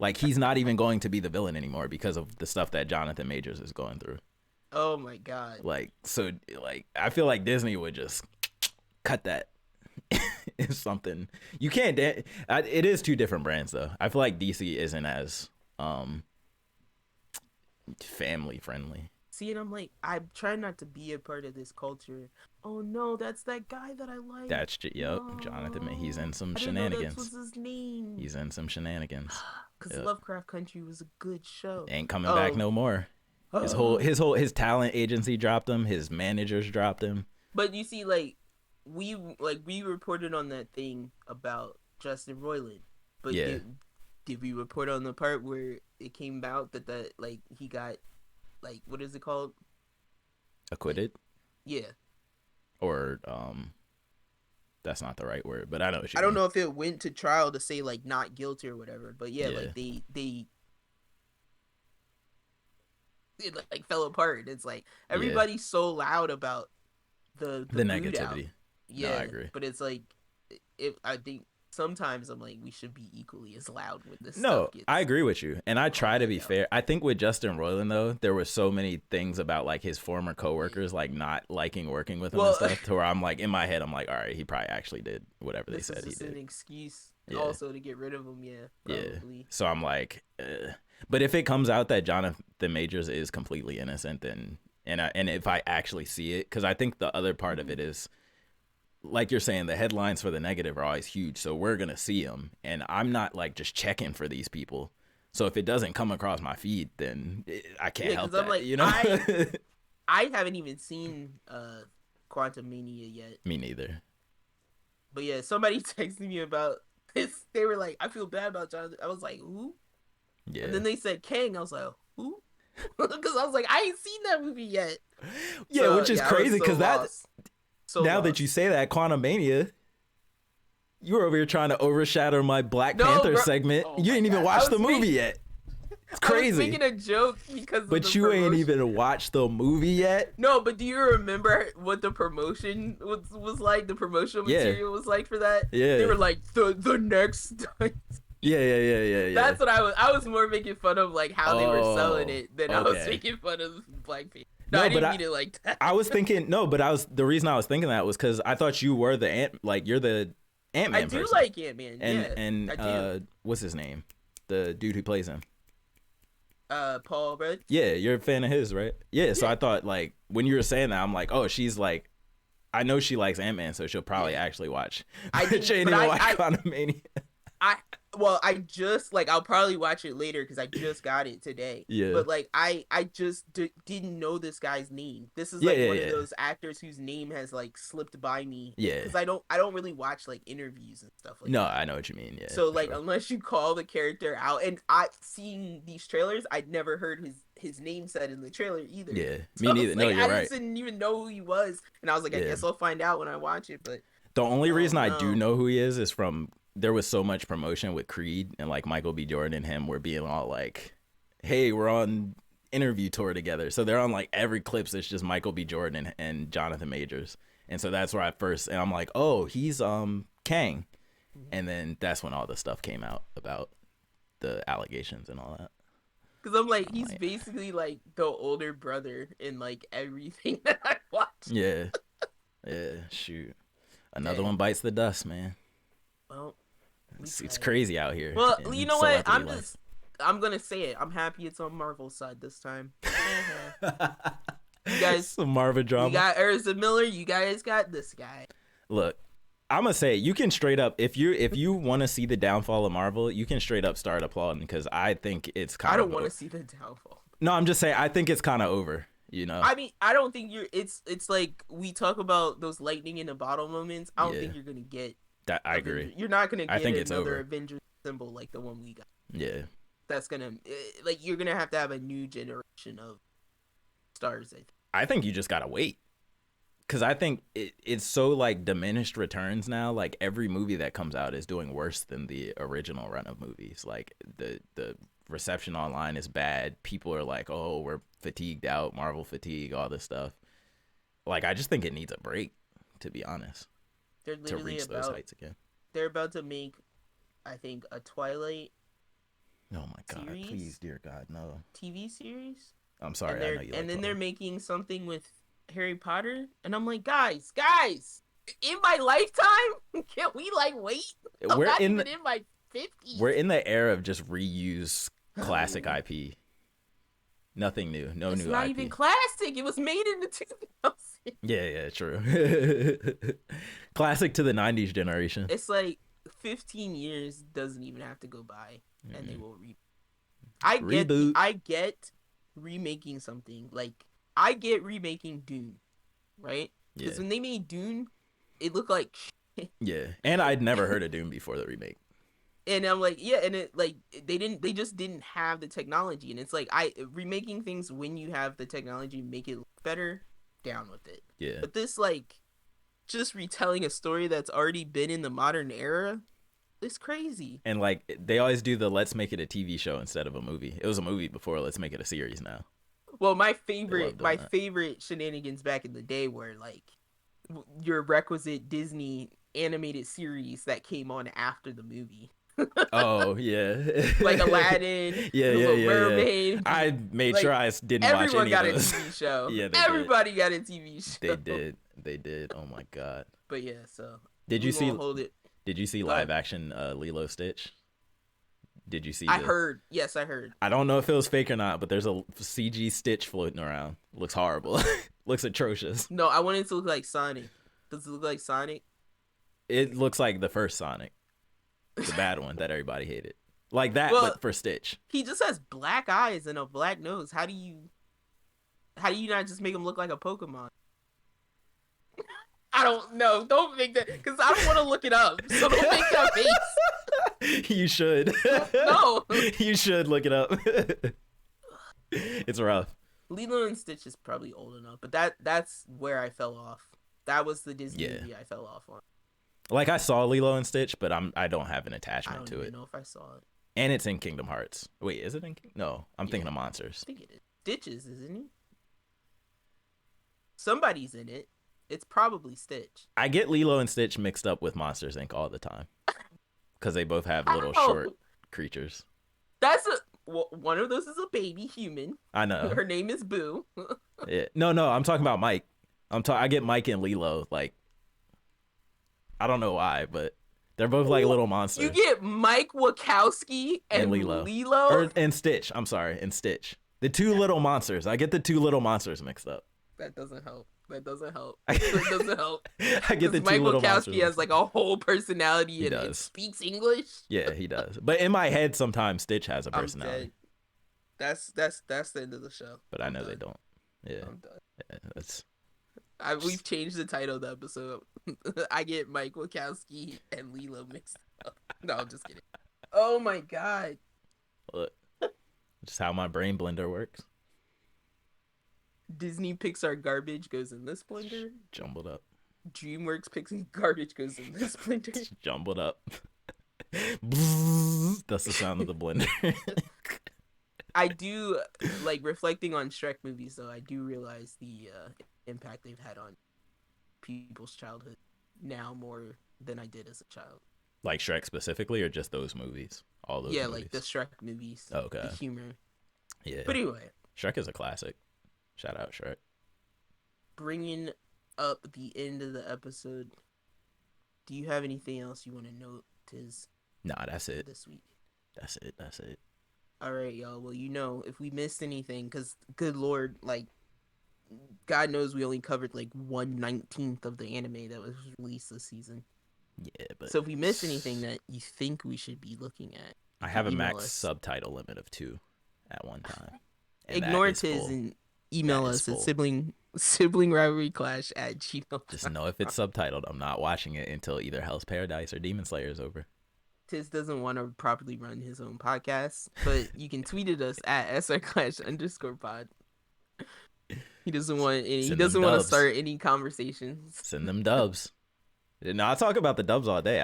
Like he's not even going to be the villain anymore because of the stuff that Jonathan Majors is going through. oh my god. Like so, like I feel like Disney would just cut that. Is something you can't. It is two different brands though. I feel like DC isn't as family friendly. See, and I'm like, I'm trying not to be a part of this culture. Oh no, that's that guy that I like. Yep, Jonathan. He's in No, some I didn't know that shenanigans. was his name. He's in some shenanigans. Because Yep. Lovecraft Country was a good show. Ain't coming back no more. His talent agency dropped him. His managers dropped him. But you see, we reported on that thing about Justin Roiland, but Yeah, did we report on the part where it came out that like he got like what is it called? acquitted Yeah, or that's not the right word, but I know what you I don't mean. know if it went to trial to say like not guilty or whatever, but yeah, Yeah, like they it like fell apart. It's like yeah. everybody's so loud about the The boot out. negativity. No, I Yeah, agree. but it's like if I think sometimes I'm like we should be equally as loud when this No, stuff gets I agree with you, and I try to be out. fair. I think with Justin Roiland though, there were so many things about like his former coworkers like not liking working with him and Well, stuff, to where I'm like in my head, I'm like, all right, he probably actually did whatever they this said is he just an did. excuse Yeah, also to get rid of him. Yeah, yeah. probably. So I'm like, but if it comes out that Jonathan Majors is completely innocent, then and if I actually see it, because I think the other part of it is, like you're saying, the headlines for the negative are always huge. So we're gonna see them, and I'm not like just checking for these people. So if it doesn't come across my feed, then I can't Yeah, help because I'm that. like You know? I haven't even seen Quantum Mania yet. Me neither. But yeah, somebody texted me about this. They were like, I feel bad about Jonathan. I was like, who? Yeah. And then they said Kang. I was like, who? Because I was like, I ain't seen that movie yet. Yeah, So, which is crazy because now that you say that, Quantumania, you were over here trying to overshadow my Black Panther segment. Oh you ain't even watched the movie yet. It's crazy. I was making a joke because but you ain't even watched the movie yet. No, but do you remember what the promotion was like? The promotional material was like for that? Yeah. They were like the next Yeah. That's what I was more making fun of, like how they were selling it than I was making fun of Black Panther. No, I didn't mean it like that. I was thinking the reason I was thinking that was because I thought you were you're the Ant-Man person. I do like Ant-Man, and I do. What's his name? The dude who plays him. Paul Rudd. Yeah, you're a fan of his, right? Yeah, so I thought, like, when you were saying that, I'm like, oh, she's like, I know she likes Ant-Man, so she'll probably actually watch. She ain't even watch Quantumania. I just, like, I'll probably watch it later because I just got it today. Yeah. But, like, I just didn't know this guy's name. This is, like, one of those actors whose name has, like, slipped by me. Yeah. Because I don't really watch, like, interviews and stuff like that. No, I know what you mean, yeah. So, like, unless you call the character out, and seeing these trailers, I'd never heard his name said in the trailer either. Yeah, so me neither. Like, no, you're right. I didn't even know who he was. And I was like, I guess I'll find out when I watch it, but... The only reason I do know who he is from... There was so much promotion with Creed, and like Michael B. Jordan and him were being all like, hey, we're on interview tour together. So they're on like every clips. It's just Michael B. Jordan and Jonathan Majors. And so that's where and I'm like, oh, he's Kang. And then that's when all the stuff came out about the allegations and all that. Because I'm like, he's basically like the older brother in like everything that I watch. Yeah. Yeah, shoot. Another one bites the dust, man. Well, it's crazy out here. Well, you know what? I'm gonna say it. I'm happy it's on Marvel's side this time. You guys, some Marvel drama. You got Ezra Miller. You guys got this guy. Look, I'm gonna say you can straight up if you want to see the downfall of Marvel, you can straight up start applauding because I think it's kind of. I don't want to see the downfall. No, I'm just saying I think it's kind of over. You know. I mean, I don't think it's like we talk about those lightning in a bottle moments. I don't think you're gonna get. That I agree. You're not gonna get another over. Avengers symbol like the one we got. Yeah. That's gonna like you're gonna have to have a new generation of stars. I think you just gotta wait, because I think it's so like diminished returns now. Like every movie that comes out is doing worse than the original run of movies. Like the reception online is bad. People are like, oh, we're fatigued out, Marvel fatigue, all this stuff. Like I just think it needs a break, to be honest. They're literally to reach those heights again. They're about to make, I think, a Twilight. Oh my God! Series? Please, dear God, no. TV series. I'm sorry. I know you. And then Twilight. they're making something with Harry Potter, and I'm like, guys, in my lifetime, can we like wait? We're not in even in my 50s. We're in the era of just reuse classic IP. Nothing new. No new IP. It's not even classic. It was made in the 2000s. Yeah, true. Classic to the 90s generation. It's like 15 years doesn't even have to go by, and they will reboot. I get remaking something. Like, I get remaking Dune, right? Because when they made Dune, it looked like shit. Yeah, and I'd never heard of Dune before the remake. And I'm like, yeah, and it like they just didn't have the technology, and it's like remaking things when you have the technology make it look better, down with it. Yeah. But this like just retelling a story that's already been in the modern era, it's crazy. And like they always do the let's make it a TV show instead of a movie. It was a movie before, let's make it a series now. Well, my favorite shenanigans back in the day were like your requisite Disney animated series that came on after the movie. Oh yeah, like Aladdin, yeah, Mermaid. I made sure I didn't watch any of those. Everyone got a TV show. Yeah, everybody got a TV show. They did. Oh my God. But yeah, so did you see live action Lilo Stitch? Did you see? I heard. Yes, I heard. I don't know if it was fake or not, but there's a CG Stitch floating around. Looks horrible. Looks atrocious. No, I want it to look like Sonic. Does it look like Sonic? It looks like the first Sonic. The bad one that everybody hated. Like that, but for Stitch. He just has black eyes and a black nose. How do you not just make him look like a Pokemon? I don't know. Don't make that, because I don't want to look it up. So don't make that face. You should. No. You should look it up. It's rough. Lilo and Stitch is probably old enough, but that's where I fell off. That was the Disney movie I fell off on. Like, I saw Lilo and Stitch, but I don't have an I attachment don't to even it. know if I saw it. And it's in Kingdom Hearts. Wait, is it in? No, I'm thinking of Monsters. I think it is. Stitches, isn't he? Somebody's in it. It's probably Stitch. I get Lilo and Stitch mixed up with Monsters Inc. all the time because they both have little short creatures. That's one of those is a baby human. I know. Her name is Boo. Yeah. No, I'm talking about Mike. I get Mike and Lilo. Like, I don't know why, but they're both like little monsters. You get Mike Wachowski and Lilo? And Stitch. I'm sorry, and Stitch. The two little monsters. I get the two little monsters mixed up. That doesn't help. That doesn't help. I get the two Mike little Wachowski monsters. has like a whole personality and speaks English. Yeah, he does. But in my head, sometimes Stitch has a personality. That's the end of the show. But I know they don't. Yeah. I'm done. Yeah, that's... We've changed the title of the episode. I get Mike Wachowski and Lilo mixed up. No, I'm just kidding. Oh my god. Look, just how my brain blender works. Disney Pixar garbage goes in this blender. Jumbled up. DreamWorks Pixar garbage goes in this blender. It's jumbled up. That's the sound of the blender. I do, like, reflecting on Shrek movies, though, I do realize the impact they've had on people's childhood now more than I did as a child. Like Shrek specifically, or just those movies? All those movies? Like the Shrek movies. Okay. The humor. Yeah. But anyway. Shrek is a classic. Shout out Shrek. Bringing up the end of the episode, do you have anything else you want to note, Tiz? Nah, that's it. This week. That's it. All right, y'all. Well, if we missed anything, because good lord, like, God knows we only covered like 1/19th of the anime that was released this season. Yeah, but so if we missed anything that you think we should be looking at, I have a max subtitle limit of 2 at one time. Ignore Tiz and email us at sibling rivalry clash at gmail. Just know if it's subtitled, I'm not watching it until either Hell's Paradise or Demon Slayer is over. Tiz doesn't want to properly run his own podcast, but you can tweet at us at srclash_pod. He doesn't want to start any conversations. Send them dubs. No, I talk about the dubs all day.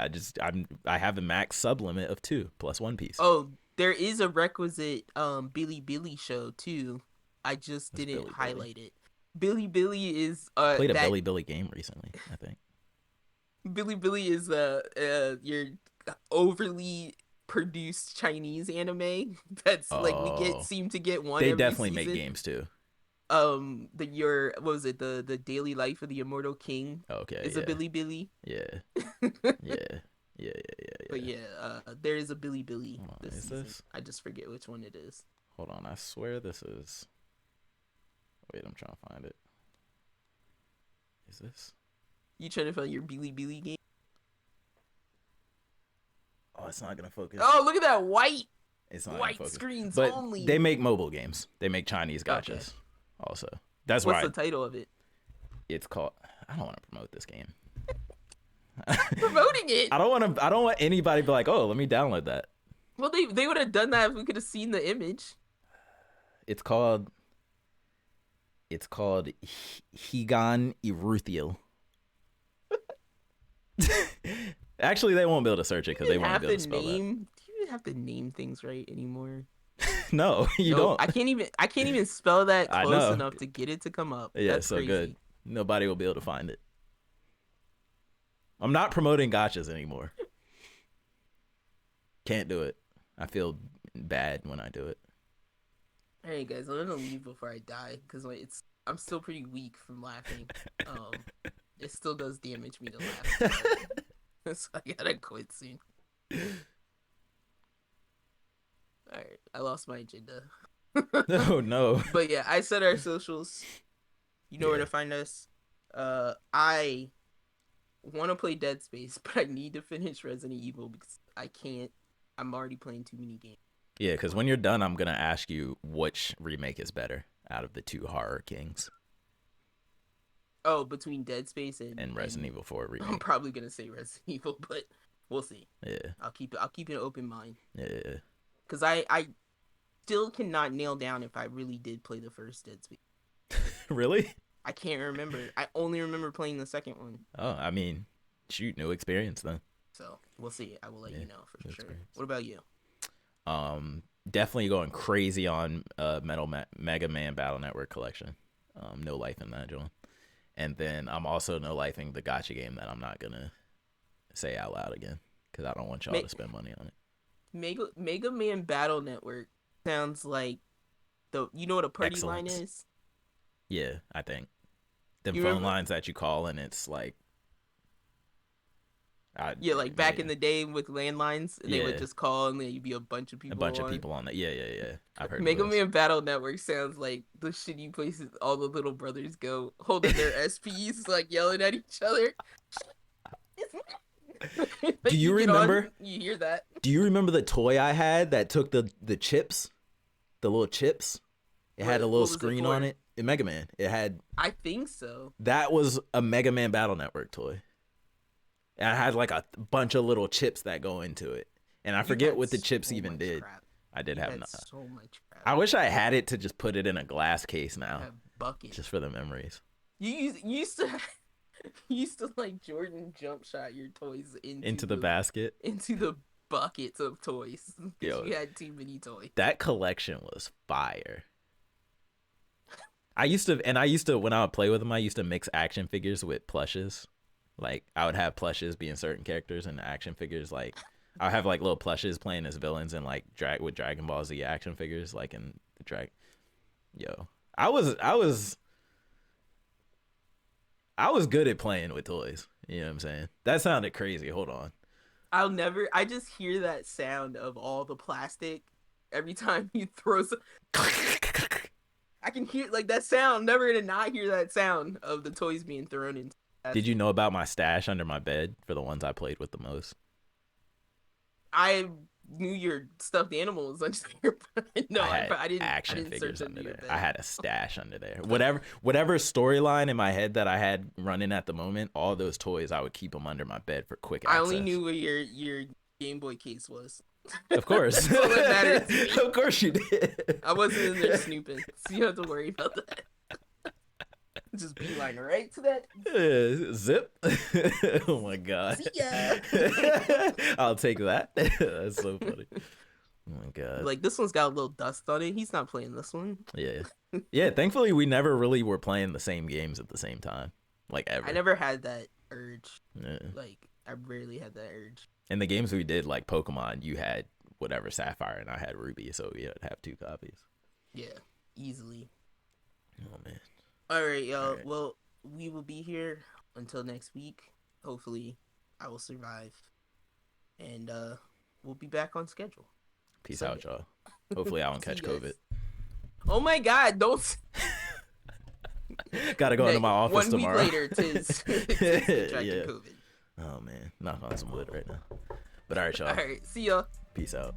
I have a max sub limit of 2 plus One Piece. Oh, there is a requisite Billy show too. I just didn't highlight it. Billy is played a Billy game recently, I think. Billy is your overly produced Chinese anime that's like we seem to get one. They every definitely season. make games too. What was it, the daily life of the immortal king? Okay, is a Billy. Yeah. But there is a Billy this season. This? I just forget which one it is. Hold on, I swear this is. Wait, I'm trying to find it. Is this? You trying to find your Billy game? Oh, it's not gonna focus. Oh, look at that white. It's not white screens but only. They make mobile games. They make Chinese gachas. Okay. Also, that's what's the title of it? It's called. I don't want to promote this game. Promoting it. I don't want anybody to be like, oh, let me download that. Well, they would have done that if we could have seen the image. It's called Higan Iruthiel. Actually, they won't be able to search it because they won't be able to spell that. Do you even have to name things right anymore? No, you don't. I can't even spell that close enough to get it to come up. Yeah, that's so crazy. Good. Nobody will be able to find it. I'm not promoting gachas anymore. Can't do it. I feel bad when I do it. Hey guys, I'm gonna leave before I die because I'm still pretty weak from laughing. It still does damage me to laugh. So I gotta quit soon. Alright, I lost my agenda. Oh no. But yeah, I said our socials. You know where to find us. I want to play Dead Space, but I need to finish Resident Evil because I can't. I'm already playing too many games. Yeah, because when you're done, I'm going to ask you which remake is better out of the 2 Horror Kings. Oh, between Dead Space and Resident Evil 4 remake. I'm probably going to say Resident Evil, but We'll see. Yeah. I'll keep an open mind. Yeah. Because I still cannot nail down if I really did play the first Dead Space. Really? I can't remember. I only remember playing the second one. Oh, I mean, shoot, new experience then. So we'll see. I will let you know for sure. Experience. What about you? Definitely going crazy on Mega Man Battle Network collection. No life in that, John. And then I'm also no lifing the gacha game that I'm not gonna say out loud again because I don't want y'all to spend money on it. Mega Man Battle Network sounds like you know what a party line is? Yeah, I think. Them phone lines that you call and it's like like back in the day with landlines, and they would just call, and then you'd be a bunch of people on that. Yeah. I've heard Mega Man Battle Network sounds like the shitty places all the little brothers go, holding their SPs, like yelling at each other. Like, do you remember? You hear that? Do you remember the toy I had that took the chips, the little chips? It had a little screen on it. In Mega Man, it had. I think so. That was a Mega Man Battle Network toy. And I had like a bunch of little chips that go into it. And I forget what the chips even did. Crap. I did have so much crap. I wish I had it to just put it in a glass case now. Bucket. Just for the memories. You used to like Jordan jump shot your toys into the basket. Into the buckets of toys. Yo, you had too many toys. That collection was fire. I used to when I would play with them, I used to mix action figures with plushes. Like I would have plushes being certain characters and action figures like I would have like little plushes playing as villains and like with Dragon Ball Z action figures like in the drag. Yo, I was good at playing with toys. You know what I'm saying? That sounded crazy. Hold on. I just hear that sound of all the plastic every time you throw some. I can hear like that sound. I'm never gonna not hear that sound of the toys being thrown into. Did you know about my stash under my bed for the ones I played with the most? I knew your stuffed animals under your bed. No, I didn't. Action figures under there. I had a stash under there. Whatever storyline in my head that I had running at the moment, all those toys I would keep them under my bed for quick access. I only knew what your Game Boy case was. Of course. That's all that mattered to me. Of course you did. I wasn't in there snooping, so you don't have to worry about that. Just beeline right to that. Zip. Oh my god. See ya. I'll take that. That's so funny. Oh my god. Like this one's got a little dust on it. He's not playing this one. Yeah. Thankfully, we never really were playing the same games at the same time, like ever. I never had that urge. Yeah. Like I rarely had that urge. In the games we did, like Pokemon, you had whatever Sapphire and I had Ruby, so we would have 2 copies. Yeah, easily. Oh man. All right, y'all. All right. Well, we will be here until next week. Hopefully, I will survive, and we'll be back on schedule. Peace out, y'all. Hopefully, I won't catch COVID. Oh my God! Don't. Gotta go into my office 1 week tomorrow. later, tis contracting COVID. Oh man, knock on some wood right now. But all right, y'all. All right, see y'all. Peace out.